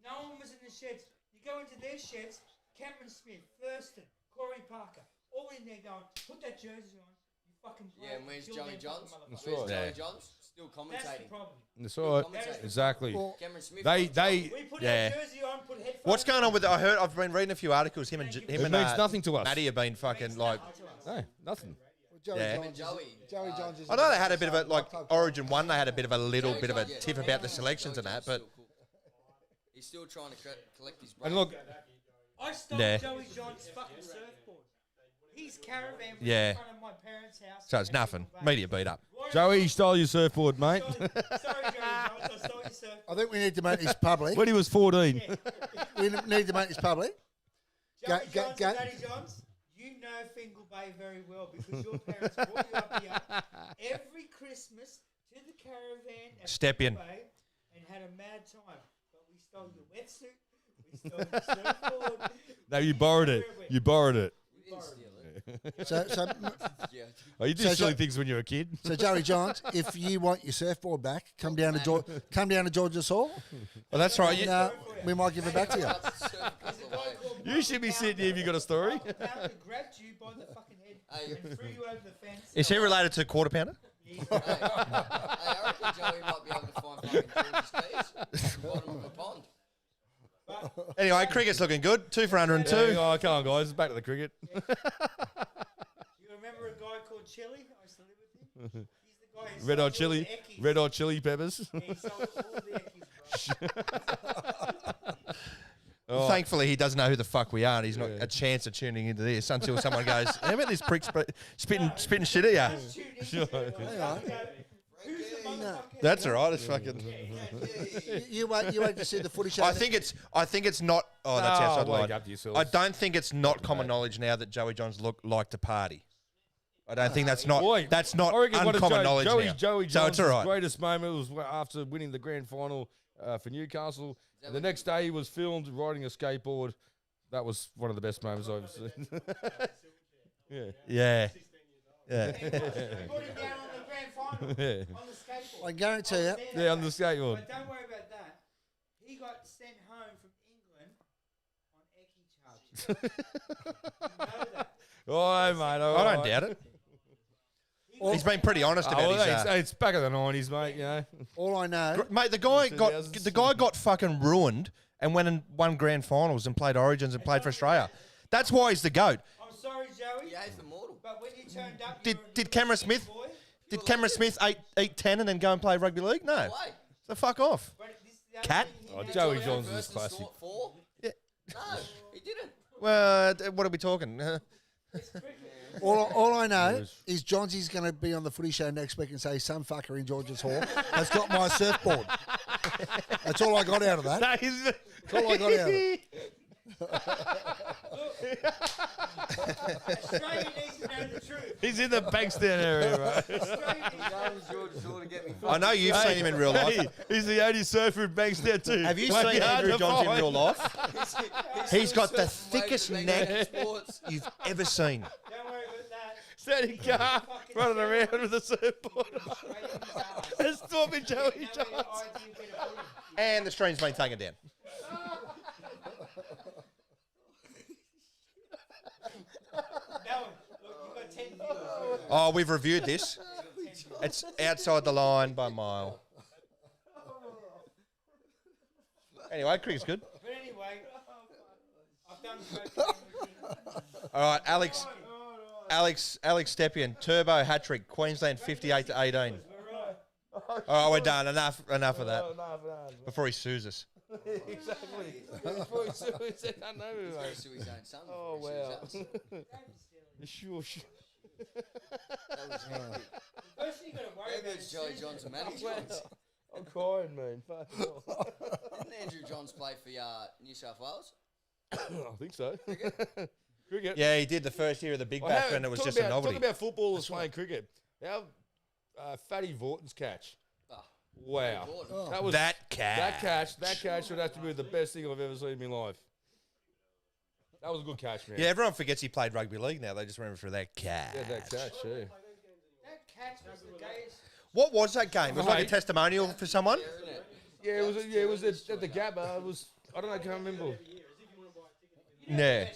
No one was in the sheds. You go into their sheds, Cameron Smith, Thurston, Corey Parker, all in there going, put that jersey on. You fucking play. Yeah, and where's kill Joey them Johns? fucking That's motherfuckers. right. Where's Yeah. Joey Johns? Still That's the commentating. problem. That's all right. Commentating. Exactly. Well, Cameron Smith. They, got they. We put Yeah. our jersey on, put headphones What's going on with? I've been reading a few articles. Him and It him and means nothing to us. Matty have been fucking like. No, nothing. Joey Yeah. Johns is- Joey, Joey Johns is. I know they had a bit of a like Top- Origin 1. They had a bit of a little Joey bit of a Johns, yeah, tip Joey about the Johns- selections and Joey that, Johns but still cool. He's still trying to collect his And brain. look, I stole Yeah. Joey John's fucking surfboard. His caravan was Yeah. in front of my parents' house. so it's at nothing. Nickel Bay. Media beat up. Why Joey did stole your surfboard, mate. I- Sorry, Joey Johns, I stole your surfboard. I think we need to make this public. When he was 14. We need to make this public. Joey Go- Johns go- and Daddy Johns, you know Fingal Bay very well because your parents brought you up here every Christmas to the caravan at Step in. Fingal Bay and had a mad time. But we stole your wetsuit, we stole your surfboard. No, you borrowed it. You borrowed it. We didn't steal it. So, Yeah. Oh, you did So- silly so- things when you were a kid. so Joey Johns, if you want your surfboard back, come down to George's Hall. Well, that's right. You, And, we might give it back to you. Surf a couple of waves. You should be sitting here if you got a story. Parker grabbed you by the fucking head Hey. and threw you over the fence. is he related to Quarter Pounder? Hey, I reckon Joey might be able to find fucking George's keys at the bottom of a pond. Anyway, cricket's looking good. 2 for 102. Yeah, oh, come on, guys. Back to the cricket. You remember a guy called Chili? I used to live with him. He's the guy who Red sold hot chili. all the Eckies. Red hot chili peppers. Yeah, he sold all the Eckies, bro. Oh, Thankfully, he doesn't know who the fuck we are, and he's not a chance of tuning into this until someone goes, "How about this prick spitting shit at you?" Tune into it, like, Hang on. who's the motherfucker? That's all right. It's fucking. You wait to see the footage. I think it's not. Oh, that's No, outside wake line. up to yourselves. I don't think it's not common knowledge now that Joey Johns like to party. I don't think that's not. Boy, That's not I reckon what uncommon knowledge Joey now. Joey So it's all Johns' right. greatest moment was after winning the grand final for Newcastle. And the next day he was filmed riding a skateboard. That was one of the best moments I've seen. Yeah. Yeah. Yeah. Put him down on the grand final final Yeah. on the skateboard. I guarantee I was you. there Yeah, that on the day. skateboard. But don't worry about that. He got sent home from England on eccy charges. You know that. Oh, mate. I don't doubt it. He's been pretty honest about his. It's back in the 90s, mate, you know. All I know, Mate, the guy got 2000s. fucking ruined and went and won grand finals and played Origins and played for Australia. That's why he's the GOAT. I'm sorry, Joey. The eighth immortal. But when you turned up, Did Cameron Smith eat 10 and then go and play rugby league? No. Why? So fuck off. Cat? Oh, Joey Johns is First and classic. sort 4? Yeah. No, he didn't. Well, what are we talking? all I know is Johnsy's going to be on the footy show next week and say some fucker in George's Hall has got my surfboard. That's all I got out of that. That's all I got out of it. Australia needs to know the truth. He's in the Bankstown area, right? Australia needs to know the truth. George sort of get me. I know you've seen him in real life. He's the only surfer in Bankstown too. Have you Like, seen hard Andrew to Johns in find. real life? He's got the thickest neck Sports. you've ever seen. Don't worry about that. Standing car, running around with a surfboard. Australian stars. It's Stormy Joey Know where your Johns. ideal bit of footy. And the stream's been taken down. No, look, you've got 10 viewers. Oh, we've reviewed this. It's outside the line by a mile. Anyway, cricket's good. But anyway, I've done great. All right, Alex Stepien, turbo hat trick, Queensland 58 to 18. All right, we're done. Enough of that. Before he sues us. Exactly. Before he said, I know, mate. To his own son. Oh, before he wow. sues us. Sure. That was hectic. First thing you got to worry Maybe about it's is Joey Susan. Johns and Matty Johns. I'm crying, man. Fuck off. Didn't Andrew Johns play for New South Wales? I think so. Cricket. Yeah, he did the first year of the Big Bash and it was just a novelty. Talk about footballers playing cricket. How Fatty Vorton's catch. Oh, Wow. Gordon. That was That catch. That catch would have to be the best thing I've ever seen in my life. That was a good catch, man. Yeah, everyone forgets he played rugby league now. They just remember for that catch. Yeah, that catch, yeah. That catch was the gayest. What was that game? Was it like a Mate. testimonial for someone? Yeah, it was at the Gabba. It was, I don't know, I can't remember. Yeah.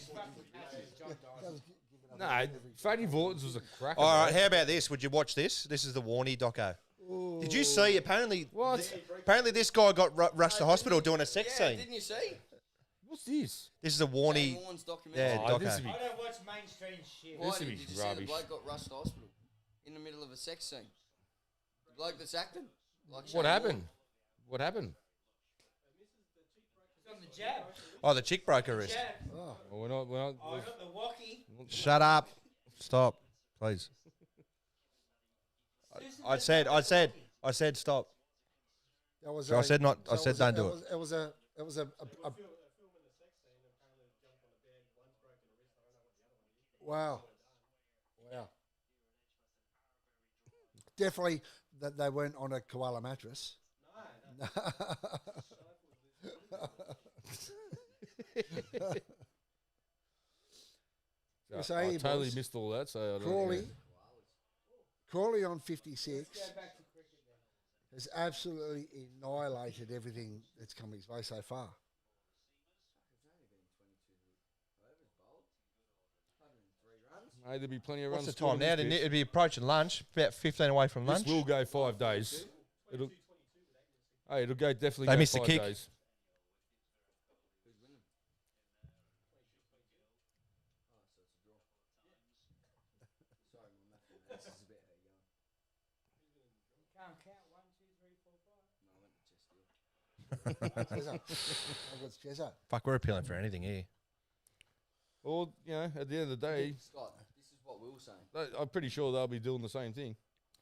No, Fatty Vorton's was a cracker. All right, mate. how about this? Would you watch this? This is the Warney doco. Did you see? Apparently, What? apparently this guy got rushed to hospital doing a sex Yeah, scene. didn't you see? What's this? This is a Shane Warney. Warne's documentary. Yeah, Oh, doco. this would be I don't watch mainstream shit. Why This would did be you see the rubbish. bloke got rushed to hospital in the middle of a sex scene? The bloke that's acting? Like What Shane happened? What happened? It's on the jab. Oh, the chick broke her wrist. Jab. Well, we're not. Oh, I got the walkie. Shut up. Stop, please. Susan I got said stop. That was So I said not. I said don't do it. It was a wow. Definitely that they weren't on a koala mattress. Yes, I he totally was. missed all that. So I don't Crawley on 56 Go back to cricket then. has absolutely annihilated everything that's come his way so far. Hey, there'll be plenty of What's runs. the time now? scored on this It'd be approaching lunch. About 15 away from pitch. lunch. This will go 5 days. It'll go definitely. They go missed the 5 kick. Days. Can't count. 1, 2, 3, 4, 5. Chezza. How good's Chezza? Fuck, we're appealing for anything here. Well, you know, at the end of the day, Scott, this is what we were saying. I'm pretty sure they'll be doing the same thing.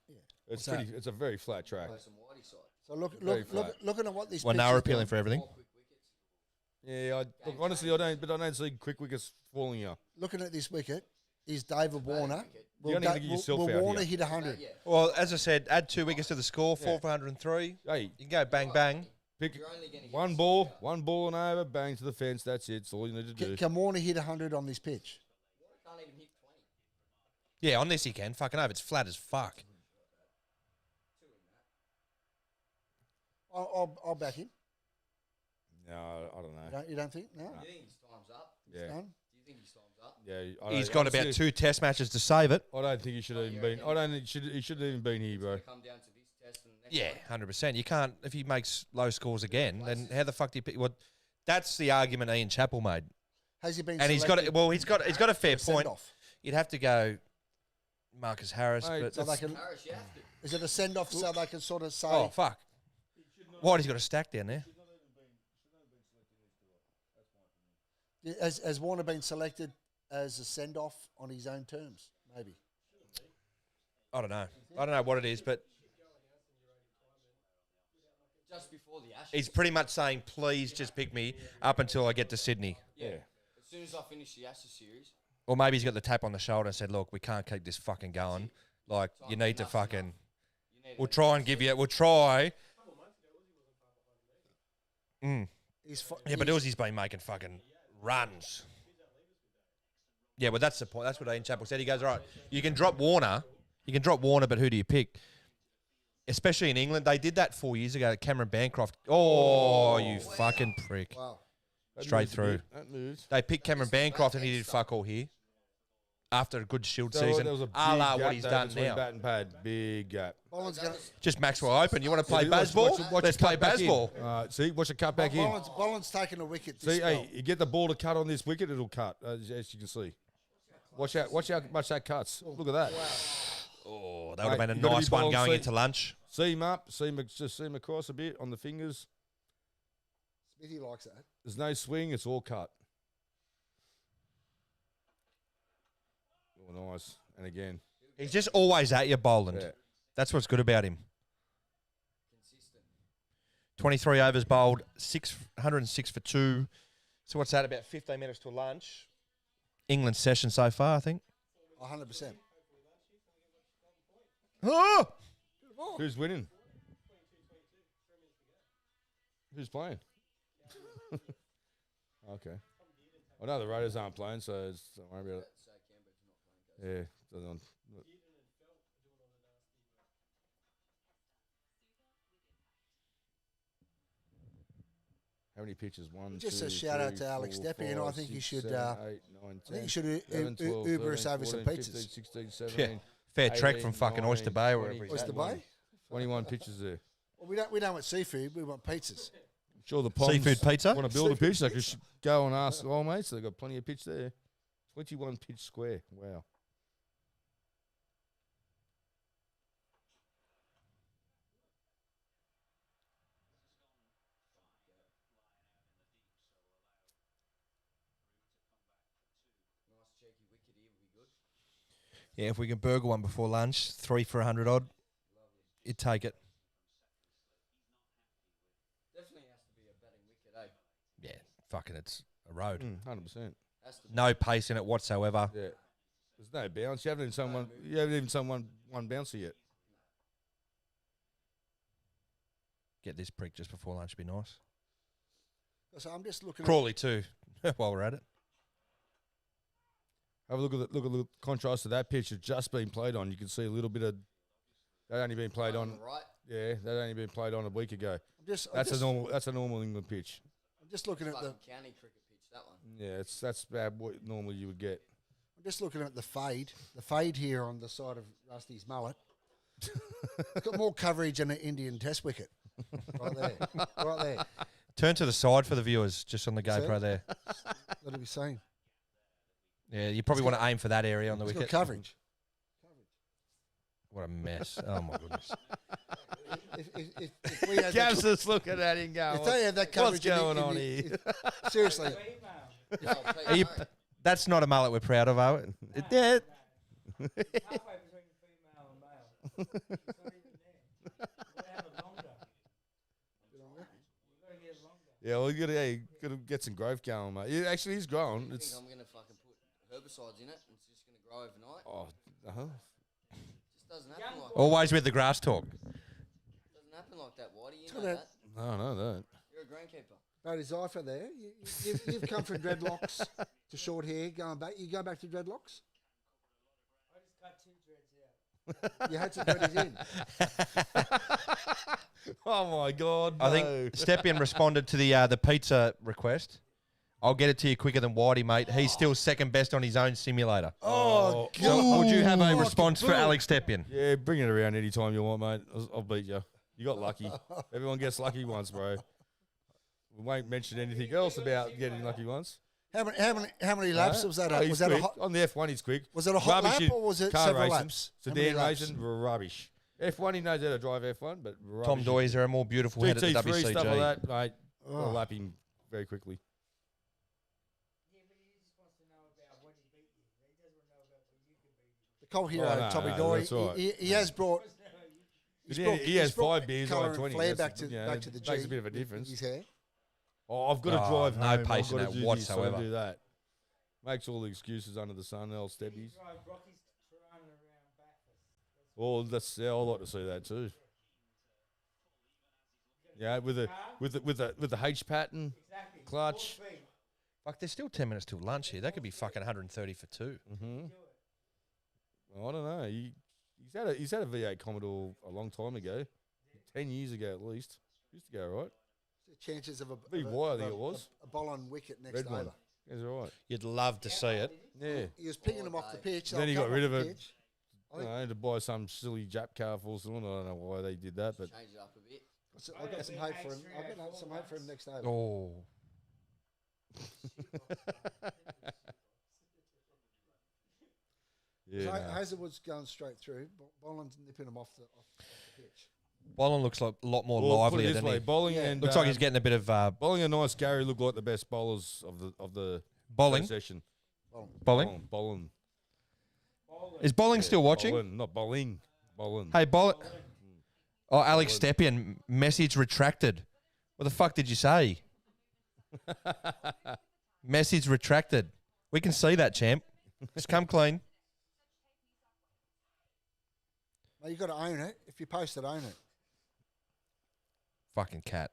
Yeah. It's What's pretty. It's a very flat track. Play some whitey side. So Very flat. looking at what this Well, pitch now we're is appealing doing. for everything. More quick wickets. Yeah, look, honestly, I don't see quick wickets falling here. Looking at this wicket, is David Warner. wicket. Will, You're only gonna get yourself will out Warner here. hit 100? Yeah. Well, as I said, add 2 wickets to the score, 4 Yeah. for 103. Hey, You can go bang bang. pick You're only going to one ball and over, bang to the fence. That's it. That's all you need to do. Can Warner hit 100 on this pitch? Can't even hit 20. Yeah, on this he can. Fucking over. It's flat as fuck. I'll back him. No, I don't know. You don't think? No. Do you think his time's up? Yeah. Done? Do you think his time's up? Yeah, He's got about 2 test matches to save it. I don't think he should have even been. I don't think he should have even been here, bro. Come down to this test and next Yeah, one. 100%. You can't if he makes low scores again. Then how the fuck do you pick? Well, that's the argument Ian Chappell made, Has he been? and he's got selected he's got a fair for a point. send-off? You'd have to go Marcus Harris, Mate, but So they can, Harris, you have to. is it a send-off so they can sort of say, oh fuck, Whitey's got a stack down there. has Warner been selected as a send-off on his own terms? Maybe. I don't know what it is, but Just before the Ashes. he's pretty much saying, please just pick me up until I get to Sydney. Yeah. As soon as I finish the Ashes series, Or maybe he's got the tap on the shoulder and said, look, we can't keep this fucking going. Like, you need to enough's fucking... enough. You need We'll try and give you... We'll try. He's fi- Yeah, but Uzi's been making fucking runs. Yeah, but that's the point. That's what Ian Chappell said. He goes, all right, you can drop Warner. You can drop Warner, but who do you pick? Especially in England. They did that 4 years ago. Cameron Bancroft. Oh, you fucking prick. Wow. That Straight moves a through. bit. That moves. They picked Cameron Bancroft and he did fuck all here. After a good Shield So season. there was a A big la gap what he's though done between now. bat and pad. Big gap. Boland's going Just Maxwell Open. You want to play See, baseball? watch Let's the play cut back in. baseball. See, watch it cut back in. Boland's taking a wicket. This See, spell. hey, you get the ball to cut on this wicket, it'll cut, as you can see. Watch how much that cuts. Look at that. Oh, that would have Mate, been a you gotta nice be one bowling going seam. into lunch. Seam up, just seam across a bit on the fingers. Smithy likes that. There's no swing, it's all cut. Oh, nice. And again. He's just always at you, Boland. Yeah. That's what's good about him. consistent. 23 overs bowled, 106 for 2. So what's that, about 15 minutes till lunch? England session so far, I think. 100%. Oh! Who's winning? Who's playing? Okay. I know the Raiders aren't playing, so don't worry about it. So Canberra's not playing. Yeah. doesn't- How many pitches? One, Just two, a shout out three, to Alex 4, Deppy, and I 5, think you 6, should, 7, 8, 9, I think you 10, should 11, 12, Uber us 13, over some 14, pizzas. 15, 16, 17, Yeah. Fair trek 18, from fucking 19, Oyster Bay or 20, wherever he's Oyster at. Bay? 21 pitches there. Well, we don't want seafood. We want pizzas. I'm sure the Poms Seafood pizza? want to build a pitch. They could go and ask the old mates. They've got plenty of pitch there. 21 pitch square. Wow. Nice cheeky wicket here would be good. Yeah, if we can burgle one before lunch, 3 for 100 odd, you'd take it. Definitely has to be a batting wicket, eh? Yeah, fucking it's a road. 100%. Has to be. No pace in it whatsoever. Yeah. There's no bounce. You haven't even someone one bouncer yet. Get this prick just before lunch would be nice. So I'm just looking. Crawley too, while we're at it. Have a look at the contrast to that pitch that's just been played on. You can see a little bit of that only been played on. Right. Yeah, that only been played on a week ago. That's That's a normal England pitch. I'm just looking at the. Fucking county cricket pitch, that one. Yeah, that's about what normally you would get. I'm just looking at the fade. The fade here on the side of Rusty's mullet. It's got more coverage than an Indian Test wicket. Right there. Right there. Turn to the side for the viewers, just on the That's GoPro it. there. What are we saying? Yeah, you probably It's want to aim for that area on the It's got wicket. coverage. What a mess. Oh my goodness. If we had that, Gav's just looking at him going, if they had that coverage, what's going in on the- here? seriously, Oh, Pete, Are you, no. that's not a mullet we're proud of, are we? Yeah. Halfway between female and male. It's not even there. You've got to have it longer. You've got to get it longer. Yeah, well, you got to get some growth going, mate. It actually is growing. I think It's I'm going to fucking put herbicides in it and it's just going to grow overnight. oh, Just doesn't happen like Always with the grass talk. doesn't happen like that, Whitey. You Tell know that- that. no, that. You're a greenkeeper. Barry Zypher there. You've come from dreadlocks to short hair, going back. You go back to dreadlocks? I just cut two dreads out. You had some birdies in. Oh my God! I no. think Stepien responded to the pizza request. I'll get it to you quicker than Whitey, mate. He's still second best on his own simulator. Oh, So would you have a God. response for Alex Stepien? Yeah, bring it around anytime you want, mate. I'll beat you. You got lucky. Everyone gets lucky once, bro. We won't mention anything else about getting lucky once. How many laps was that? He's Was that a quick. hot? On the F1, he's quick. Was it a hot Rubbish lap in or was it car several racing. laps? How many Sedan laps? racing, rubbish. F1, he knows how to drive F1, but rubbish. Tom Doy, is there a more beautiful head at the GT3, WCG? stuff like that, mate. Oh. I'll lap him very quickly. Yeah, but he just wants to know about what he beat you. He doesn't know about what you can beat him. The Cole Hero, Oh, no, Tommy no, Doy. that's all right. He has brought. He has 5 beers, colour like and 20. flair That's- back to the G. makes a bit of a with difference. His hair. Oh, I've got to Oh, drive no home. pace in I've got that to do this, I've whatsoever. got to do that. Makes all the excuses under the sun, old steppies. Drive Rocky's Toronto around Bathurst. Well, that's I'd like to see that too. Yeah, with the H pattern, Exactly. clutch. 4 speed. Fuck, there's still 10 minutes till lunch here. That could be fucking 130 for 2. Mm-hmm. I don't know. He's had a V8 Commodore a long time ago, 10 years ago at least. Used to go right. The chances of a VY, I think it was. a ball on wicket next Red one. over. He's all right. You'd love to see it. Yeah. He was picking them off the pitch. Then I'll he cut got them rid off of the it. pitch. I don't know, to buy some silly Jap car for someone. I don't know why they did that, but Change it up a bit. So I'll get some hope for him. I'll get some hope for him next over. Oh. yeah. no. Hazelwood's going straight through. Boland's nipping him off the pitch. Bolin looks like a lot more Well, put it livelier, this doesn't way, he? bowling Yeah. and Looks like he's getting a bit of bowling and Nice Gary look like the best bowlers of the bowling. session. Bowling. Bowling. Is bowling still watching? Bowling, not bowling. Bowling. Hey, bowling. Oh, Alex Stepien, message retracted. What the fuck did you say? Message retracted. We can see that, champ. Just come clean. Well, you got to own it. If you post it, own it. Fucking cat.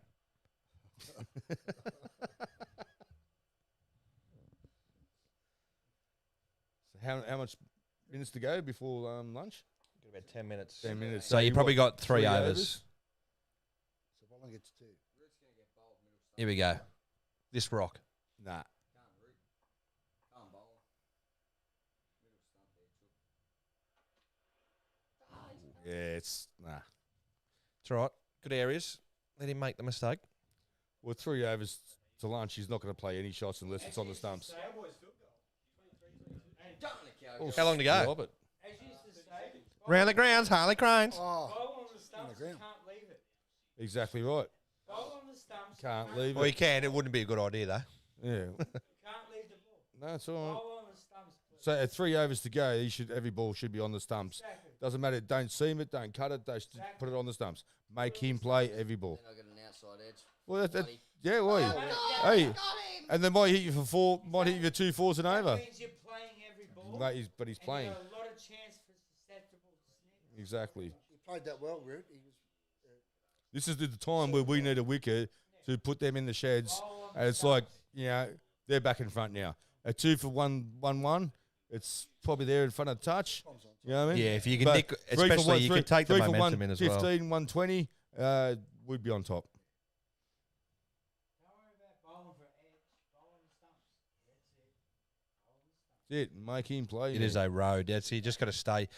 So how much minutes to go before lunch? Got about 10 minutes. 10 minutes. So you probably what, got 3 overs. So Boland gets 2. Here we go. This rock. Nah. Can't bowl. Middle stump there, Yeah, it's nah. It's all right. Good areas. Let him make the mistake. Well, 3 overs to lunch, he's not going to play any shots unless it's on the stumps. How long to go? Stop it. As you used to say, Round the grounds, Harley Cranes. Oh, bowl on the stumps, ground. can't leave it. Exactly right. Bowl on the stumps, Can't leave Well, it. you can. It wouldn't be a good idea, though. Yeah. can't leave the ball. No, it's all right. Bowl on the stumps, please. So at 3 overs to go, every ball should be on the stumps. Exactly. Doesn't matter. Don't seam it. Don't cut it. Just put it on the stumps. Make him play every ball. Then I get an outside edge. Well, Bloody- yeah, well, hey, and they might hit you for 4, might hit you for 2 4s and over. That means you're playing every ball. Mate, but he's and playing. you got a lot of chance for susceptible snips. Exactly. he played that well, Root. He was. This is the time where we need a wicket to put them in the sheds. And it's like, you know, they're back in front now. A 2 for 1, it's probably there in front of touch. You know what I mean? Yeah, if you can But nick, 3 for especially you can take the 3 for momentum in as well. 115, 120, we'd be on top. Don't worry about bowling for edge. Bowl on the stumps. That's it. Bowl on the stumps. That's it. Make him play. It is a road. That's you just got to stay,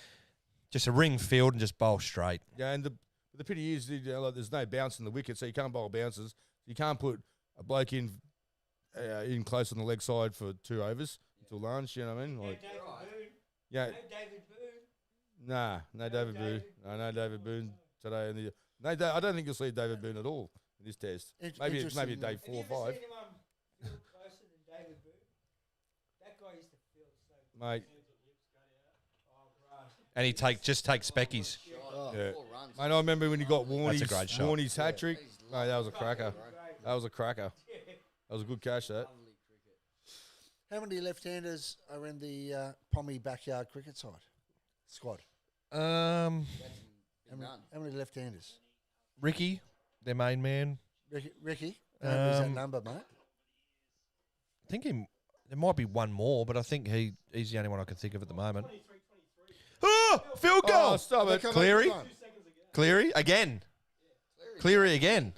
just a ring field and just bowl straight. Yeah, and the pity is, you know, like, there's no bounce in the wicket, so you can't bowl bounces. You can't put a bloke in close on the leg side for 2 overs until lunch. You know what I mean? Like, David Boone. yeah, No David Boone. nah, no David Boone. No David Boone today. I don't think you'll see David Boone at all in this test. Maybe Interesting. day Have 4 you or ever 5, seen anyone feel closer than David Boone? That guy used to feel so. mate. Oh, bro. And he just takes speckies. Oh. Yeah. 4 runs. Mate, I remember when you got That's a great shot. Warney's hat trick. He's Mate, that was a cracker. bro. That was a cracker. That was a good catch. That. Lovely cricket. How many left-handers are in the Pommy backyard cricket side squad? That's How none. many left-handers? Ricky, their main man. Ricky, who's that Um, number, mate? I think there might be one more, but I think he's the only one I can think of at the moment. Oh, field goal. Oh, stop it. Cleary. Cleary again. Cleary again.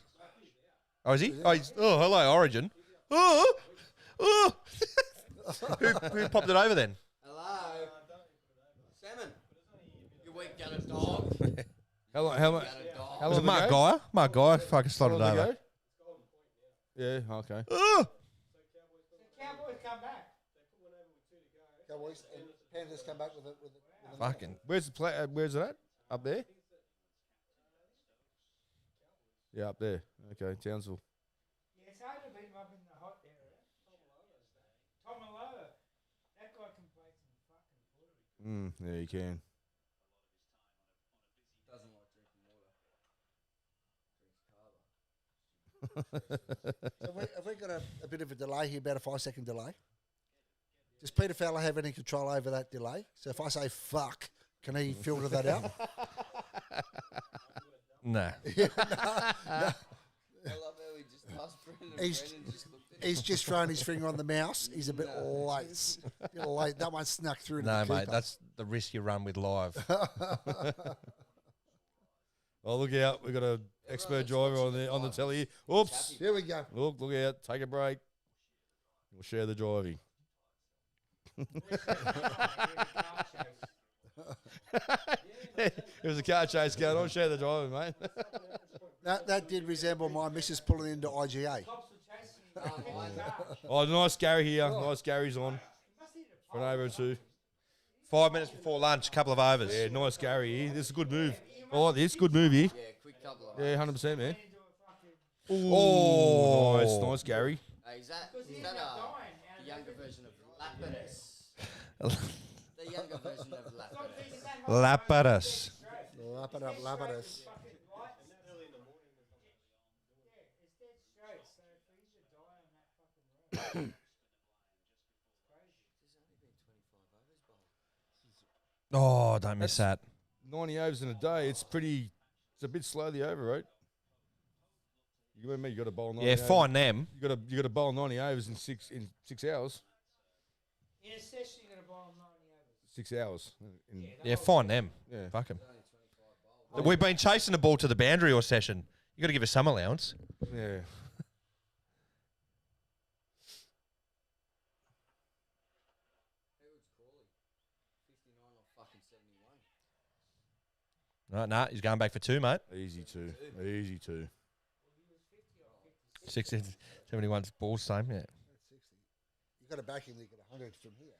Oh, is he? Oh, hello, Origin. Oh, oh. who popped it over then? Hello. Salmon. You weak got a dog. How Got much? a dog. How Was it long Mark ago? Guy? Mark Guy fucking slotted How long over. ago? Yeah, okay. Oh, The Cowboys come back. Cowboys and Panthers come back with it. fucking. Where's the play? Where's it at? Up there? Yeah, up there. Okay, Townsville. Yeah, it's hard to beat them up in the hot area. Tomaloa. That guy can play some fucking footy. Yeah, you can. Doesn't like drinking water. Drinks Have we got a bit of a delay here, about a 5-second delay? Does Peter Fowler have any control over that delay? So if I say fuck, can he filter that out? Nah. I love how he just asked Brendan. He's- Brendan just looked at He's just thrown his finger on the mouse. He's a bit late. That one snuck through to No, the mate. keeper. That's the risk you run with live. Oh, look out! We got an expert driver on the telly. Oops! Here we go. Look out! Take a break. We'll share the driving. It was a car chase going on. Share the driving, mate. That did resemble my missus pulling into IGA. Oh, nice Gary here. Nice Gary's on. For an over or two. 5 minutes before lunch, couple of overs. Yeah, nice Gary here. This is a good move. Oh, this good move here. Yeah, quick couple of. Yeah, 100%, man. Oh. Nice Gary. Is that the younger version of Lapidus? The younger version of Lapidus. Lapidus. Lap it up, lap it up. Oh, don't miss that. 90 overs in a day. It's a bit slow, the over, right? You and me, you got to bowl 90 Yeah, overs. fine them. You got to bowl 90 overs in 6 hours. In a session, you're going to bowl 90 overs. 6 hours. Yeah, fine them. Yeah. Fuck 'em. We've been chasing the ball to the boundary all session. You got to give us some allowance. Yeah. No, he's going back for 2, mate. Easy two. Easy two. 60, 71's ball same, yeah. You've got to back him to get 100 from here.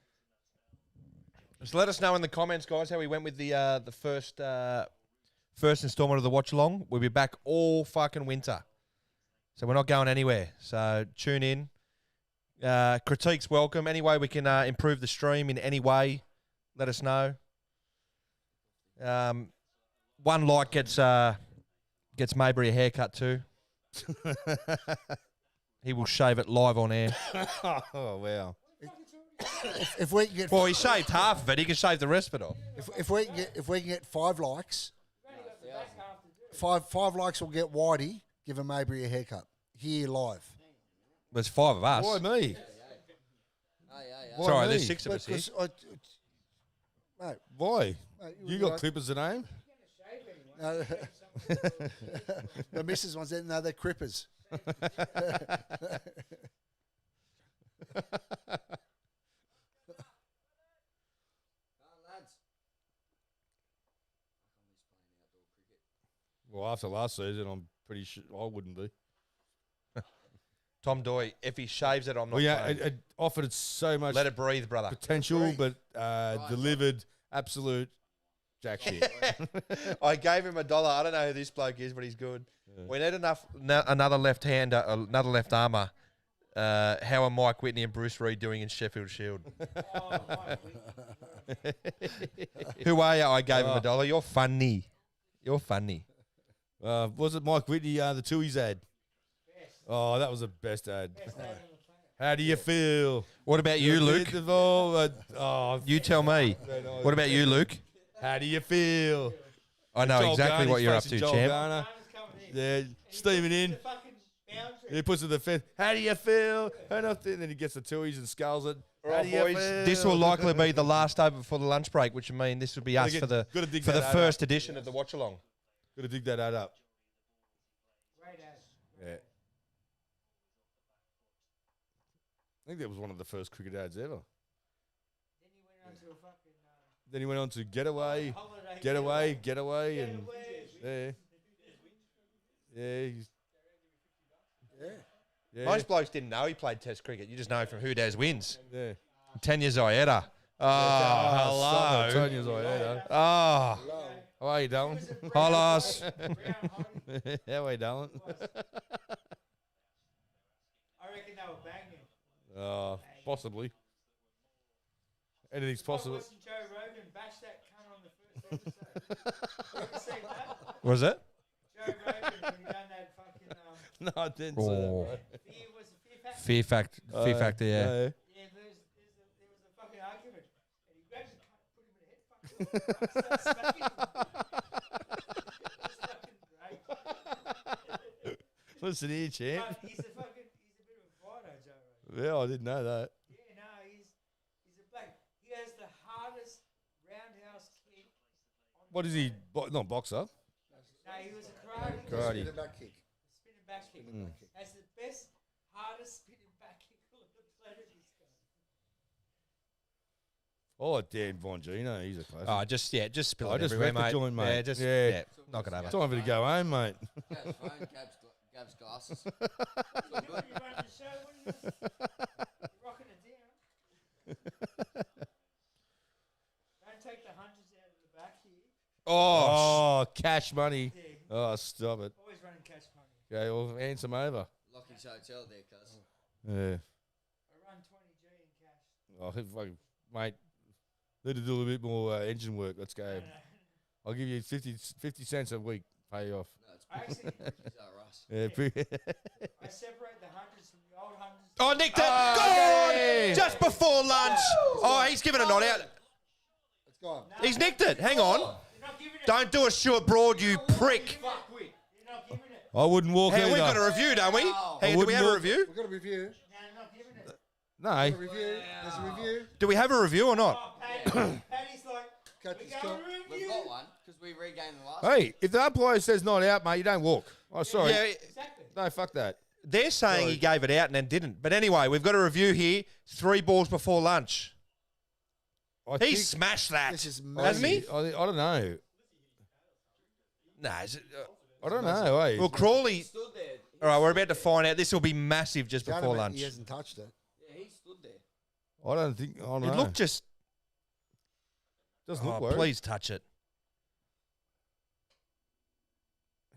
Just let us know in the comments, guys, how we went with the first instalment of the watch along. We'll be back all fucking winter, so we're not going anywhere. So tune in. Critiques welcome. Any way we can improve the stream in any way, let us know. One like gets Maybury a haircut too. He will shave it live on air. Oh, wow. If we can get Well, he shaved half of it. He can shave the rest of it off. if we can get 5 likes, five likes will get Whitey. Give him Maybury a haircut here live. There's 5 of us. Why me? It's all right, there's me? 6 of us here. Because mate, Why? mate, You got clippers to name? No, the missus ones. No, they're crippers. Well, after last season, I'm pretty sure I wouldn't be. Tom Doy, if he shaves it, I'm not Well, yeah, playing. it offered so much Let it breathe, brother. potential, but delivered absolute jack shit. I gave him $1. I don't know who this bloke is, but he's good. We need another left-hander, another left armour. How are Mike Whitney and Bruce Reid doing in Sheffield Shield? Who are you? I gave him $1. You're funny. You're funny. Was it Mike Whitney, the Tui's ad? Oh, that was the best ad. How do you feel? What about you, Luke? Oh, You tell me. What about you, Luke? how do you feel? I know Joel exactly Garner's what you're up facing to, Joel champ. Garner. Yeah, steaming in. boundary. He puts it in the fence. How do you feel? And then he gets the twoies and skulls it. How do you Boys, feel? this will likely be the last over before the lunch break, which would mean this would be us for the dig for the that ad first up. edition of the watch along. Got to dig that ad up. Great ad. Yeah. I think that was one of the first cricket ads ever. Then he went on to a fucking Then he went on to Getaway, holiday. Getaway, and Getaway. yeah, yeah. Most blokes didn't know he played Test cricket. You just know from who Des wins. Yeah. 10 years Ayeta. Oh, hello. Tony's all right, Oh, How are you, Darren? Holos. How are you, Darren? I reckon they were banging. Possibly. Anything's possible. Wasn't Joe Rogan bash that cunt on the first episode? You ever seen that? Was it? Joe Rogan when he done that fucking No, I didn't say that. Oh. Bro. Fear Factor? Fear Factor, yeah. Yeah, there was a fucking argument. And he grabbed the cunt, put him in the head, fucking started smacking him. It was fucking great. Listen here, champ. But he's a bit of a fighter, Joe Rogan. Yeah, I didn't know that. Yeah, no, he's a bloke. He has the hardest roundhouse kick. What is he? Not boxer. No, he was a karate. Karate. Spin it back kick. Spinning back kick. Has the best, hardest spinning back kick on the planet. This guy. Oh, Dan Bongino, he's a classic. Oh, just spill I it just everywhere, wrecked the mate. joint, mate. Yeah, just Yeah. knock it over. Time for to go home, mate. Gab's phone, Gab's glasses. You run the show, what are you doing? You're rocking it down. Don't take the hundreds out of the back here. Oh, cash money. Yeah, Oh, stop it. always running cash money. Okay, well, handsome over. Lockie's hotel there, cuz. Yeah. I run 20G in cash. Oh, fucking, mate. Need to do a little bit more engine work. Let's go. I'll give you 50 cents a week. Pay you off. No, it's I actually, Ricky's Russ. Yeah. I separate the hundreds from the old hundreds. Oh, nicked it. Oh, Gone! Just before lunch. Oh, he's given a nod out. It's gone. He's nicked it. Hang on. You're not giving it. Don't do a Stuart Broad, you prick. Fuck with. You're not giving it. I wouldn't walk Hey, either. we've got a review, don't we? Hey, do we have a review? We've got a review. No, you're not giving it. No. A review. There's a review. Do we have a review or not? Oh, Paddy's like, Cut we this go cut. We've review. got one because we regained the last Hey, if the umpire says not out, mate, you don't walk. Oh, sorry. Yeah, Exactly. No, fuck that. they're saying Sorry. he gave it out and then didn't. But anyway, we've got a review here. 3 balls before lunch. I He think- smashed that. This is Hasn't he? massive. I don't know. Nah, is it, I don't know. Hey. well, Crawley. stood there. All right, we're about to find out. This will be massive just before Gentlemen, lunch. He hasn't touched it. Yeah, he stood there. I don't think. I don't It know. looked just. Doesn't Oh, look worried. please touch it.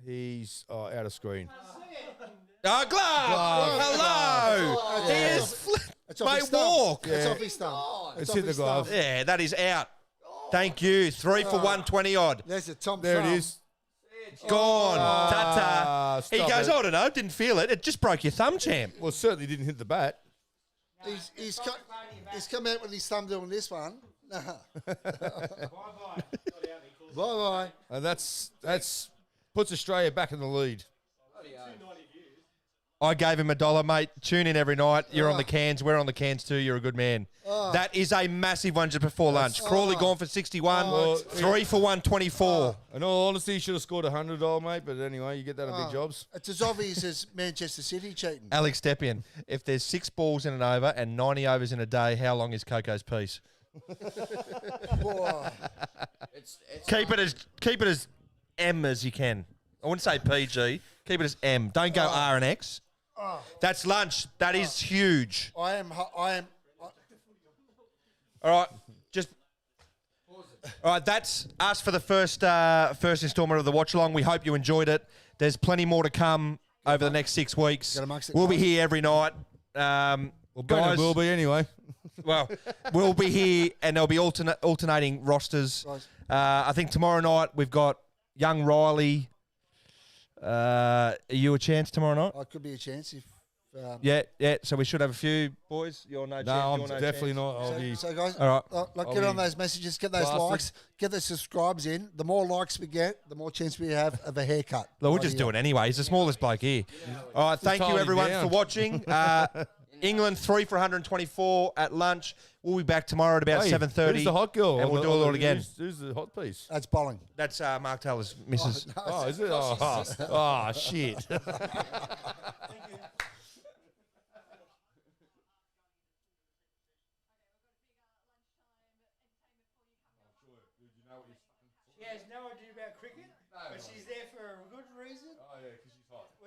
He's out of screen. Oh, glove! Hello! Oh, He yeah. is. It's off Mate, his stump. walk. It's Yeah. off his stump. Oh, It's off hit the his glove. stump. Yeah, that is out. Thank you. 3 for 120 odd. There's a Tom There it thumb. is. Gone. Tata. He stop goes, it. I don't know, didn't feel it. It just broke your thumb, champ. Well, certainly didn't hit the bat. He's come out with his thumb doing this one. Nah. Bye-bye. Bye-bye. And that's puts Australia back in the lead. I gave him $1, mate. Tune in every night. You're on the cans. We're on the cans too. You're a good man. That is a massive one just before lunch. Crawley gone for 61. Oh. 3 for 124. In all honesty, he should have scored $100, mate. But anyway, you get that on big jobs. It's as obvious as Manchester City cheating. Alex Stepien, if there's 6 balls in an over and 90 overs in a day, how long is Coco's piece? Whoa. it's Keep it as M as you can. I wouldn't say PG. Keep it as M. Don't go R and X. That's lunch. That is huge. I am. All right, just. All right, that's us for the first instalment of the watch along. We hope you enjoyed it. There's plenty more to come over the next 6 weeks. Got amongst it, We'll be guys. here every night. Well, Brendan will be anyway. Well, we'll be here, and there'll be alternating rosters. Guys. I think tomorrow night we've got young Riley. Are you a chance tomorrow night? Could be a chance if Yeah. So we should have a few boys. You're no chance. No, I'm you're no definitely chance. not. I'll be. So guys, All right. get I'll on be those messages, get those blasted. likes, get the subscribes in. The more likes we get, the more chance we have of a haircut. Look, we'll just do it anyway. He's the smallest bloke here. All right, thank you tie him everyone down. for watching. England 3 for 124 at lunch. We'll be back tomorrow at about Hey, 7:30. Who's the hot girl? And we'll do it all again. Who's the hot piece? That's bowling. That's Mark Taylor's missus. Oh, is it? Oh, shit.